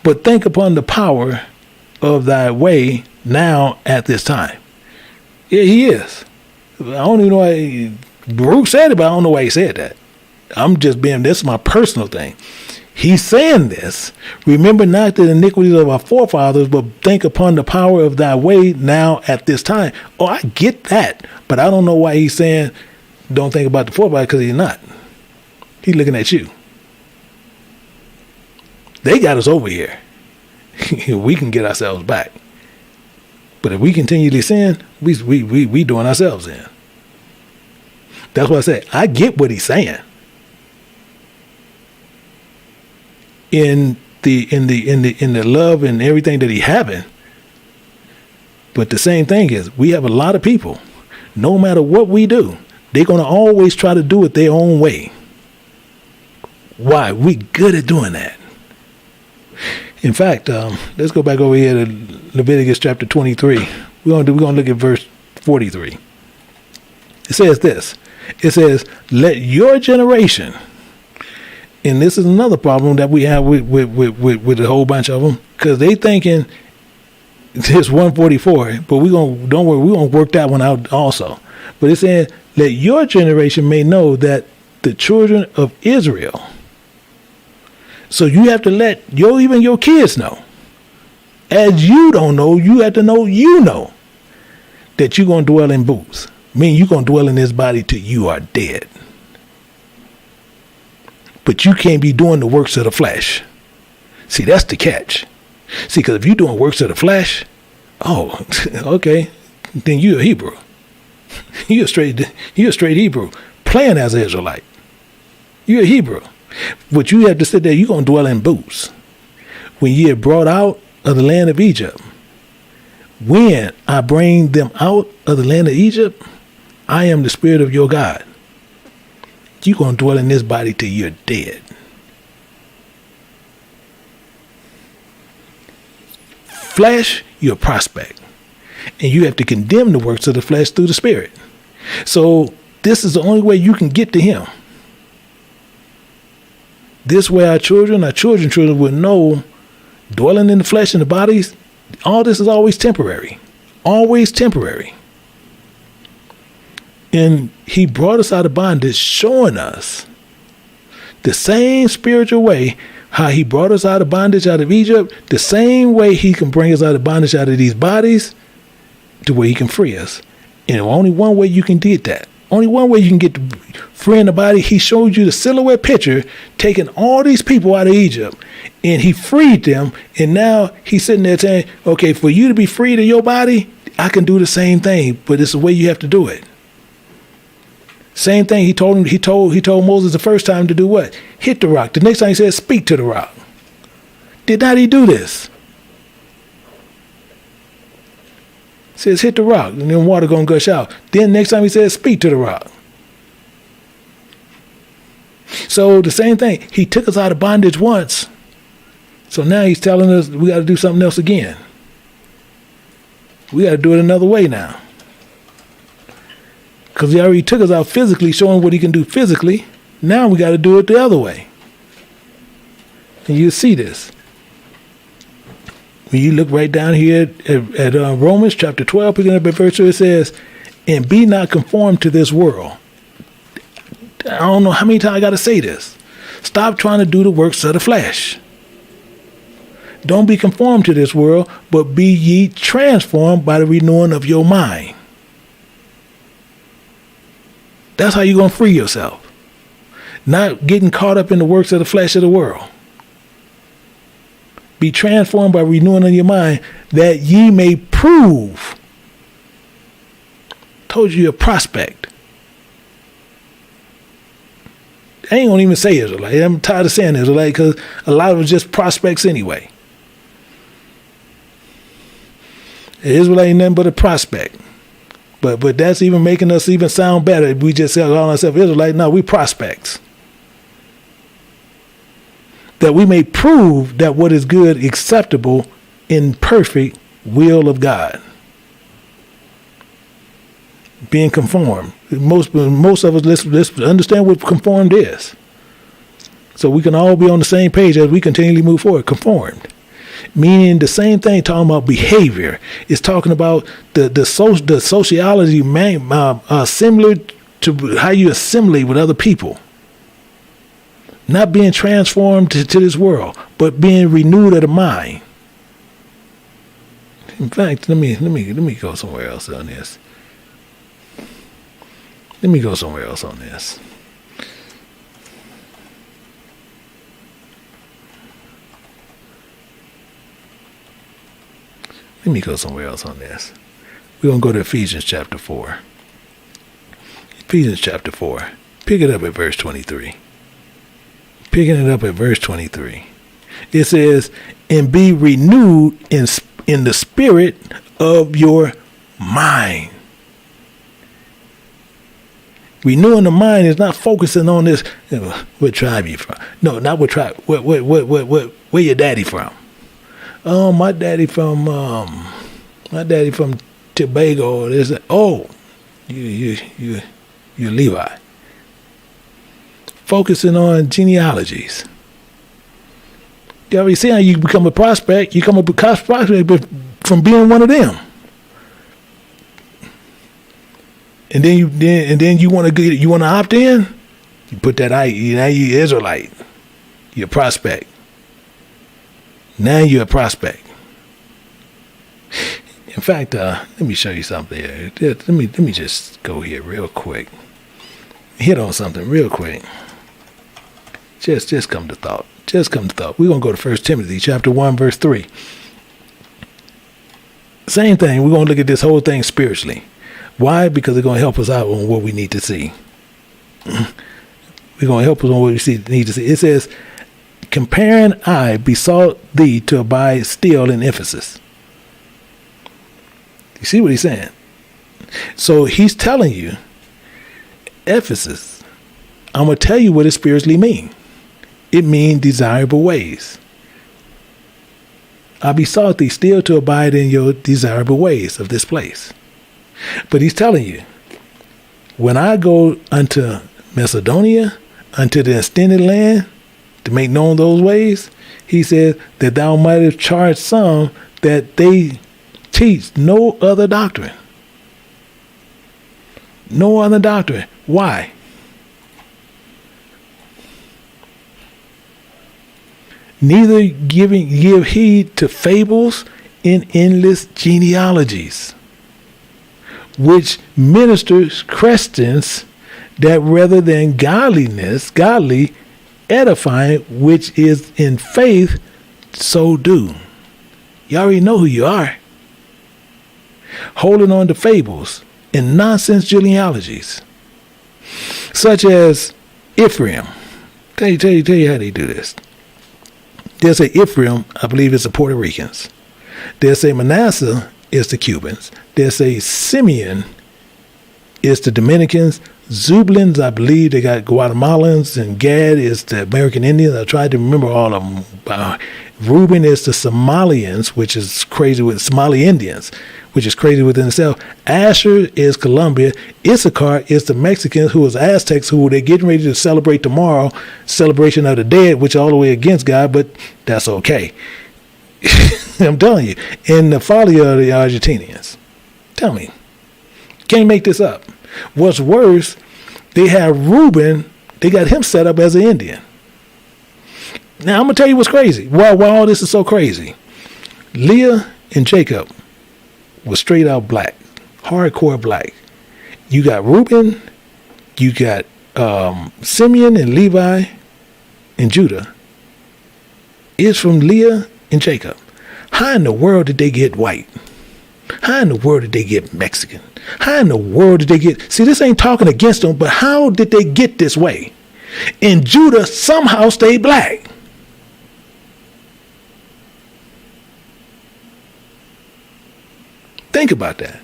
S2: but think upon the power of thy way now at this time. Yeah, he is. I don't even know why Baruch said it, but I don't know why he said that. I'm just being, this is my personal thing. He's saying this. Remember not the iniquities of our forefathers, but think upon the power of thy way now at this time. Oh, I get that. But I don't know why he's saying don't think about the forefathers, because he's not. He's looking at you. They got us over here. We can get ourselves back. But if we continually sin, we doing ourselves in. That's why I say I get what he's saying. In the love and everything that he having. But the same thing is we have a lot of people, no matter what we do, they're gonna always try to do it their own way. Why? We good at doing that. In fact, let's go back over here to Leviticus chapter 23. We're gonna look at verse 43. It says this. It says, let your generation And this is another problem that we have with a whole bunch of them, because they thinking it's 144, but don't worry, we're gonna work that one out also. But it's saying, let your generation may know that the children of Israel. So you have to let even your kids know. As you don't know, you have to know that you're gonna dwell in booths. Meaning you're gonna dwell in this body till you are dead. But you can't be doing the works of the flesh. See, that's the catch. See, because if you're doing works of the flesh, oh, okay, then you're a Hebrew. You're a straight Hebrew, playing as an Israelite. You're a Hebrew. But you have to sit there, you're going to dwell in booths. When you are brought out of the land of Egypt, when I bring them out of the land of Egypt, I am the Spirit of your God. You're going to dwell in this body till you're dead. Flesh, you're a prospect. And you have to condemn the works of the flesh through the Spirit. So this is the only way you can get to him. This way our children will know, dwelling in the flesh and the bodies, all this is always temporary. Always temporary. And he brought us out of bondage, showing us the same spiritual way how he brought us out of bondage out of Egypt, the same way he can bring us out of bondage out of these bodies, to where he can free us. And only one way you can get that. Only one way you can get free in the body. He showed you the silhouette picture, taking all these people out of Egypt, and he freed them. And now he's sitting there saying, okay, for you to be freed of your body, I can do the same thing, but it's the way you have to do it. Same thing he told Moses the first time to do what? Hit the rock. The next time he said, speak to the rock. Did not he do this? He says, hit the rock, and then water gonna gush out. Then next time he says, speak to the rock. So the same thing. He took us out of bondage once. So now he's telling us we got to do something else again. We got to do it another way now. Because he already took us out physically, showing what he can do physically. Now we got to do it the other way. And you see this. When you look right down here at Romans chapter 12, picking up at verse 2, it says, and be not conformed to this world. I don't know how many times I got to say this. Stop trying to do the works of the flesh. Don't be conformed to this world, but be ye transformed by the renewing of your mind. That's how you're going to free yourself. Not getting caught up in the works of the flesh of the world. Be transformed by renewing of your mind, that ye may prove. Told you a prospect. I ain't gonna even say Israelite. I'm tired of saying Israelite because a lot of them just prospects anyway. Israelite ain't nothing but a prospect. But that's even making us even sound better. If we just call ourselves Israelite, no, we prospects. That we may prove that what is good, acceptable, in perfect will of God. Being conformed. Most of us, let's understand what conformed is. So we can all be on the same page as we continually move forward. Conformed. Meaning the same thing, talking about behavior. It's talking about the sociality, similar to how you assimilate with other people. Not being transformed to this world, but being renewed of the mind. In fact, let me go somewhere else on this. Let me go somewhere else on this. Let me go somewhere else on this. We're going to go to Ephesians chapter 4. Ephesians chapter 4. Pick it up at verse 23. Picking it up at verse 23. It says, and be renewed in the spirit of your mind. Renewing the mind is not focusing on this, what tribe you from? No, not what tribe. Where your daddy from? Oh, my daddy from Tobago. You're Levi. focusing on genealogies. You already see how you become a prospect. You become a prospect from being one of them. And then you want to opt in. You put that now you Israelite. You're a prospect. Now you're a prospect. In fact, let me show you something here. Let me just go here real quick. Hit on something real quick. Just come to thought. Just come to thought. We're gonna go to 1 Timothy chapter 1, verse 3. Same thing. We're gonna look at this whole thing spiritually. Why? Because it's gonna help us out on what we need to see. We're gonna help us on what we need to see. It says, "Comparing I besought thee to abide still in Ephesus." You see what he's saying? So he's telling you, Ephesus, I'm going to tell you what it spiritually means. It means desirable ways. I besought thee still to abide in your desirable ways of this place. But he's telling you, when I go unto Macedonia, unto the extended land, to make known those ways, he said that thou mightest charge some that they teach no other doctrine. No other doctrine. Why? Neither give heed to fables and endless genealogies, which ministers Christians that rather than godly edifying, which is in faith, so do. You already know who you are. Holding on to fables and nonsense genealogies, such as Ephraim. Tell you how they do this. They'll say Ephraim, I believe it's the Puerto Ricans. They'll say Manasseh is the Cubans. They'll say Simeon is the Dominicans. Zebulun, I believe they got Guatemalans, and Gad is the American Indians. I tried to remember all of them. Reuben is the Somalians, which is crazy with Somali Indians, which is crazy within itself. Asher is Colombia. Issachar is the Mexicans, who is Aztecs, who they're getting ready to celebrate tomorrow, celebration of the dead, which is all the way against God, but that's okay. I'm telling you. And Naphtali are the Argentinians. Tell me. Can't make this up. What's worse, they have Reuben, they got him set up as an Indian. Now, I'm going to tell you what's crazy. Why all this is so crazy. Leah and Jacob was straight out black, hardcore black. You got Reuben, you got Simeon and Levi and Judah. It's from Leah and Jacob. How in the world did they get white? How in the world did they get Mexican? How in the world did they get... See, this ain't talking against them, but how did they get this way? And Judah somehow stayed black. Think about that.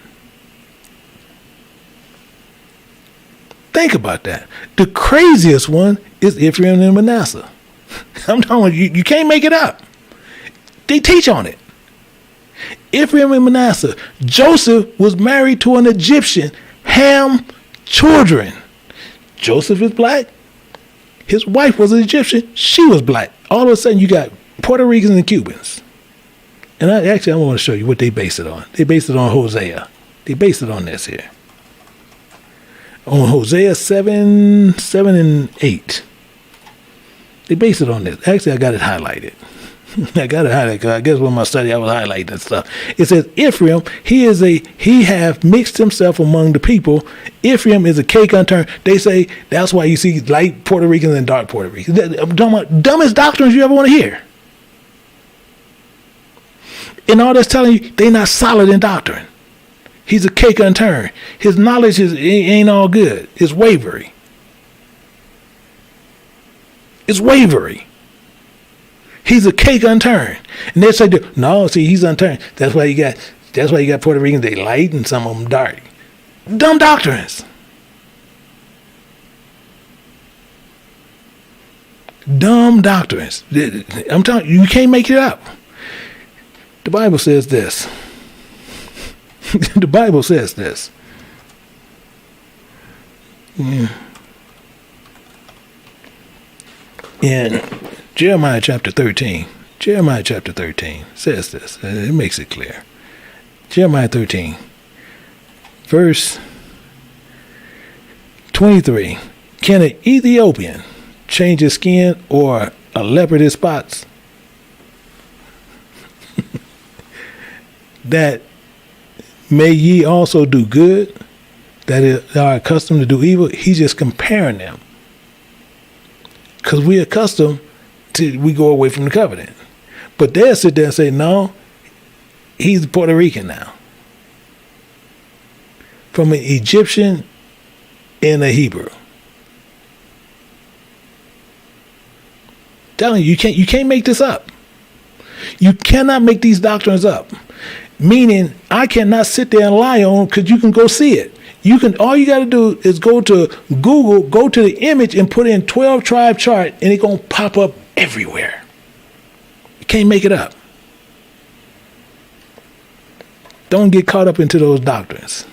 S2: Think about that. The craziest one is Ephraim and Manasseh. I'm telling you, you can't make it up. They teach on it. Ephraim and Manasseh. Joseph was married to an Egyptian, Ham children. Joseph is black. His wife was an Egyptian. She was black. All of a sudden, you got Puerto Ricans and Cubans. And I want to show you what they base it on. They base it on Hosea. They base it on this here. On Hosea 7 and 8. They base it on this. Actually, I got it highlighted. I got it highlighted because I guess when my study I was highlighting that stuff. It says Ephraim, he have mixed himself among the people. Ephraim is a cake unturned. They say that's why you see light Puerto Ricans and dark Puerto Ricans. I'm talking about dumbest doctrines you ever want to hear. And all that's telling you, they not solid in doctrine. He's a cake unturned. His knowledge ain't all good. It's wavery. It's wavery. He's a cake unturned. And they say, no, see, he's unturned. That's why you got Puerto Ricans, they light and some of them dark. Dumb doctrines. Dumb doctrines. I'm telling you, you can't make it up. The Bible says this. The Bible says this. In Jeremiah chapter 13, says this. It makes it clear. Jeremiah 13, verse 23. Can an Ethiopian change his skin, or a leopard his spots? That may ye also do good, that are accustomed to do evil. He's just comparing them. Because we're accustomed to, we go away from the covenant. But they'll sit there and say, no, he's Puerto Rican now. From an Egyptian and a Hebrew. Telling you, you can't make this up. You cannot make these doctrines up. Meaning, I cannot sit there and lie on, because you can go see it. You can, all you got to do is go to Google, go to the image and put in 12 tribe chart, and it's going to pop up everywhere. You can't make it up. Don't get caught up into those doctrines.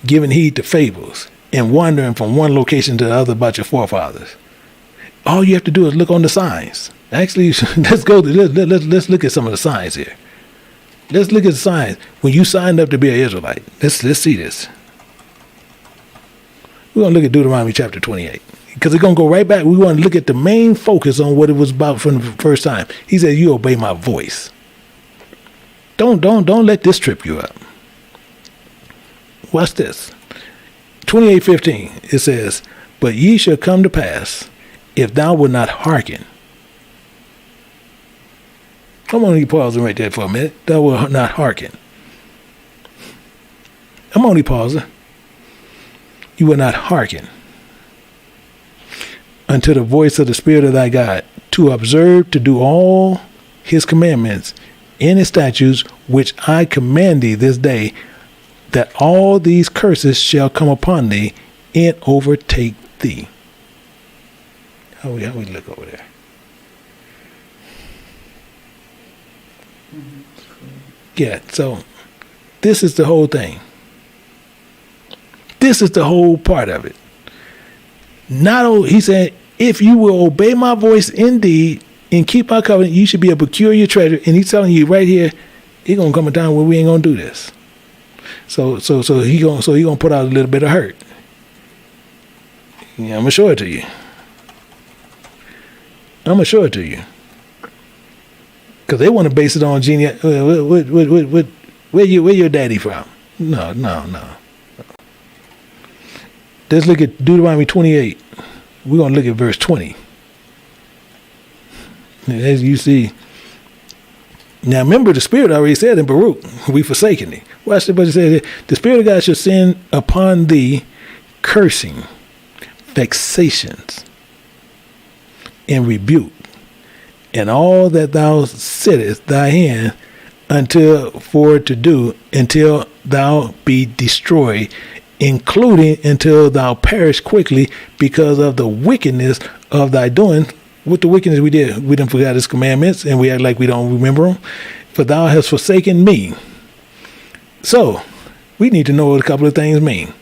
S2: Giving heed to fables and wandering from one location to the other about your forefathers. All you have to do is look on the signs. Actually, let's look at some of the signs here. Let's look at the signs. When you signed up to be an Israelite, let's see this. We're going to look at Deuteronomy chapter 28. Because it's going to go right back. We want to look at the main focus on what it was about from the first time. He said, you obey my voice. Don't let this trip you up. Watch this. 28:15, it says, but ye shall come to pass, if thou wilt not hearken. I'm only pausing right there for a minute. Thou wilt not hearken. I'm only pausing. You will not hearken unto the voice of the Spirit of thy God, to observe to do all his commandments and his statutes, which I command thee this day, that all these curses shall come upon thee and overtake thee. How we look over there? Yeah, so this is the whole thing. This is the whole part of it. Not only, he said, if you will obey my voice indeed and keep my covenant, you should be a peculiar treasure. And he's telling you right here, it's gonna come a time where we ain't gonna do this. So he gonna put out a little bit of hurt. Yeah, I'm gonna show it to you. Because they want to base it on where your daddy from? No. Let's look at Deuteronomy 28. We're going to look at verse 20. As you see, now remember, the Spirit already said in Baruch, we forsaken thee. Watch what it says. The Spirit of God shall send upon thee cursing, vexations, and rebuke, and all that thou settest thy hand for to do, until thou be destroyed, including until thou perish quickly, because of the wickedness of thy doing. What the wickedness we did? We done forgot his commandments, and we act like we don't remember them. For thou hast forsaken me. So, we need to know what a couple of things mean.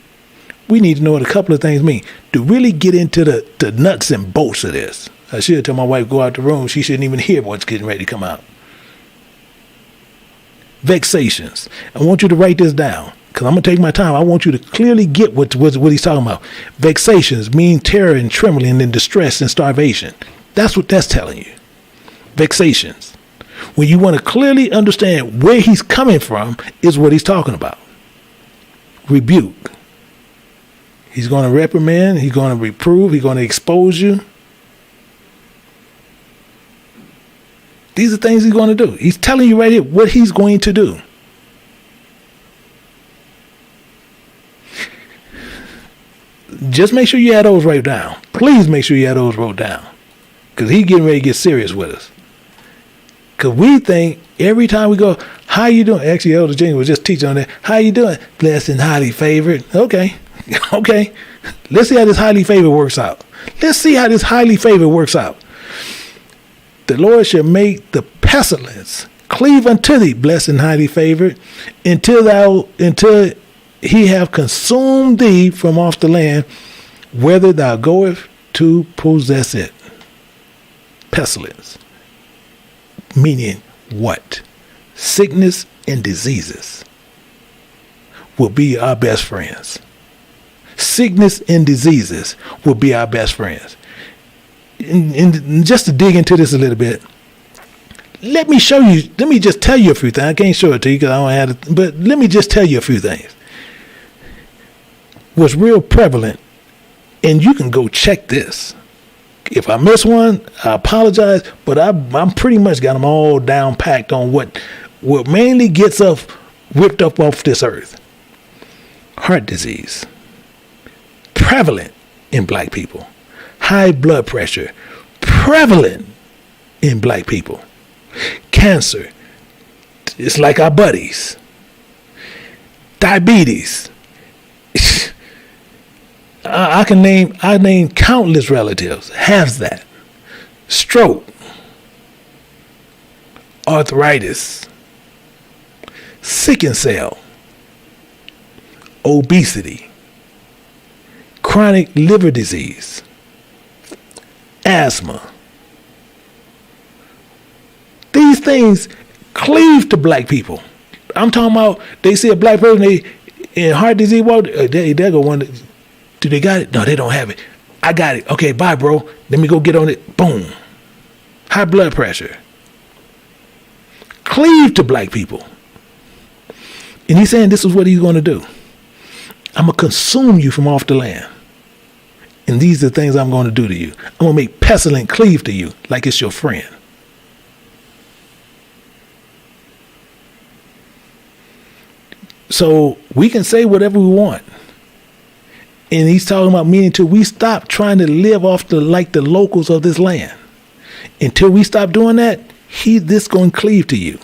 S2: To really get into the nuts and bolts of this. I should tell my wife, go out the room. She shouldn't even hear what's getting ready to come out. Vexations. I want you to write this down, because I'm going to take my time. I want you to clearly get what he's talking about. Vexations mean terror and trembling and distress and starvation. That's what that's telling you. Vexations. When you want to clearly understand where he's coming from, is what he's talking about. Rebuke. He's going to reprimand. He's going to reprove. He's going to expose you. These are things he's going to do. He's telling you right here what he's going to do. Just make sure you have those wrote down. Please make sure you have those wrote down. Because he's getting ready to get serious with us. Because we think every time we go, how you doing? Actually, Elder James was just teaching on that. How you doing? Blessed and highly favored. Okay. Let's see how this highly favored works out. The Lord shall make the pestilence cleave unto thee, blessed and highly favored, until he have consumed thee from off the land, whether thou goest to possess it. pestilence. Meaning what? Sickness and diseases will be our best friends. Sickness and diseases will be our best friends. And just to dig into this a little bit, let me just tell you a few things. I can't show it to you because I don't have it, but let me just tell you a few things. What's real prevalent, and you can go check this. If I miss one, I apologize, but I'm pretty much got them all down packed on what mainly gets us ripped up off this earth. Heart disease, prevalent in black people. High blood pressure, prevalent in black people. Cancer, it's like our buddies. Diabetes, I name countless relatives has that. Stroke, arthritis, sickle cell, obesity, chronic liver disease, asthma. These things cleave to black people. I'm talking about, they see a black person, they in heart disease, they go wonder, do they got it? No, they don't have it. I got it. Okay, bye, bro. Let me go get on it. Boom. High blood pressure. Cleave to black people. And he's saying this is what he's going to do. I'm going to consume you from off the land. And these are the things I'm going to do to you. I'm going to make pestilent cleave to you like it's your friend. So we can say whatever we want. And he's talking about meaning till we stop trying to live off like the locals of this land. Until we stop doing that, this going to cleave to you.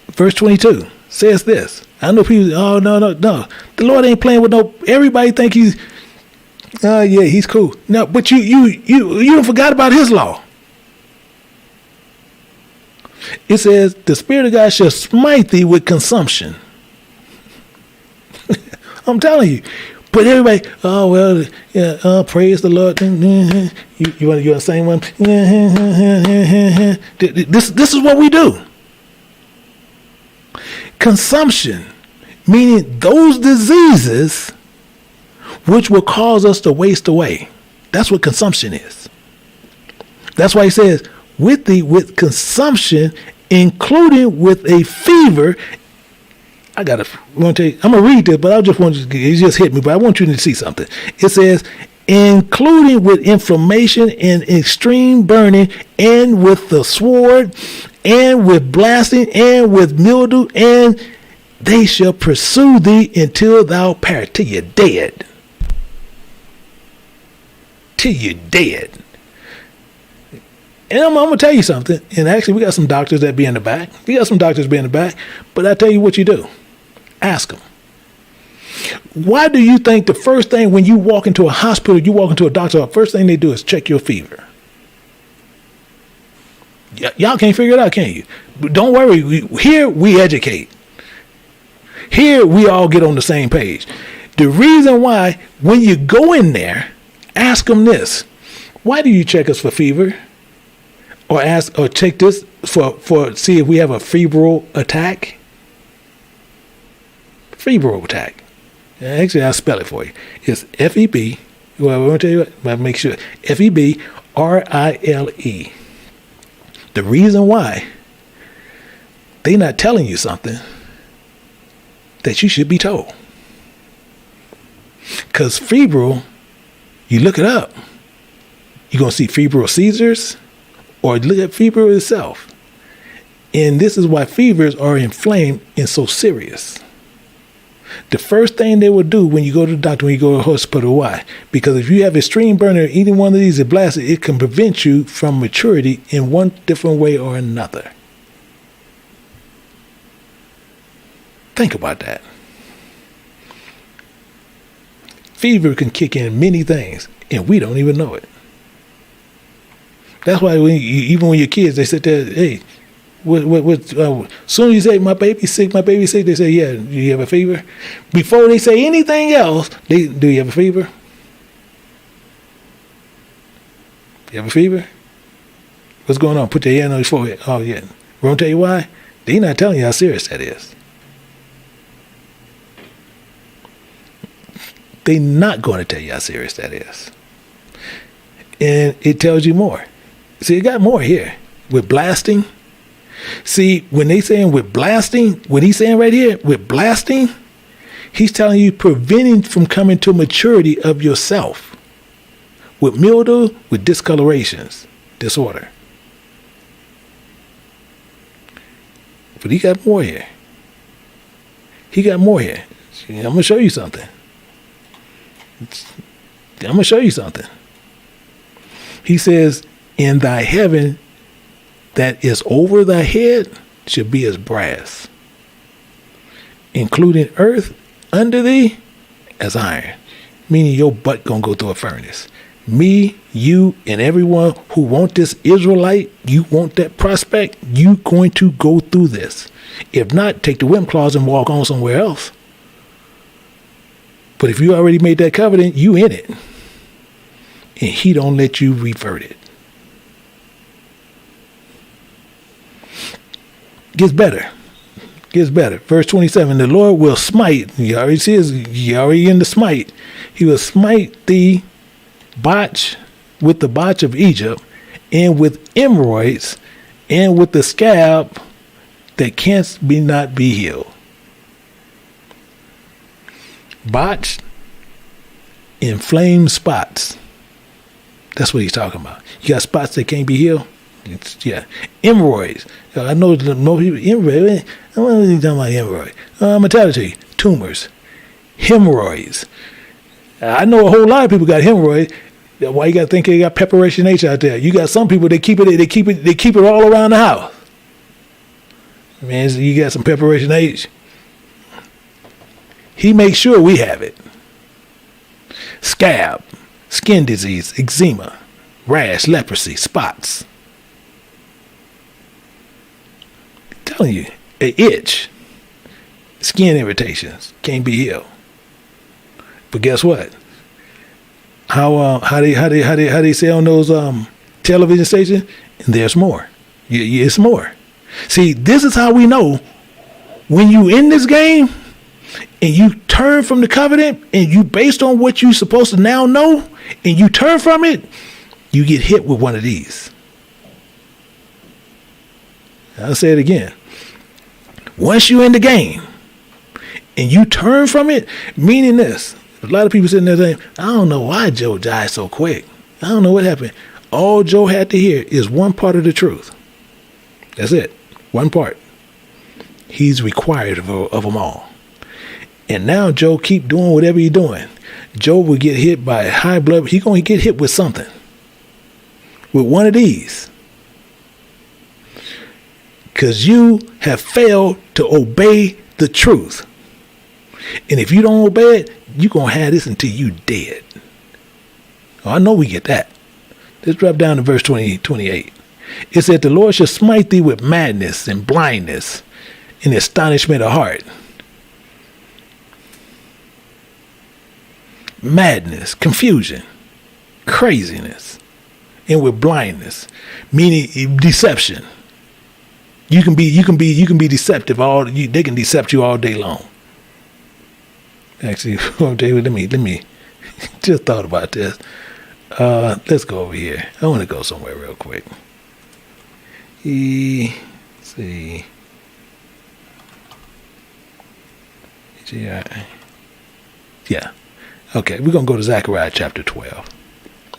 S2: Verse 22 says this. I know people, oh, no. The Lord ain't playing with no, everybody think he's, oh, yeah, he's cool. No, but you don't forgot about his law. It says, the Spirit of God shall smite thee with consumption. I'm telling you. But everybody, oh, well, yeah, praise the Lord. You want to sing one? This is what we do. Consumption, meaning those diseases which will cause us to waste away. That's what consumption is. That's why he says, with thee with consumption, including with a fever. I'm going to read this, but I just want you to, it just hit me, but I want you to see something. It says, including with inflammation and extreme burning, and with the sword, and with blasting, and with mildew, and they shall pursue thee until thou perish, till you're dead. Till you're dead. And I'm going to tell you something, and actually we got some doctors that be in the back. But I tell you what you do. Ask them. Why do you think the first thing when you walk into a hospital, you walk into a doctor, the first thing they do is check your fever? Y'all can't figure it out, can you? But don't worry. Here we educate. Here we all get on the same page. The reason why, when you go in there, ask them this. Why do you check us for fever? Or check this for see if we have a febrile attack. Febrile attack. Actually, I'll spell it for you. It's F-E-B. Well, I want to tell you what, but make sure. F-E-B-R-I-L-E. The reason why they're not telling you something that you should be told. Because febrile, you look it up. You're going to see febrile seizures or look at fever itself. And this is why fevers are inflamed and so serious. The first thing they will do when you go to the doctor, when you go to the hospital, why? Because if you have extreme burning or eating one of these blasted, it can prevent you from maturity in one different way or another. Think about that. Fever can kick in many things, and we don't even know it. That's why even when your kids, they sit there, hey, soon as you say, my baby's sick, they say, yeah, do you have a fever? Before they say anything else, do you have a fever? You have a fever? What's going on? Put your hand on your forehead. Oh, yeah. We're going to tell you why? They're not telling you how serious that is. They're not going to tell you how serious that is. And it tells you more. See, it got more here. With blasting. See, when they saying with blasting, what he's saying right here, with blasting, he's telling you preventing from coming to maturity of yourself. With mildew, with discolorations, disorder. But he got more here. He got more here. See, I'm going to show you something. I'm going to show you something. He says, in thy heaven that is over thy head should be as brass, including earth under thee as iron. Meaning your butt going to go through a furnace. Me, you, and everyone who want this Israelite, you want that prospect, you going to go through this. If not, take the whip claws and walk on somewhere else. But if you already made that covenant, you in it. And he don't let you revert it. Gets better. Gets better. Verse 27, the Lord will smite. You already see this, you already in the smite. He will smite thee with the botch of Egypt, and with hemorrhoids, and with the scab that canst not be healed. Botched, inflamed spots. That's what he's talking about. You got spots that can't be healed. Yeah, hemorrhoids. I know most people hemorrhoids. I don't know what you're talking about hemorrhoids. I'm gonna tell it to you. Tumors, hemorrhoids. I know a whole lot of people got hemorrhoids. Why you got to think they got preparation H out there? You got some people they keep it all around the house. Man, so you got some preparation H. He makes sure we have it. Scab, skin disease, eczema, rash, leprosy, spots. I'm telling you, an itch, skin irritations can't be healed. But guess what? How they say on those television stations? And there's more. It's more. See, this is how we know when you in this game and you turn from the covenant and you based on what you're supposed to now know and you turn from it, you get hit with one of these. I'll say it again. Once you're in the game and you turn from it, meaning this. A lot of people sitting there saying, I don't know why Joe died so quick. I don't know what happened. All Joe had to hear is one part of the truth. That's it. One part. He's required of them all. And now Joe keep doing whatever he's doing. Joe will get hit by high blood. He's going to get hit with something. With one of these. Because you have failed to obey the truth. And if you don't obey it, you're going to have this until you dead. Oh, I know we get that. Let's drop down to verse 28. It said, the Lord shall smite thee with madness and blindness and astonishment of heart. Madness, confusion, craziness, and with blindness, meaning deception. You can be deceptive they can decept you all day long. Actually, let me just thought about this. Let's go over here. I want to go somewhere real quick. See. Yeah. Okay, we're going to go to Zechariah chapter 12.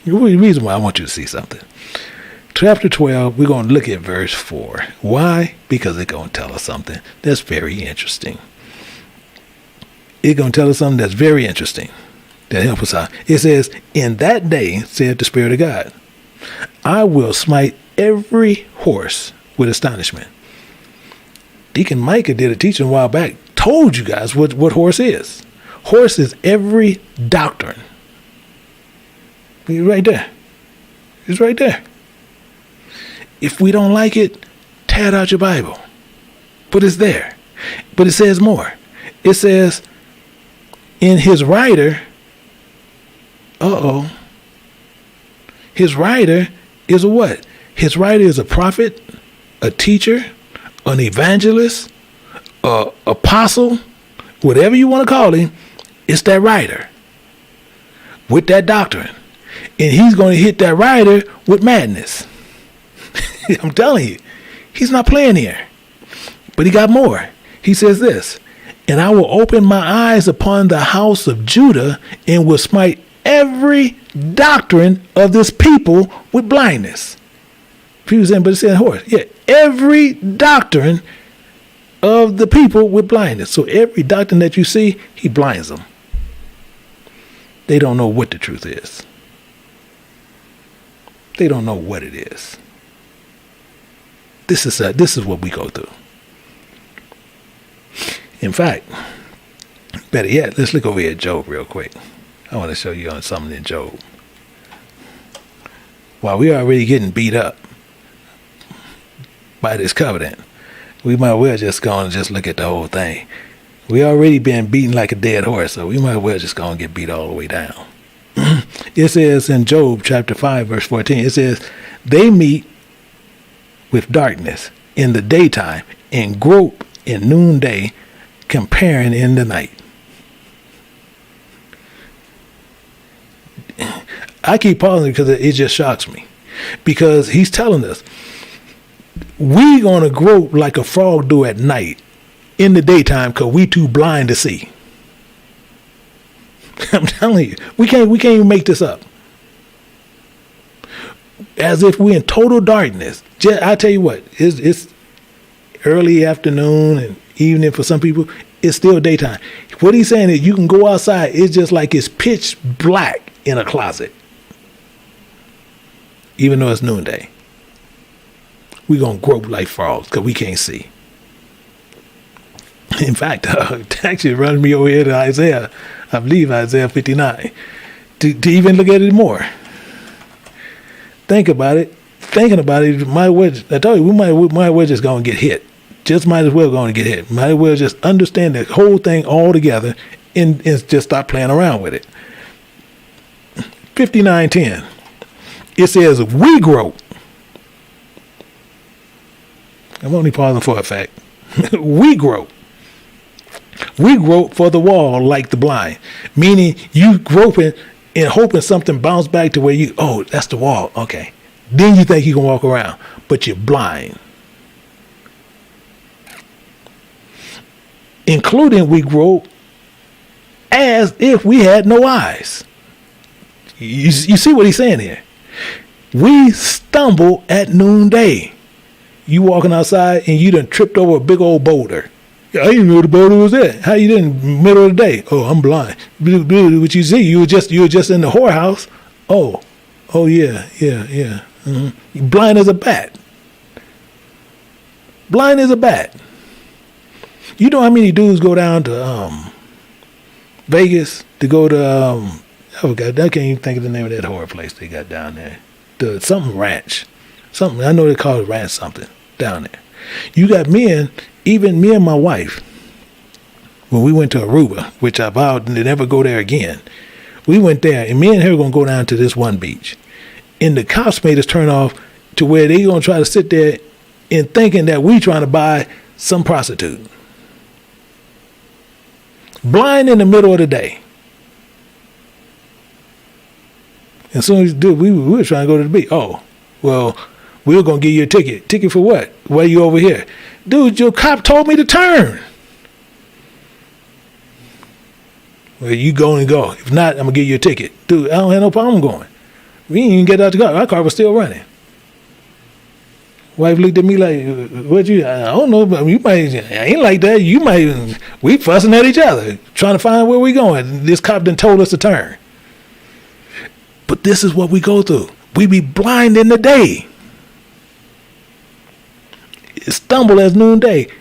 S2: The reason why I want you to see something. Chapter 12, we're going to look at verse 4. Why? Because it's going to tell us something that's very interesting. It's going to tell us something that's very interesting that helps us out. It says, in that day, saith the Spirit of God, I will smite every horse with astonishment. Deacon Micah did a teaching a while back, told you guys what horse is. Horse is every doctrine. It's right there. It's right there. If we don't like it, tear out your Bible. But it's there. But it says more. It says, in his rider, his rider is a what? His writer is a prophet, a teacher, an evangelist, a apostle, whatever you want to call him. It's that writer with that doctrine. And he's going to hit that writer with madness. I'm telling you, he's not playing here. But he got more. He says this, and I will open my eyes upon the house of Judah and will smite every doctrine of this people with blindness. People saying, but it's saying horse. Yeah, every doctrine of the people with blindness. So every doctrine that you see, he blinds them. They don't know what the truth is. They don't know what it is. This is what we go through. In fact, better yet, let's look over here at Job real quick. I want to show you on something in Job. While we are already getting beat up by this covenant, we might well just go and just look at the whole thing. We already been beaten like a dead horse, so we might well just go and get beat all the way down. It says in Job chapter 5, verse 14, it says, they meet with darkness in the daytime and grope in noonday, comparing in the night. I keep pausing because it just shocks me. Because he's telling us, we going to grope like a frog do at night in the daytime because we too blind to see. I'm telling you, we can't even make this up. As if we're in total darkness. I tell you what, it's early afternoon and evening for some people. It's still daytime. What he's saying is you can go outside. It's just like it's pitch black in a closet. Even though it's noonday. We're going to grope like frogs because we can't see. In fact, it actually runs me over here to Isaiah. I believe Isaiah 59. To even look at it more. Think about it. Thinking about it, I told you, we might well just going to get hit. Just might as well going to get hit. Might as well just understand the whole thing all together and just stop playing around with it. 59:10. It says, we grope. I'm only pausing for a fact. We grope. We grope for the wall like the blind. Meaning you groping and hoping something bounce back to where you, oh, that's the wall. Okay. Then you think you can walk around, but you're blind. Including we grope as if we had no eyes. You see what he's saying here? We stumble at noonday. You walking outside and you done tripped over a big old boulder. I didn't know the boulder was there. How you didn't middle of the day? Oh, I'm blind. What you see? You were just in the whorehouse. Oh yeah. Mm-hmm. Blind as a bat. Blind as a bat. You know how many dudes go down to Vegas to go to I can't even think of the name of that horror place they got down there. The something ranch. Something I know they call it ranch something down there. You got men, even me and my wife, when we went to Aruba, which I vowed to never go there again. We went there and me and her were gonna go down to this one beach. And the cops made us turn off to where they gonna try to sit there and thinking that we trying to buy some prostitute. Blind in the middle of the day. As soon as we were trying to go to the beach. Oh, well, we were going to give you a ticket. Ticket for what? Why are you over here? Dude, your cop told me to turn. Well, you go and go. If not, I'm going to give you a ticket. Dude, I don't have no problem going. We didn't even get out the car. Our car was still running. Wife looked at me like, what you, I don't know, but you might, I ain't like that. You might, we fussing at each other, trying to find where we going. This cop done told us to turn. But this is what we go through. We be blind in the day. Stumble as noonday.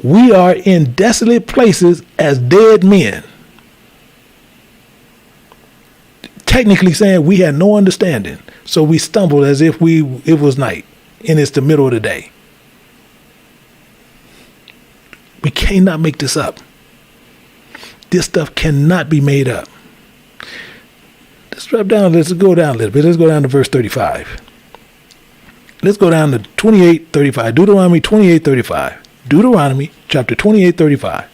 S2: We are in desolate places as dead men. Technically saying we had no understanding. So we stumbled as if it was night and it's the middle of the day. We cannot make this up. This stuff cannot be made up. Let's drop down. Let's go down a little bit. Let's go down to verse 35. Let's go down to 28:35. Deuteronomy 28:35. Deuteronomy chapter 28:35.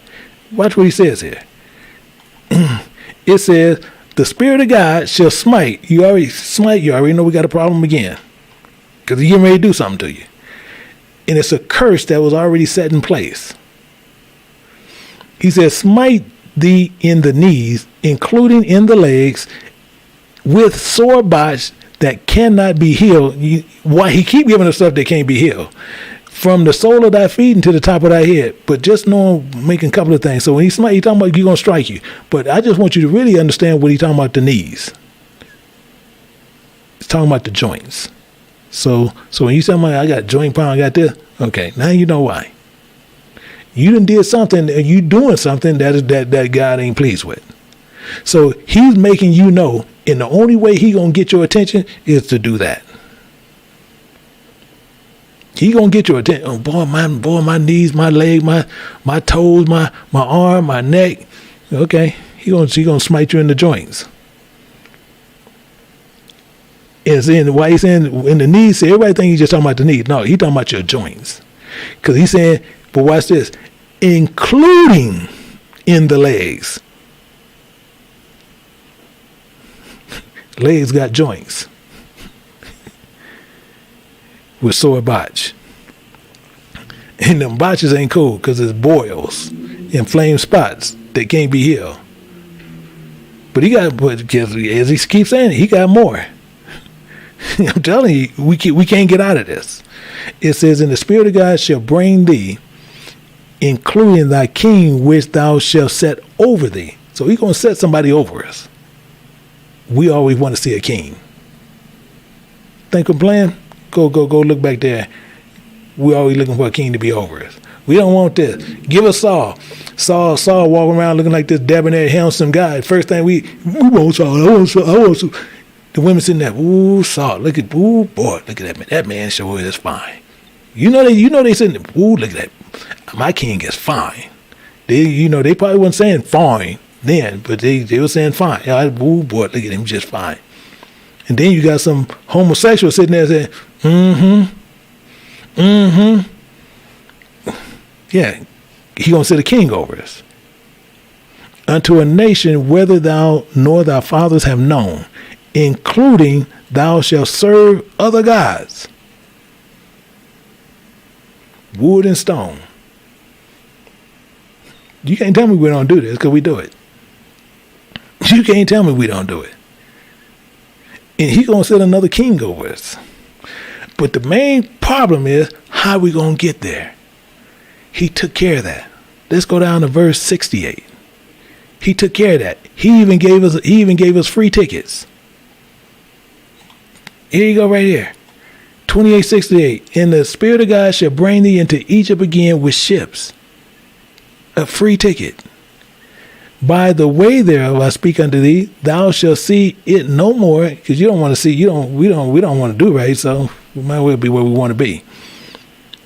S2: Watch what he says here. It says, the Spirit of God shall smite. You already know we got a problem again. Because he's getting ready to do something to you. And it's a curse that was already set in place. He says, smite thee in the knees, including in the legs, with sore botch that cannot be healed. Why he keep giving us stuff that can't be healed? From the sole of thy feet into the top of thy head. But just know I'm making a couple of things. So when he talking about you're going to strike you. But I just want you to really understand what he's talking about the knees. He's talking about the joints. So when you say, I got joint pain, I got this. Okay, now you know why. You done did something, you doing something that God ain't pleased with. So he's making you know, and the only way he going to get your attention is to do that. He gonna get your attention. Oh boy, my knees, my leg, my toes, my arm, my neck. Okay, he gonna smite you in the joints. And saying why he's saying in the knees? See, everybody think he's just talking about the knees. No, he's talking about your joints. Because he's saying, but watch this, including in the legs. Legs got joints. With sore botch. And them botches ain't cool because it's boils, inflamed spots that can't be healed. But as he keeps saying it, he got more. I'm telling you, we can't get out of this. It says, and the Spirit of God shall bring thee, including thy king, which thou shalt set over thee. So he's going to set somebody over us. We always want to see a king. Think I'm playing? Go look back there. We're always looking for a king to be over us. We don't want this. Give us Saul. Saul walking around looking like this debonair, handsome guy. First thing we want Saul. I want Saul. The women sitting there, ooh, Saul, look at that man. That man sure is fine. You know they sitting there, ooh, look at that. My king is fine. They probably wasn't saying fine then, but they were saying fine. Ooh, boy, look at him, just fine. And then you got some homosexual sitting there saying, yeah, he gonna set a king over us. Unto a nation whether thou nor thy fathers have known, including thou shalt serve other gods, wood and stone. You can't tell me we don't do this because we do it. You can't tell me we don't do it. And he gonna set another king over us. But the main problem is how we gonna get there. He took care of that. Let's go down to verse 68. He took care of that. He even gave us free tickets. Here you go right here. 28:68. And the Spirit of God shall bring thee into Egypt again with ships. A free ticket. By the way thereof I speak unto thee, thou shalt see it no more, because you don't want to see, we don't want to do right, so we might well be where we want to be.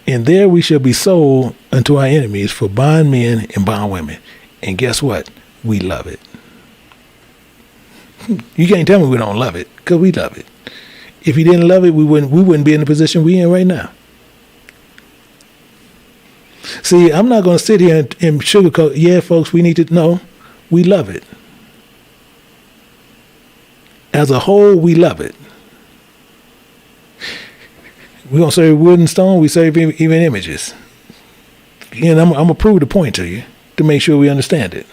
S2: And there we shall be sold unto our enemies for bondmen and bondwomen. And guess what? We love it. You can't tell me we don't love it, because we love it. If you didn't love it, we wouldn't be in the position we're in right now. See, I'm not going to sit here and sugarcoat, yeah, folks, we need to know. We love it. As a whole, we love it. We're going to serve wood and stone. We serve even images. And I'm going to prove the point to you to make sure we understand it.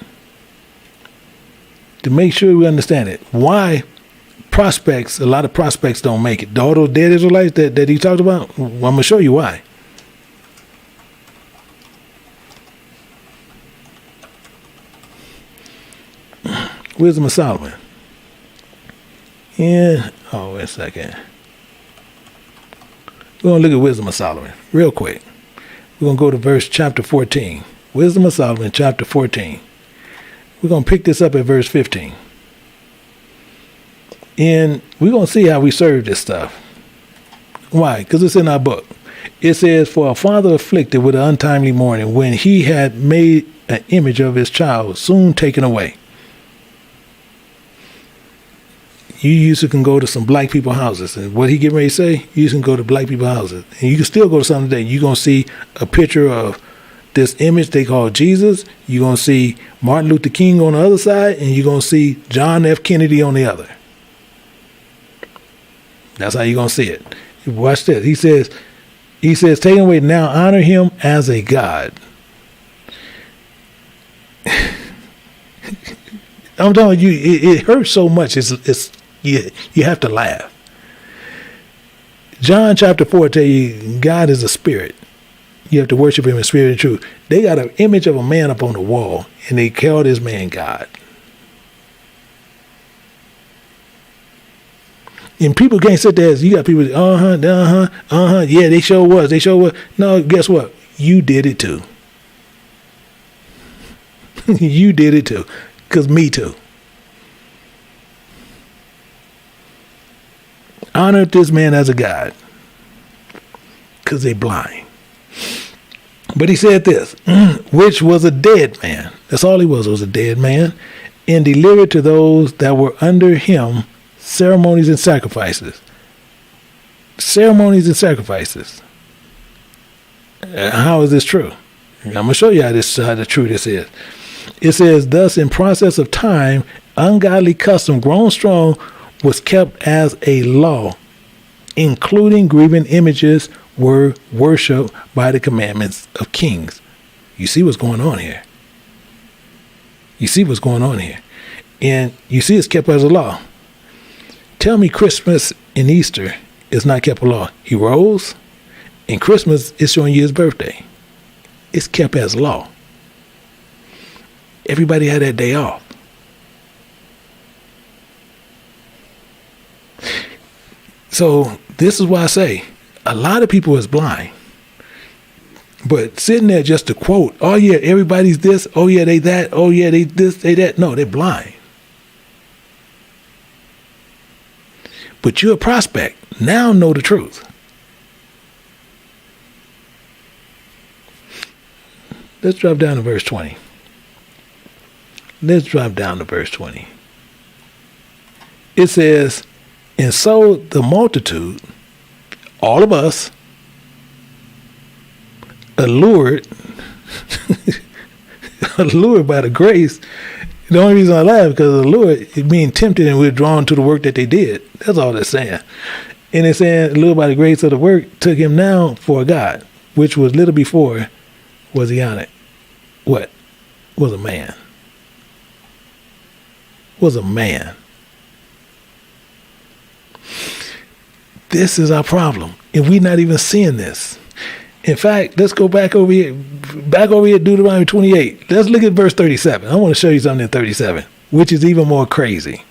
S2: To make sure we understand it. Why a lot of prospects don't make it. All those dead Israelites that he talked about, well, I'm going to show you why. Wisdom of Solomon. Wait a second. We're going to look at Wisdom of Solomon real quick. We're going to go to chapter 14. Wisdom of Solomon, chapter 14. We're going to pick this up at verse 15. And we're going to see how we serve this stuff. Why? Because it's in our book. It says, for a father afflicted with an untimely mourning, when he had made an image of his child, soon taken away. you used to can go to some black people houses, and what he getting ready to say, you can go to black people houses, and you can still go to something today. You're gonna see a picture of this image they call Jesus. You're gonna see Martin Luther King on the other side, and you're gonna see John F. Kennedy on the other. That's how you're gonna see it. Watch this. He says, taking away now, honor him as a God. I'm telling you, it hurts so much. You have to laugh. John chapter 4 tell you God is a spirit. You have to worship him in spirit and truth. They got an image of a man up on the wall, and they call this man God. And people can't sit there. You got people, yeah, they sure was. No, guess what? You did it too. You did it too. Because me too. Honor this man as a God. Because they're blind. But he said this, which was a dead man. That's all he was a dead man. And delivered to those that were under him ceremonies and sacrifices. Ceremonies and sacrifices. How is this true? I'm going to show you how the true this is. It says, thus in process of time, ungodly custom grown strong was kept as a law, including graven images were worshipped by the commandments of kings. You see what's going on here. And you see it's kept as a law. Tell me Christmas and Easter is not kept a law. He rose, and Christmas is showing you his birthday. It's kept as law. Everybody had that day off. So this is why I say a lot of people is blind. But sitting there just to quote, oh yeah, everybody's this, oh yeah, they that, oh yeah, they this, they that. No, they're blind. But you're a prospect. Now know the truth. Let's drop down to verse 20. It says, and so the multitude, all of us, allured by the grace. The only reason I laugh because allured is being tempted and we're drawn to the work that they did. That's all they're saying. And it's saying, allured by the grace of the work, took him now for a God, which was little before was he on it. What? Was a man. This is our problem. And we're not even seeing this. In fact, let's go back over here Deuteronomy 28. Let's look at verse 37. I want to show you something in 37, which is even more crazy.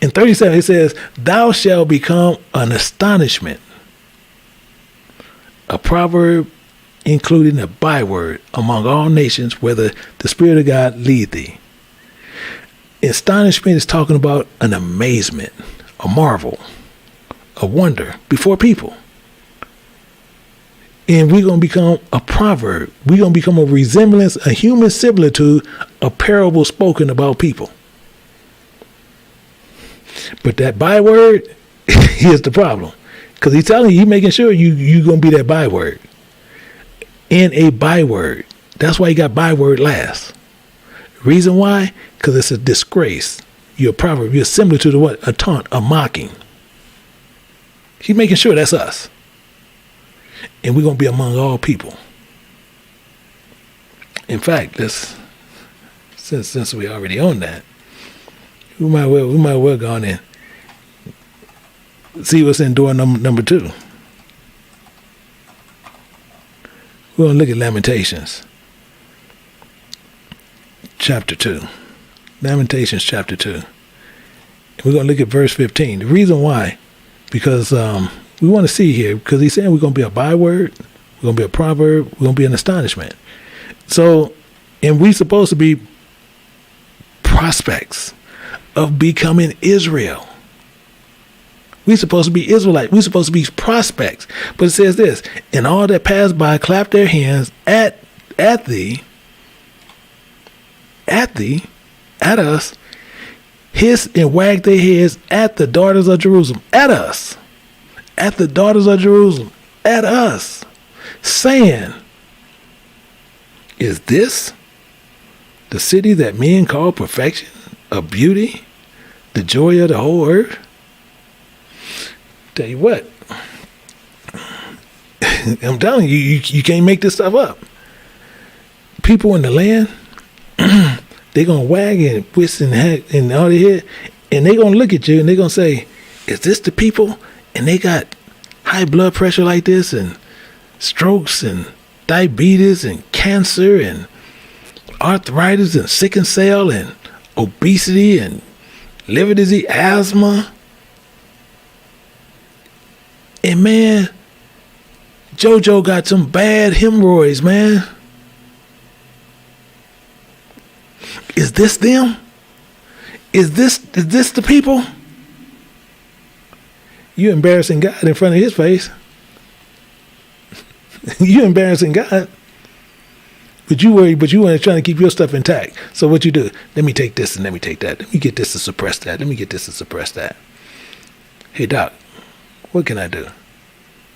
S2: In 37, it says, thou shalt become an astonishment, a proverb, including a byword among all nations, whether the Spirit of God lead thee. Astonishment is talking about an amazement, a marvel, a wonder before people. And we're going to become a proverb. We're going to become a resemblance, a human similitude, a parable spoken about people. But that byword, here's the problem. Because he's telling you, he's making sure you're going to be that byword. And a byword. That's why he got byword last. Reason why? Because it's a disgrace. You're a proverb. You're similar to the what? A taunt, a mocking. He's making sure that's us. And we're going to be among all people. In fact, since we already own that, we might well go on in. See what's in door number 2. We're going to look at Lamentations. Chapter 2. Lamentations chapter 2. And we're going to look at verse 15. The reason why, because we want to see here, because he's saying we're going to be a byword, we're going to be a proverb, we're going to be an astonishment. So, and we're supposed to be prospects of becoming Israel. We're supposed to be Israelites. We're supposed to be prospects. But it says this, and all that pass by clap their hands at us, hiss and wag their heads at the daughters of Jerusalem, at us, at the daughters of Jerusalem, at us, saying, is this the city that men call perfection of beauty, the joy of the whole earth? Tell you what, I'm telling you, you can't make this stuff up. People in the land, they're going to wag and twist and hack and all their head, and they're going to look at you and they're going to say, is this the people? And they got high blood pressure like this, and strokes and diabetes and cancer and arthritis and sickle cell and obesity and liver disease, asthma. And man, JoJo got some bad hemorrhoids, man. Is this them? Is this the people? You embarrassing God in front of his face. You embarrassing God. But you worry, but you ain't trying to keep your stuff intact. So what you do? Let me take this and let me take that. Let me get this to suppress that. Let me get this to suppress that. Hey, doc, what can I do?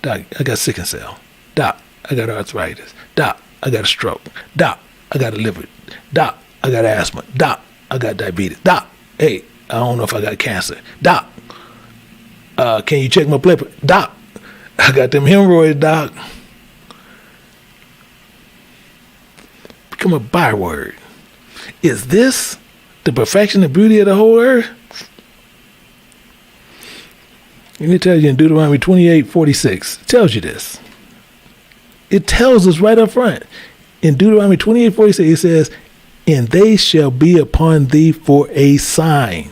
S2: Doc, I got sickle cell. Doc, I got arthritis. Doc, I got a stroke. Doc, I got a liver. Doc, I got asthma. Doc, I got diabetes. Doc, hey, I don't know if I got cancer. Doc, can you check my blood pressure? Doc, I got them hemorrhoids, doc. Become a byword. Is this the perfection and beauty of the whole earth? Let me tell you in Deuteronomy 28:46, it tells you this. It tells us right up front. In Deuteronomy 28:46, it says, and they shall be upon thee for a sign,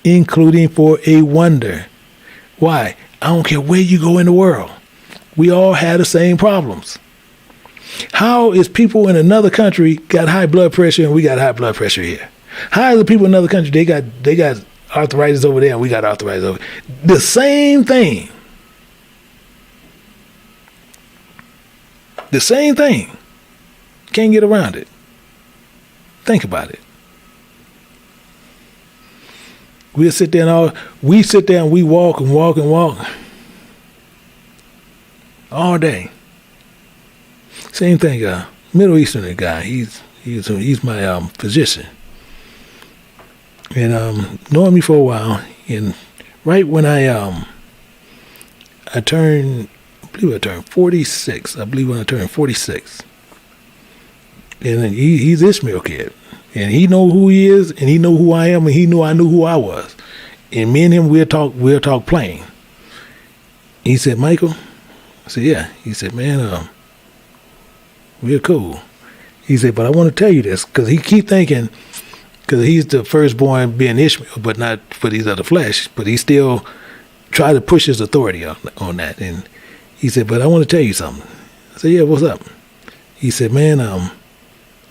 S2: including for a wonder. Why? I don't care where you go in the world. We all have the same problems. How is people in another country got high blood pressure and we got high blood pressure here? How is the people in another country, they got arthritis over there and we got arthritis over here? The same thing. The same thing. Can't get around it. Think about it. We sit there and we walk and walk and walk all day. Same thing, Middle Eastern guy. He's my physician, and knowing me for a while. And right when I turned 46. I believe when I turned 46, and then he's Ishmael kid, and he know who he is, and he know who I am, and he knew I knew who I was. And me and him, we'll talk plain. He said, Michael. I said, yeah. He said, man, we're cool. He said, but I want to tell you this, because he keep thinking, because he's the firstborn being Ishmael, but not for these other flesh, but he still try to push his authority on that. And he said, but I want to tell you something. I said, yeah, what's up? He said, man,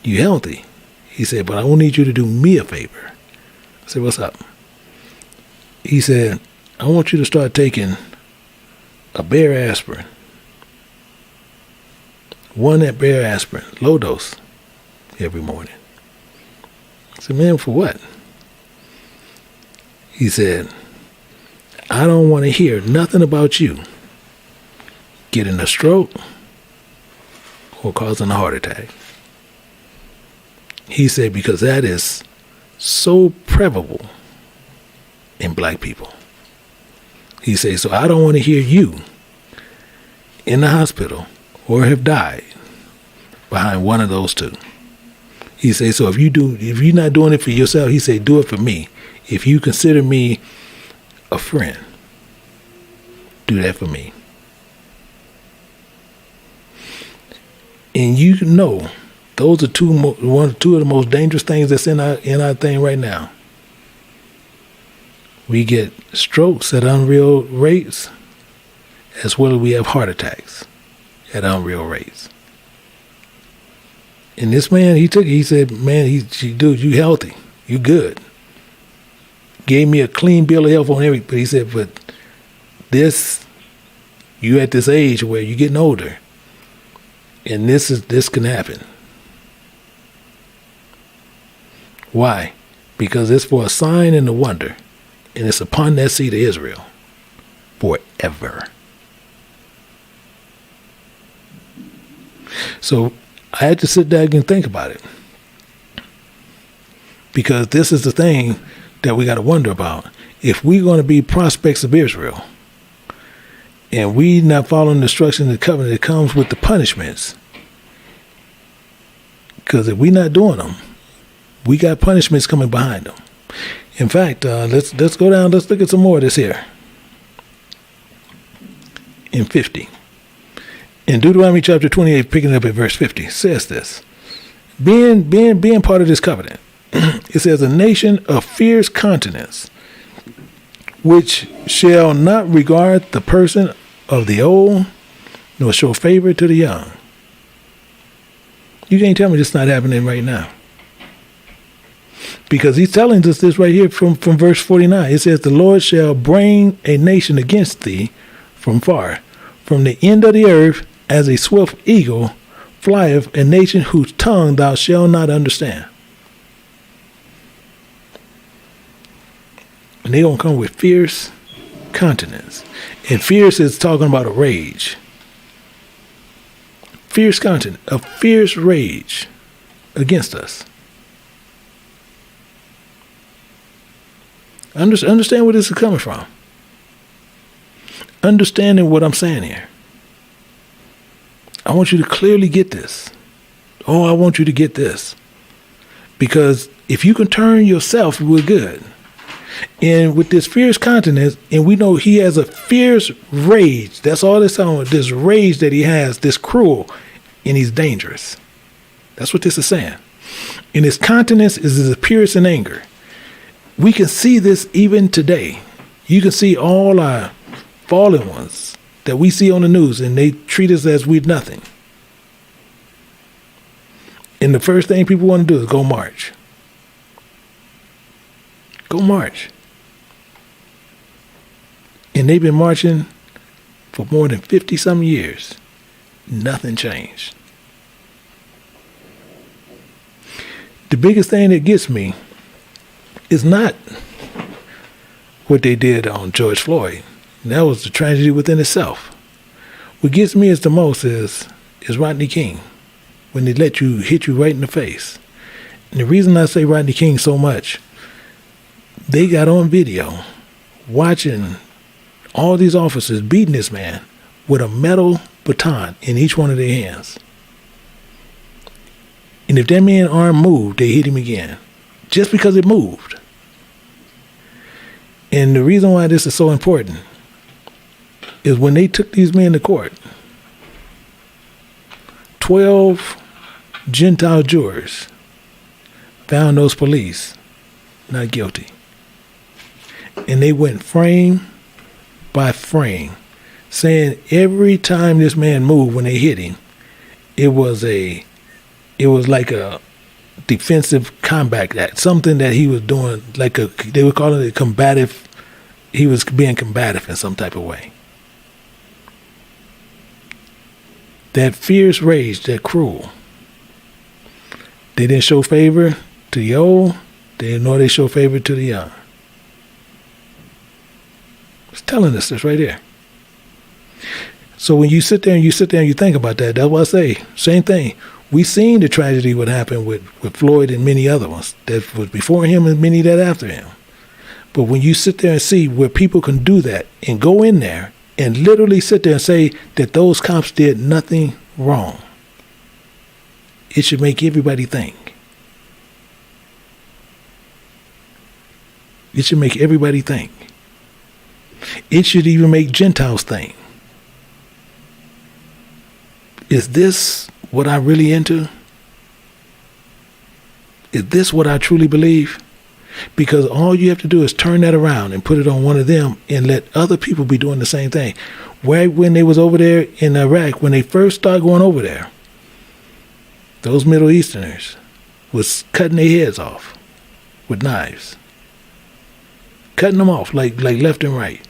S2: you healthy. He said, but I won't need you to do me a favor. I said, what's up? He said, I want you to start taking a bare aspirin. One that bare aspirin, low dose, every morning. I said, man, for what? He said, I don't want to hear nothing about you getting a stroke or causing a heart attack. He said, because that is so prevalent in black people. He said, so I don't want to hear you in the hospital or have died behind one of those two. He said, so if you're not doing it for yourself, he said, do it for me. If you consider me a friend, do that for me. And you know, those are two of the most dangerous things that's in our thing right now. We get strokes at unreal rates, as well as we have heart attacks at unreal rates. And this man, he said, man, dude, you healthy, you good. Gave me a clean bill of health on everything. But he said, but you at this age where you're getting older, and this can happen. Why? because it's for a sign and a wonder, and it's upon that seed of Israel forever. So I had to sit down and think about it, because this is the thing that we got to wonder about. If we're going to be prospects of Israel, and we not following the instructions of the covenant, it comes with the punishments. Because if we're not doing them, we got punishments coming behind them. In fact, let's go down. Let's look at some more of this here. In 50. In Deuteronomy chapter 28, picking up at verse 50, says this. Being part of this covenant, it says, a nation of fierce countenance, which shall not regard the person of the old, nor show favor to the young. You can't tell me this is not happening right now. Because he's telling us this right here from verse 49. It says, the Lord shall bring a nation against thee from far, from the end of the earth, as a swift eagle flieth, a nation whose tongue thou shalt not understand. And they're going to come with fierce countenance. And fierce is talking about a rage. Fierce countenance, a fierce rage against us. Understand where this is coming from. Understanding what I'm saying here. I want you to clearly get this. Oh, I want you to get this. Because if you can turn yourself, we're good. And with this fierce countenance, and we know he has a fierce rage. That's all it's on. This rage that he has, this cruel, and he's dangerous. That's what this is saying. And his countenance is his appearance in anger. We can see this even today. You can see all our fallen ones that we see on the news, and they treat us as we're nothing. And the first thing people want to do is go march. Go march. And they've been marching for more than 50-some years. Nothing changed. The biggest thing that gets me is not what they did on George Floyd. That was the tragedy within itself. What gets me the most is Rodney King, when they let you hit you right in the face. And the reason I say Rodney King so much, they got on video watching all these officers beating this man with a metal baton in each one of their hands. And if that man's arm moved, they hit him again, just because it moved. And the reason why this is so important is when they took these men to court, 12 Gentile jurors found those police not guilty. And they went frame by frame, saying every time this man moved when they hit him, it was like a defensive combat act, something that he was doing, they were calling it combative. He was being combative in some type of way. That fierce rage, that cruel. They didn't show favor to the old, nor they show favor to the young. It's telling us this right here. So when you sit there and you think about that, that's what I say. Same thing. We seen the tragedy what happened with Floyd and many other ones that was before him and many that after him. But when you sit there and see where people can do that and go in there and literally sit there and say that those cops did nothing wrong, it should make everybody think. It should make everybody think. It should even make Gentiles think. Is this what I really into? Is this what I truly believe? Because all you have to do is turn that around and put it on one of them and let other people be doing the same thing. Right when they was over there in Iraq, when they first started going over there, those Middle Easterners was cutting their heads off with knives. Cutting them off like left and right.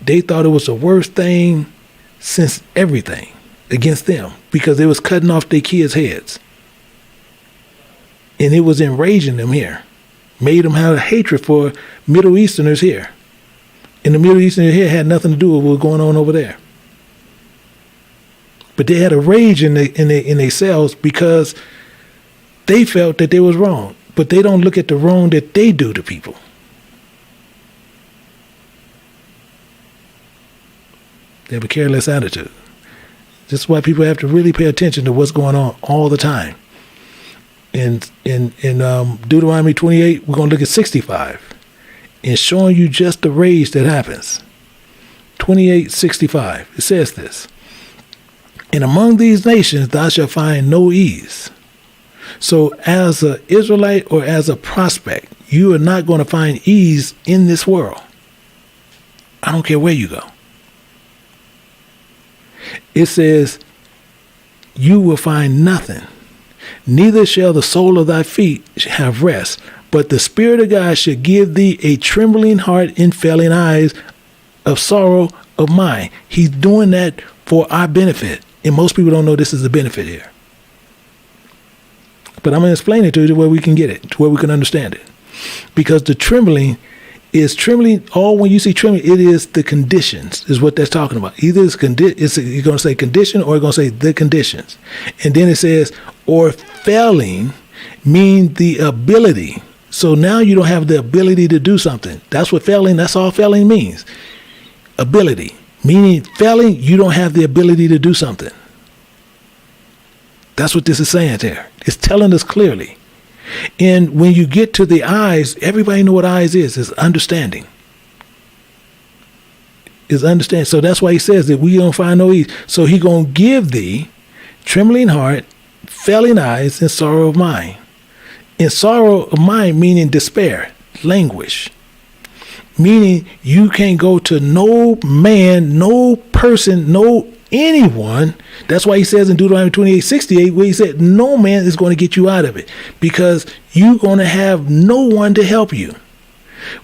S2: They thought it was the worst thing since everything against them because they was cutting off their kids' heads. And it was enraging them here made them have a hatred for Middle Easterners here. And the Middle Easterners here had nothing to do with what was going on over there. But they had a rage in their cells because they felt that they was wrong. But they don't look at the wrong that they do to people. They have a careless attitude. This is why people have to really pay attention to what's going on all the time. In Deuteronomy 28, we're going to look at 65 and showing you just the rage that happens. 28:65. It says this. And among these nations thou shalt find no ease. So as an Israelite or as a prospect, you are not going to find ease in this world. I don't care where you go. It says, you will find nothing. Neither shall the sole of thy feet have rest, but the Spirit of God shall give thee a trembling heart and failing eyes of sorrow of mind. He's doing that for our benefit. And most people don't know this is a benefit here. But I'm going to explain it to you to where we can get it, to where we can understand it. Because the trembling is trembling, when you see trembling, it is the conditions, is what that's talking about. Either you're going to say condition or you're going to say the conditions. And then it says, or failing, mean the ability. So now you don't have the ability to do something. That's all failing means. Ability. Meaning failing, you don't have the ability to do something. That's what this is saying there. It's telling us clearly. And when you get to the eyes, everybody know what eyes is. It's understanding. Is understand. So that's why he says that we don't find no ease. So he gonna give thee trembling heart, failing eyes, and sorrow of mind. And sorrow of mind meaning despair, languish. Meaning you can't go to no man, no person, no anyone. That's why he says in Deuteronomy 28:68, where he said, no man is going to get you out of it because you're going to have no one to help you.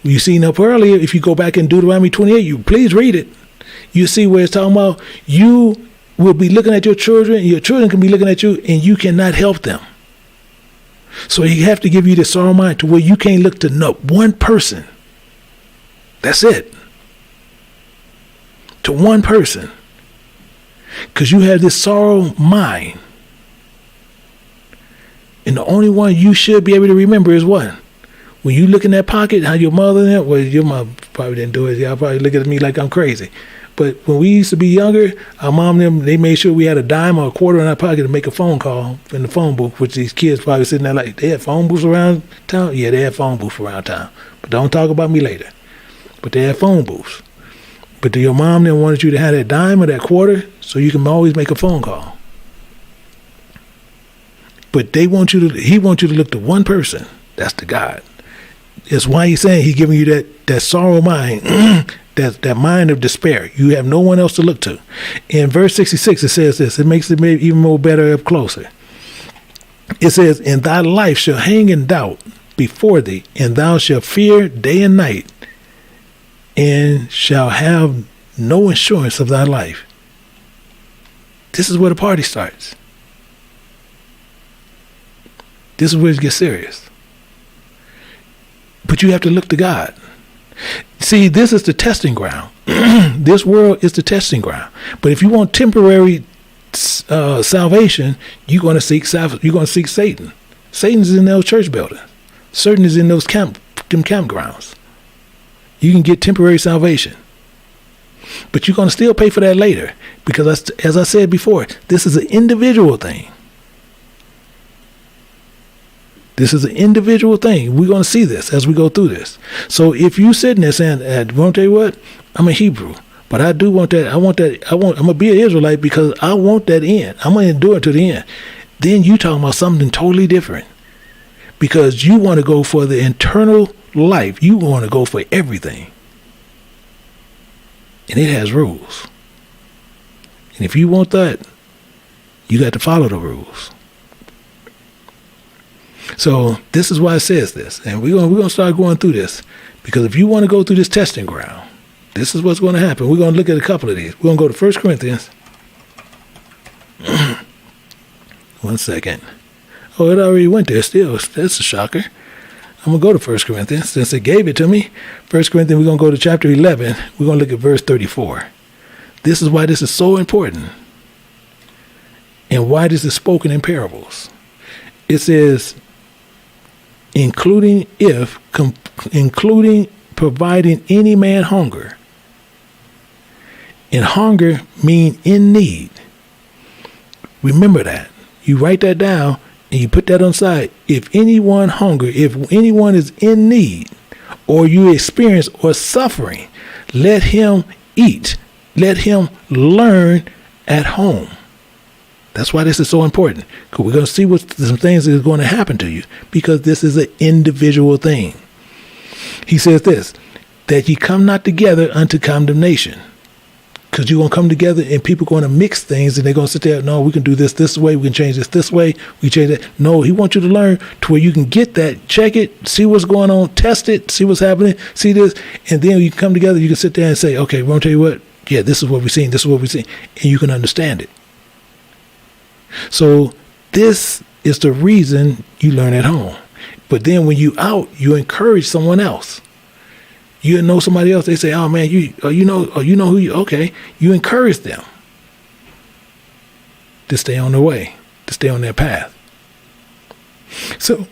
S2: You seen up earlier, if you go back in Deuteronomy 28, you please read it. You see where it's talking about you will be looking at your children can be looking at you, and you cannot help them. So he have to give you this sorrow of mind to where you can't look to no one person. That's it. To one person. Because you have this sorrow mind. And the only one you should be able to remember is what? When you look in that pocket, how your mother, well, your mom probably didn't do it. Y'all probably look at me like I'm crazy. But when we used to be younger, our mom and them, they made sure we had a dime or a quarter in our pocket to make a phone call in the phone booth, which these kids probably sitting there like, they had phone booths around town? Yeah, they had phone booths around town. But don't talk about me later. But they had phone booths. But your mom then wanted you to have that dime or that quarter so you can always make a phone call. But he wants you to look to one person. That's to God. That's why he's saying he's giving you that sorrow mind, that mind of despair. You have no one else to look to. In verse 66, it says this. It makes it maybe even more better up closer. It says, and thy life shall hang in doubt before thee, and thou shalt fear day and night, and shall have no assurance of thy life. This is where the party starts. This is where it gets serious. But you have to look to God. See, this is the testing ground. This world is the testing ground. But if you want temporary salvation, you're going to seek Satan. Satan's in those church buildings. Satan is in those campgrounds. You can get temporary salvation. But you're going to still pay for that later. Because as I said before, this is an individual thing. This is an individual thing. We're going to see this as we go through this. So if you sitting there saying, won't tell you what? I'm a Hebrew. But I do want that. I'm going to be an Israelite because I want that end. I'm going to endure it to the end. Then you talking about something totally different. Because you want to go for the eternal life. You want to go for everything. And it has rules. And if you want that, you got to follow the rules. So this is why it says this. And we're going to start going through this. Because if you want to go through this testing ground, this is what's going to happen. We're going to look at a couple of these. We're going to go to 1 Corinthians. 1 second. Oh, it already went there still. That's a shocker. I'm going to go to 1 Corinthians since it gave it to me. 1 Corinthians, we're going to go to chapter 11. We're going to look at verse 34. This is why this is so important and why this is spoken in parables. It says, including providing any man hunger. And hunger mean in need. Remember that. You write that down and you put that on the side. If anyone hunger, if anyone is in need, or you experience or suffering, let him eat. Let him learn at home. That's why this is so important. Because we're going to see some things that are going to happen to you, because this is an individual thing. He says this, that ye come not together unto condemnation. Because you're going to come together and people are going to mix things and they're going to sit there, no, we can do this way, we can change this way, we change that. No, he wants you to learn to where you can get that, check it, see what's going on, test it, see what's happening, see this, and then you can come together, you can sit there and say, okay, we're going to tell you what, yeah, this is what we've seen, and you can understand it. So this is the reason you learn at home. But then when you out, you encourage someone else. You know somebody else, they say, oh man, you know who you, okay. You encourage them to stay on their way, to stay on their path. So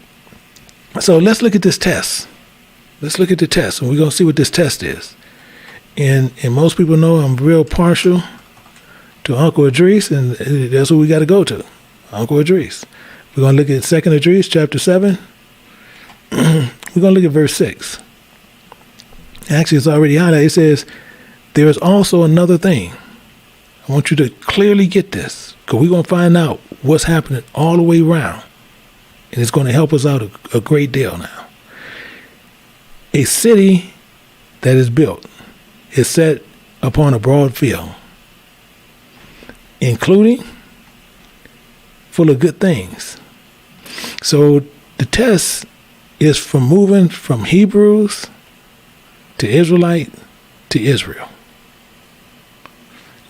S2: let's look at this test. Let's look at the test, and we're going to see what this test is. And most people know I'm real partial to Uncle Idris, and that's what we got to go to, Uncle Idris. We're going to look at 2nd Idris, chapter 7. We're going to look at verse 6. Actually, it's already highlighted. It says, there is also another thing. I want you to clearly get this, because we're going to find out what's happening all the way around. And it's going to help us out a great deal now. A city that is built is set upon a broad field, including full of good things. So the test is from moving from Hebrews to Israelite to Israel.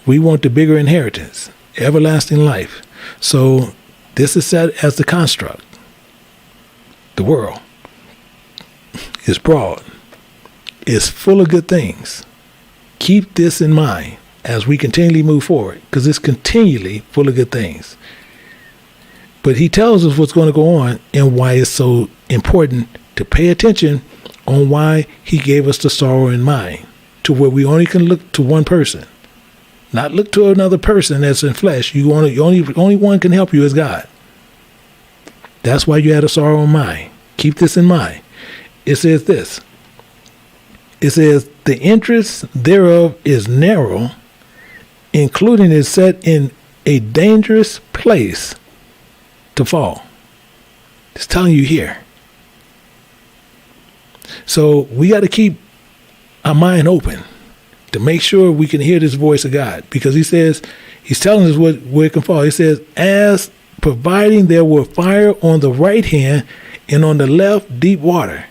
S2: We want the bigger inheritance, everlasting life. So this is set as the construct. The world is broad, is full of good things. Keep this in mind as we continually move forward, because it's continually full of good things. But he tells us what's going to go on and why it's so important to pay attention on why he gave us the sorrow in mind, to where we only can look to one person, not look to another person that's in flesh. Only one can help you is God. That's why you had a sorrow in mind. Keep this in mind. It says this. It says, the interest thereof is narrow, including is set in a dangerous place to fall. It's telling you here. So we got to keep our mind open to make sure we can hear this voice of God, because he says, he's telling us where it can fall. He says, as providing there were fire on the right hand and on the left deep water.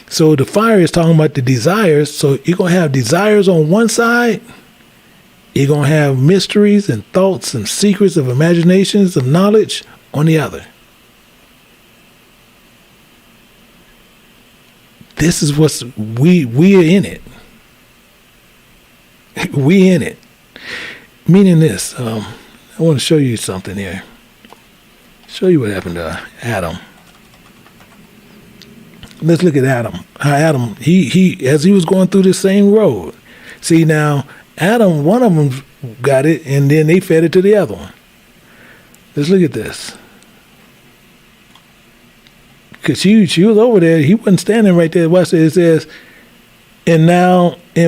S2: So the fire is talking about the desires. So you're going to have desires on one side. You're going to have mysteries and thoughts and secrets of imaginations of knowledge on the other. This is what's, we are in it. We in it. Meaning this, I want to show you something here. Show you what happened to Adam. Let's look at Adam. How Adam, he as he was going through the same road. See now, Adam, one of them got it, and then they fed it to the other one. Let's look at this. Because she was over there. He wasn't standing right there. Watch this. It says, and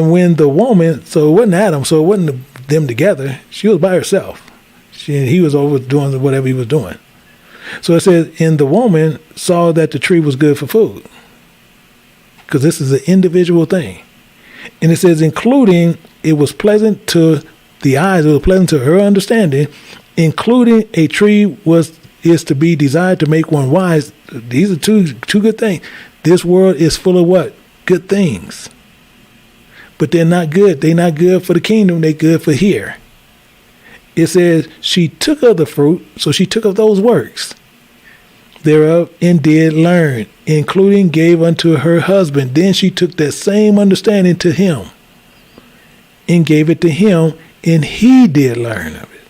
S2: when the woman, so it wasn't Adam, so it wasn't them together. She was by herself. He was over doing whatever he was doing. So it says, and the woman saw that the tree was good for food. Because this is an individual thing. And it says, including, it was pleasant to the eyes, it was pleasant to her understanding, including a tree is to be desired to make one wise. These are two good things. This world is full of what? Good things. But they're not good. They're not good for the kingdom. They're good for here. It says she took of the fruit, so she took of those works. thereof and did learn, including gave unto her husband. Then she took that same understanding to him and gave it to him, and he did learn of it.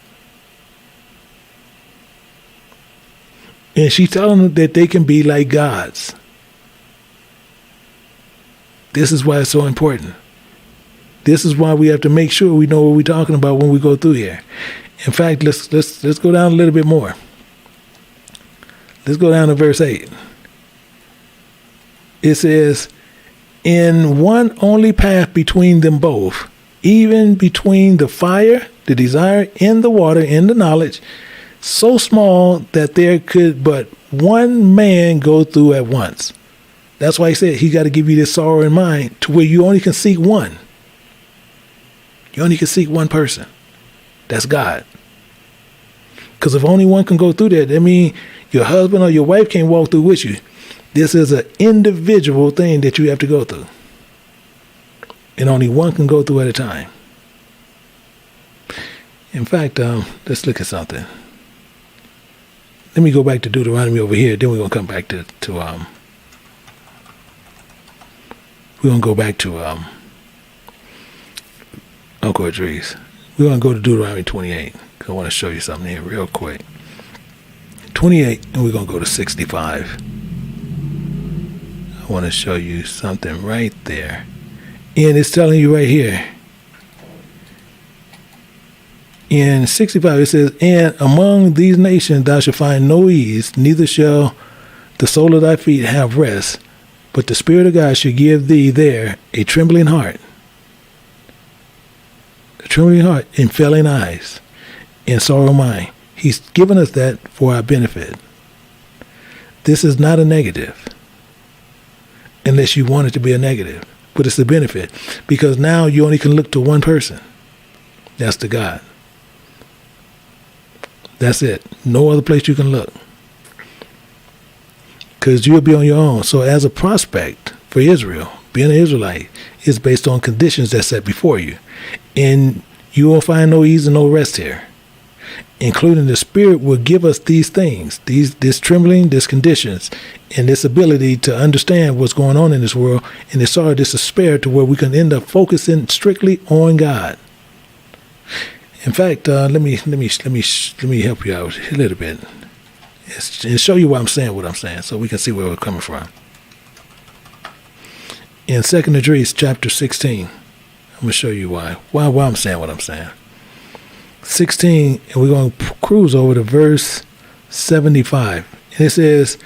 S2: And she's telling them that they can be like gods. This is why it's so important. This is why we have to make sure we know what we're talking about when we go through here. In fact, let's go down a little bit more. Let's go down to verse 8. It says, in one only path between them both, even between the fire, the desire, and the water, and the knowledge, so small that there could but one man go through at once. That's why he said he got to give you this sorrow in mind to where you only can seek one. You only can seek one person. That's God. Because if only one can go through that means your husband or your wife can't walk through with you. This is an individual thing that you have to go through. And only one can go through at a time. In fact, let's look at something. Let me go back to Deuteronomy over here. Then we're going to come back to we're going to go back to Uncle Idris. We're going to go to Deuteronomy 28. I want to show you something here real quick. 28, and we're going to go to 65. I want to show you something right there. And it's telling you right here. In 65, it says, and among these nations thou shalt find no ease, neither shall the sole of thy feet have rest, but the Spirit of God shall give thee there a trembling heart. A trembling heart and failing eyes and sorrow of mind. He's given us that for our benefit. This is not a negative, unless you want it to be a negative, but it's a benefit, because now you only can look to one person. That's to God. That's it. No other place you can look. Because you'll be on your own. So as a prospect for Israel, being an Israelite is based on conditions that's set before you. And you won't find no ease and no rest here. Including the Spirit will give us these things, this trembling, this conditions, and this ability to understand what's going on in this world, and this sorrow, this despair, to where we can end up focusing strictly on God. In fact, let me help you out a little bit and show you why I'm saying what I'm saying, so we can see where we're coming from. In 2nd Idris, chapter 16, I'm going to show you why I'm saying what I'm saying. 16, and we're going to cruise over to verse 75. And it says,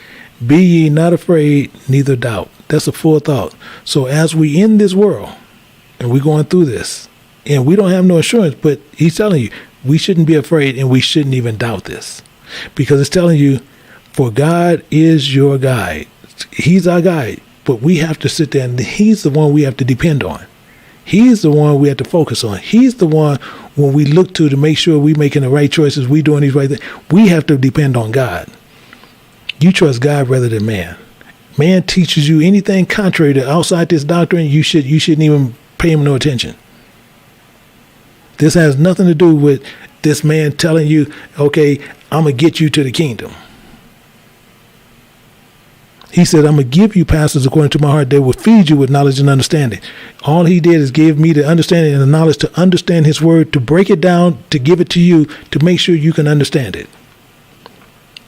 S2: be ye not afraid, neither doubt. That's a full thought. So as we in this world, and we're going through this, and we don't have no assurance, but he's telling you, we shouldn't be afraid, and we shouldn't even doubt this. Because it's telling you, for God is your guide. He's our guide. But we have to sit there, and he's the one we have to depend on. He's the one we have to focus on. He's the one when we look to make sure we're making the right choices, we doing these right things. We have to depend on God. You trust God rather than man. Man teaches you anything contrary to outside this doctrine, you shouldn't even pay him no attention. This has nothing to do with this man telling you, okay, I'm going to get you to the kingdom. He said, I'm going to give you pastors according to my heart. They will feed you with knowledge and understanding. All he did is give me the understanding and the knowledge to understand his word, to break it down, to give it to you, to make sure you can understand it.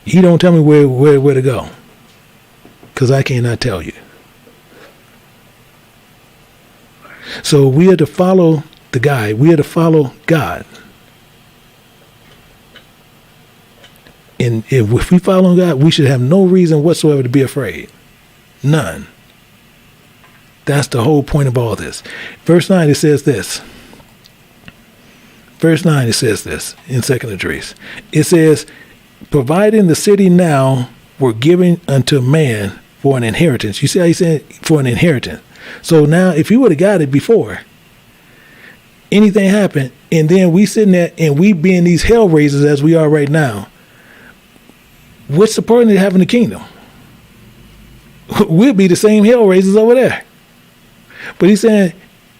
S2: He don't tell me where to go, because I cannot tell you. So we are to follow the guide. We are to follow God. And if we follow God, we should have no reason whatsoever to be afraid. None. That's the whole point of all this. Verse 9, it says this. Verse 9, it says this in 2nd Idris. It says, providing the city now were given unto man for an inheritance. You see how he's saying for an inheritance. So now if you would have got it before, anything happened, and then we sitting there and we being these hell raisers as we are right now, what's the point of having the kingdom? We'll be the same hell raisers over there. But he's saying,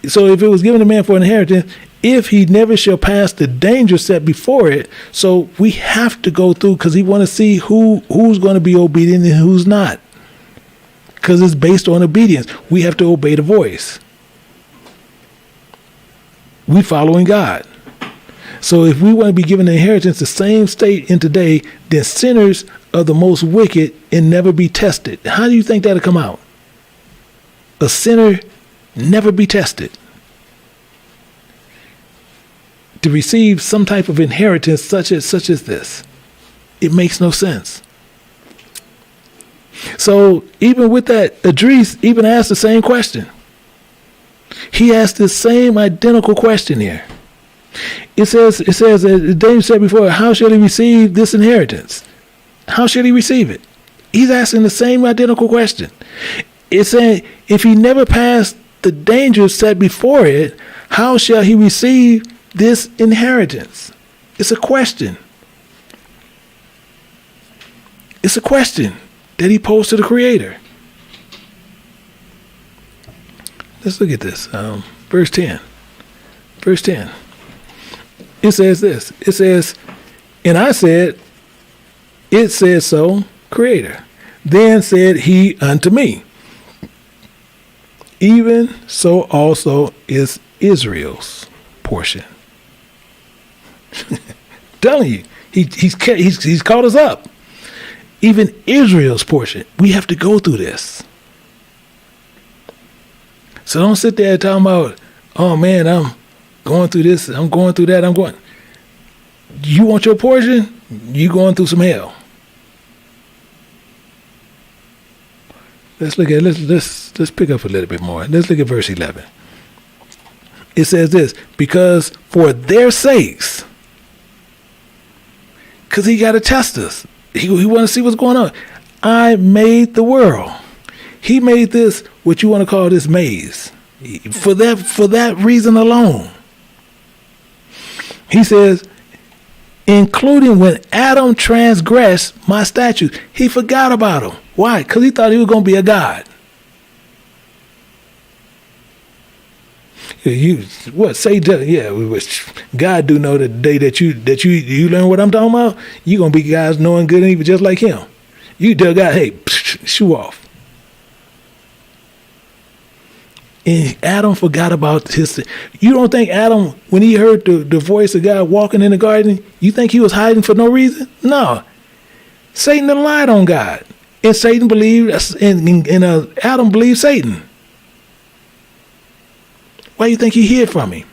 S2: so if it was given to man for an inheritance, if he never shall pass the danger set before it. So we have to go through, because he want to see who's going to be obedient and who's not. Because it's based on obedience. We have to obey the voice. We following God. So if we want to be given the inheritance the same state in today, then sinners are the most wicked and never be tested. How do you think that'll come out? A sinner never be tested. To receive some type of inheritance such as this. It makes no sense. So even with that, Idris even asked the same question. He asked the same identical question here. It says that David said before, how shall he receive this inheritance? How shall he receive it? He's asking the same identical question. It's saying, if he never passed the danger set before it, how shall he receive this inheritance? It's a question. It's a question that he posed to the Creator. Let's look at this. Verse 10. Verse 10. It says this. It says, and I said, it says so, Creator. Then said he unto me, even so also is Israel's portion. Telling you, he's called us up. Even Israel's portion. We have to go through this. So don't sit there talking about, oh man, I'm going through this, I'm going through that, you want your portion? You going through some hell. Let's pick up a little bit more. Let's look at verse 11. It says this, because for their sakes, because he got to test us. He want to see what's going on. I made the world. He made this, what you want to call this maze. For that reason alone. He says, including when Adam transgressed my statutes. He forgot about him. Why? Because he thought he was going to be a god. Say God do know the day that you learn what I'm talking about, you're going to be guys knowing good and evil just like him. You tell God, hey, shoo off. And Adam forgot about his. You don't think Adam, when he heard the voice of God walking in the garden, you think he was hiding for no reason? No. Satan lied on God. And Satan believed, and Adam believed Satan. Why do you think he hid from him?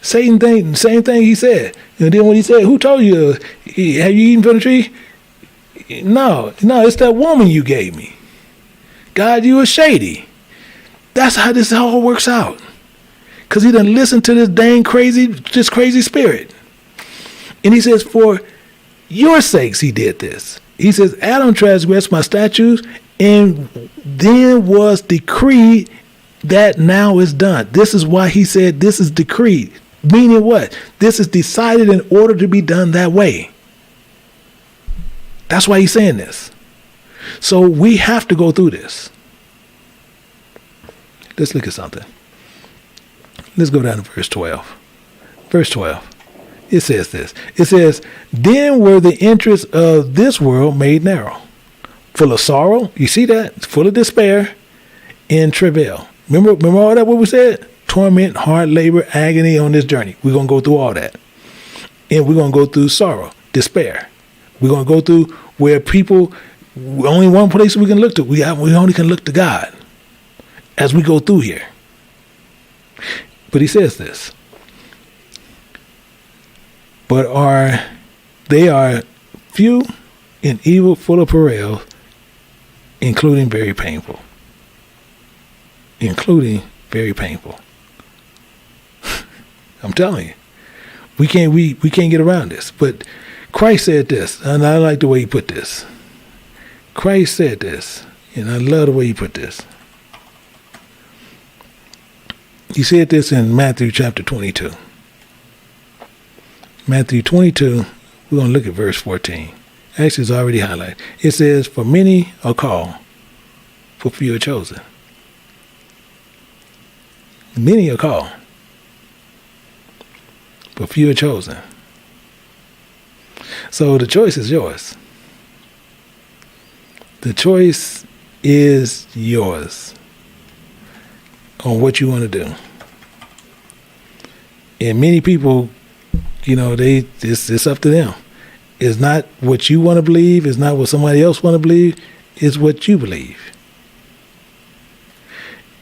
S2: Satan think same thing he said. And then when he said, who told you? Have you eaten from the tree? No, it's that woman you gave me. God, you were shady. That's how this all works out. Because he done listened to this crazy spirit. And he says, for your sakes he did this. He says, Adam transgressed my statutes, and then was decreed that now is done. This is why he said this is decreed. Meaning what? This is decided in order to be done that way. That's why he's saying this. So we have to go through this. Let's look at something. Let's go down to verse 12. Verse 12. It says this. It says, then were the interests of this world made narrow, full of sorrow. You see that? It's full of despair and travail. Remember all that what we said? Torment, hard labor, agony on this journey. We're going to go through all that. And we're going to go through sorrow, despair. We're going to go through where people, only one place we can look to. We only can look to God as we go through here. But he says this. But they are few and evil, full of peril, including very painful. Including very painful. I'm telling you, we can't get around this. But Christ said this, and I like the way he put this. Christ said this, and I love the way he put this. He said this in Matthew chapter 22. Matthew 22, we're going to look at verse 14. Actually, it's already highlighted. It says, for many are called, for few are chosen. Many are called, but few are chosen. So the choice is yours. The choice is yours on what you want to do. And many people, it's up to them. It's not what you want to believe. It's not what somebody else want to believe. It's what you believe.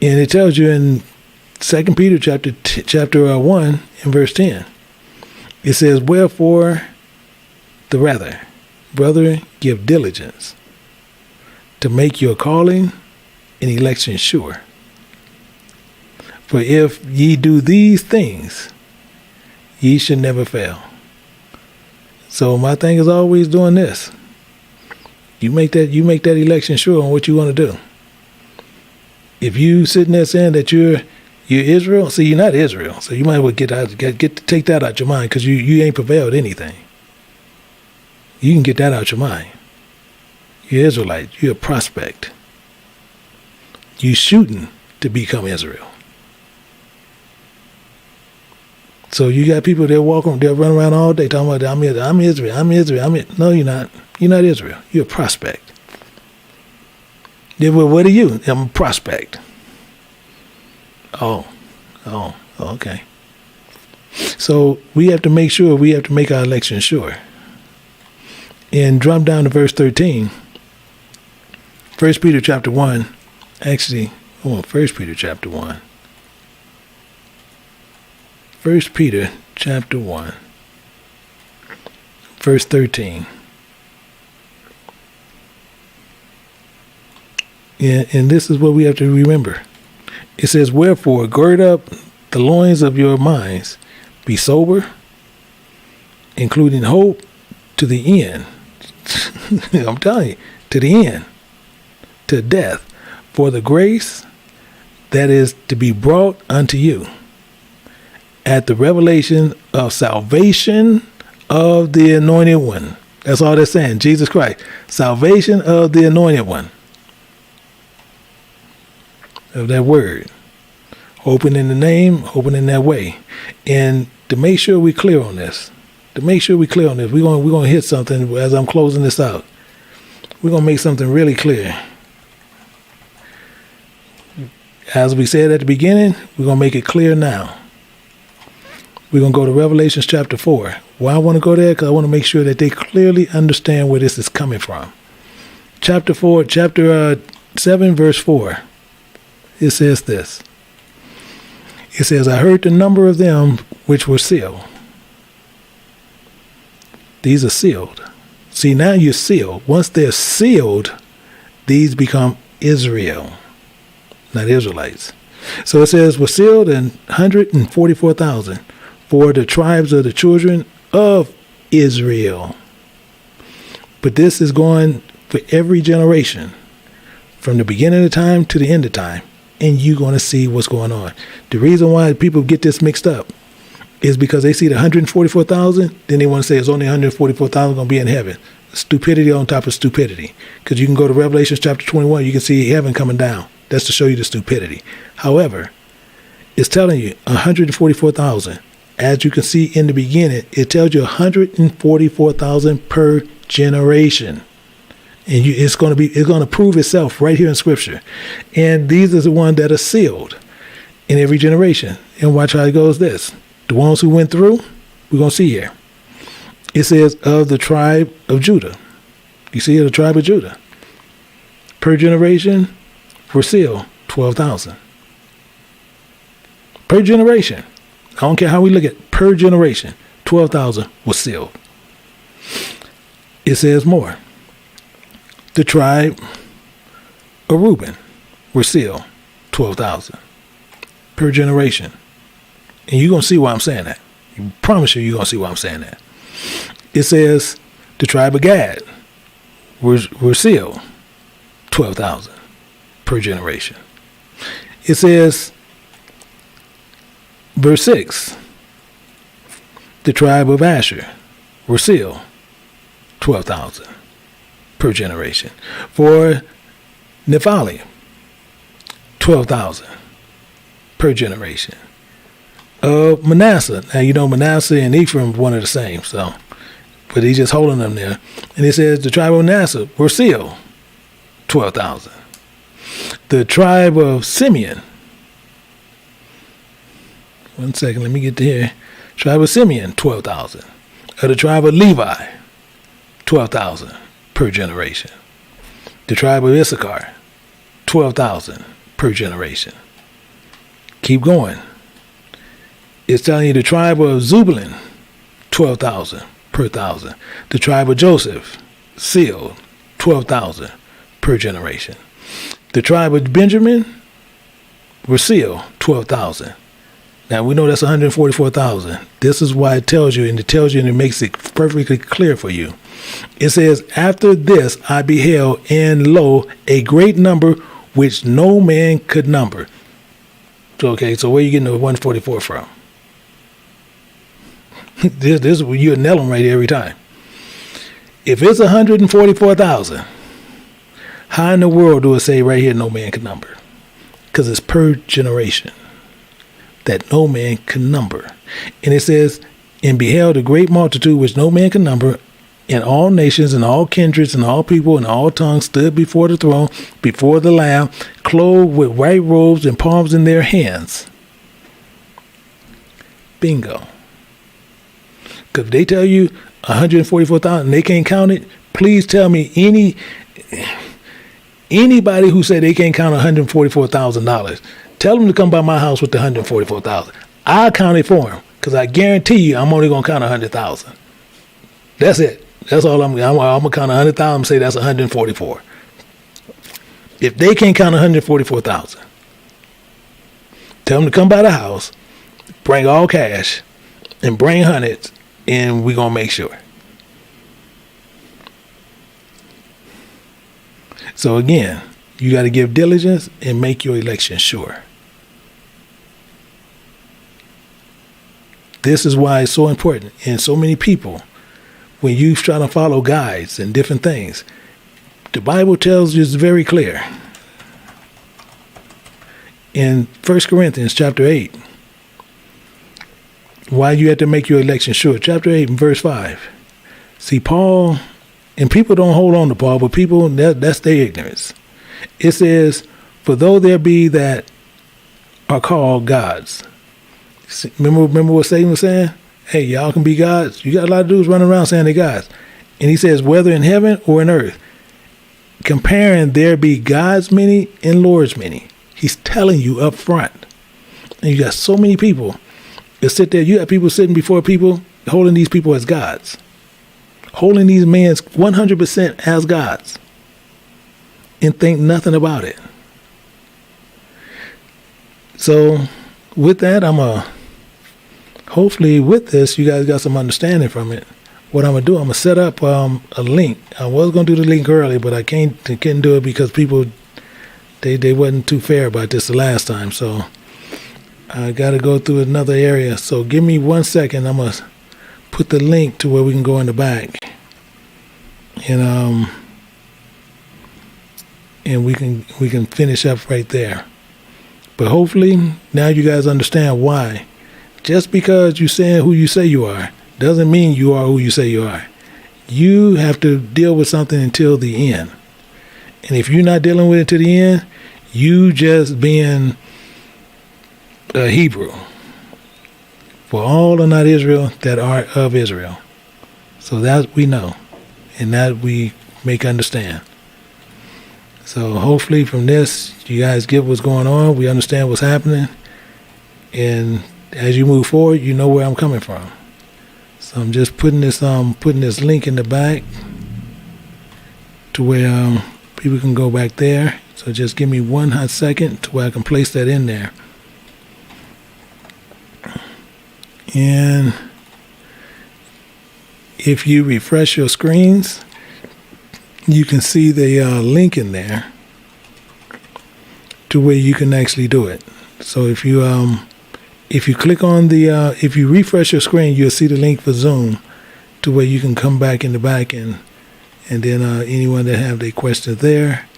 S2: And it tells you in 2 Peter chapter 1 and verse 10. It says, wherefore the rather, brother, give diligence to make your calling and election sure. For if ye do these things, ye should never fail. So my thing is always doing this. You make that election sure on what you want to do. If you sitting there saying that you're Israel, see, you're not Israel, so you might as well take that out your mind, because you ain't prevailed anything. You can get that out your mind. You're Israelite. You're a prospect. You shooting to become Israel. So you got people that run around all day talking about, I'm Israel. No, you're not. You're not Israel. You're a prospect. Yeah, well, what are you? I'm a prospect. Oh, okay. So we have to make our election sure. And drop down to verse 13. 1 Peter chapter 1. Actually, 1 Peter chapter 1. 1 Peter chapter 1. Verse 13. And this is what we have to remember. It says, wherefore, gird up the loins of your minds, be sober, including hope to the end. I'm telling you, to the end, to death, for the grace that is to be brought unto you at the revelation of salvation of the Anointed One. That's all they're saying, Jesus Christ. Salvation of the Anointed One. Of that word. Hoping in the name, hoping in that way. And to make sure we're clear on this, we're going to hit something as I'm closing this out. We're going to make something really clear. As we said at the beginning, we're going to make it clear now. We're going to go to Revelation chapter 4. Why I want to go there? Because I want to make sure that they clearly understand where this is coming from. Chapter 7, verse 4. It says this. It says, I heard the number of them which were sealed. These are sealed. See, now you're sealed. Once they're sealed, these become Israel, not Israelites. So it says, were sealed in 144,000 for the tribes of the children of Israel. But this is going for every generation, from the beginning of time to the end of time. And you're going to see what's going on. The reason why people get this mixed up is because they see the 144,000, then they want to say it's only 144,000 going to be in heaven. Stupidity on top of stupidity. Because you can go to Revelation chapter 21, you can see heaven coming down. That's to show you the stupidity. However, it's telling you 144,000. As you can see in the beginning, it tells you 144,000 per generation. And it's going to prove itself right here in Scripture. And these are the ones that are sealed in every generation. And watch how it goes this. The ones who went through, we're going to see here. It says, of the tribe of Judah. You see the tribe of Judah. Per generation, were sealed 12,000. Per generation. I don't care how we look at it. Per generation, 12,000 was sealed. It says more. The tribe of Reuben were sealed 12,000 per generation. And you're going to see why I'm saying that. I promise you're going to see why I'm saying that. It says the tribe of Gad were sealed 12,000 per generation. It says, verse 6, the tribe of Asher were sealed 12,000 per generation. For Naphtali, 12,000 per generation. of Manasseh. Now, you know, Manasseh and Ephraim are one of the same, so, but he's just holding them there. And it says the tribe of Manasseh were sealed, 12,000. The tribe of Simeon, one second, let me get to here. Tribe of Simeon, 12,000. Of the tribe of Levi, 12,000 per generation. The tribe of Issachar, 12,000 per generation. Keep going. It's telling you the tribe of Zebulun, 12,000 per thousand. The tribe of Joseph, sealed, 12,000 per generation. The tribe of Benjamin were sealed, 12,000. Now we know that's 144,000. This is why it tells you, and it makes it perfectly clear for you. It says, after this I beheld, and lo, a great number which no man could number. Okay, so where are you getting the 144 from? this you'll nail them right every time. If it's 144,000, how in the world do it say right here no man can number? Because it's per generation that no man can number. And it says, and beheld a great multitude which no man can number, and all nations and all kindreds and all people and all tongues stood before the throne, before the Lamb, clothed with white robes and palms in their hands. Bingo. Because if they tell you 144,000 and they can't count it, please tell me anybody who said they can't count $144,000, tell them to come by my house with the 144,000. I'll count it for them, because I guarantee you I'm only going to count 100,000. That's it. That's all I'm going to count 100,000 and say that's 144. If they can't count 144,000, tell them to come by the house, bring all cash, and bring hundreds, and we're going to make sure. So again, you got to give diligence and make your election sure. This is why it's so important. And so many people, when you try to follow guides and different things, the Bible tells you it's very clear. In 1 Corinthians chapter 8, why you have to make your election sure. Chapter 8 and verse 5. See, Paul, and people don't hold on to Paul, but people, that's their ignorance. It says, for though there be that are called gods. Remember what Satan was saying? Hey, y'all can be gods. You got a lot of dudes running around saying they're gods. And he says, whether in heaven or in earth, comparing there be gods many and lords many. He's telling you up front. And you got so many people that sit there. You have people sitting before people, holding these people as gods. Holding these men 100% as gods. And think nothing about it. So with that, hopefully with this, you guys got some understanding from it. What I'm going to do, I'm going to set up a link. I was going to do the link early, but I couldn't do it because people, they wasn't too fair about this the last time. So I got to go through another area. So give me 1 second. I'm going to put the link to where we can go in the back. And we can finish up right there. But hopefully now you guys understand why. Just because you're saying who you say you are doesn't mean you are who you say you are. You have to deal with something until the end. And if you're not dealing with it to the end, you just being a Hebrew. For all are not Israel that are of Israel. So that we know. And that we make understand. So hopefully from this, you guys get what's going on. We understand what's happening. And as you move forward, you know where I'm coming from. So I'm just putting this link in the back to where people can go back there. So just give me 1 hot second to where I can place that in there. And if you refresh your screens, you can see the link in there to where you can actually do it. So if you click on if you refresh your screen, you'll see the link for Zoom to where you can come back in the back and then anyone that have their questions there.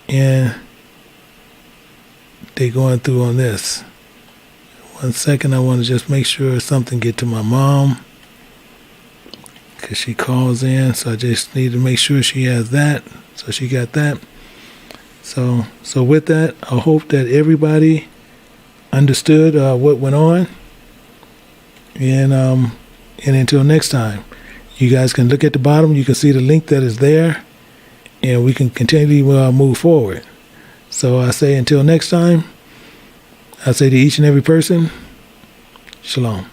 S2: And they're going through on this. 1 second. I want to just make sure something get to my mom, because she calls in. So I just need to make sure she has that. So she got that. So with that, I hope that everybody understood what went on. And until next time, you guys can look at the bottom. You can see the link that is there, and we can continue to move forward. So I say until next time, I say to each and every person, Shalom.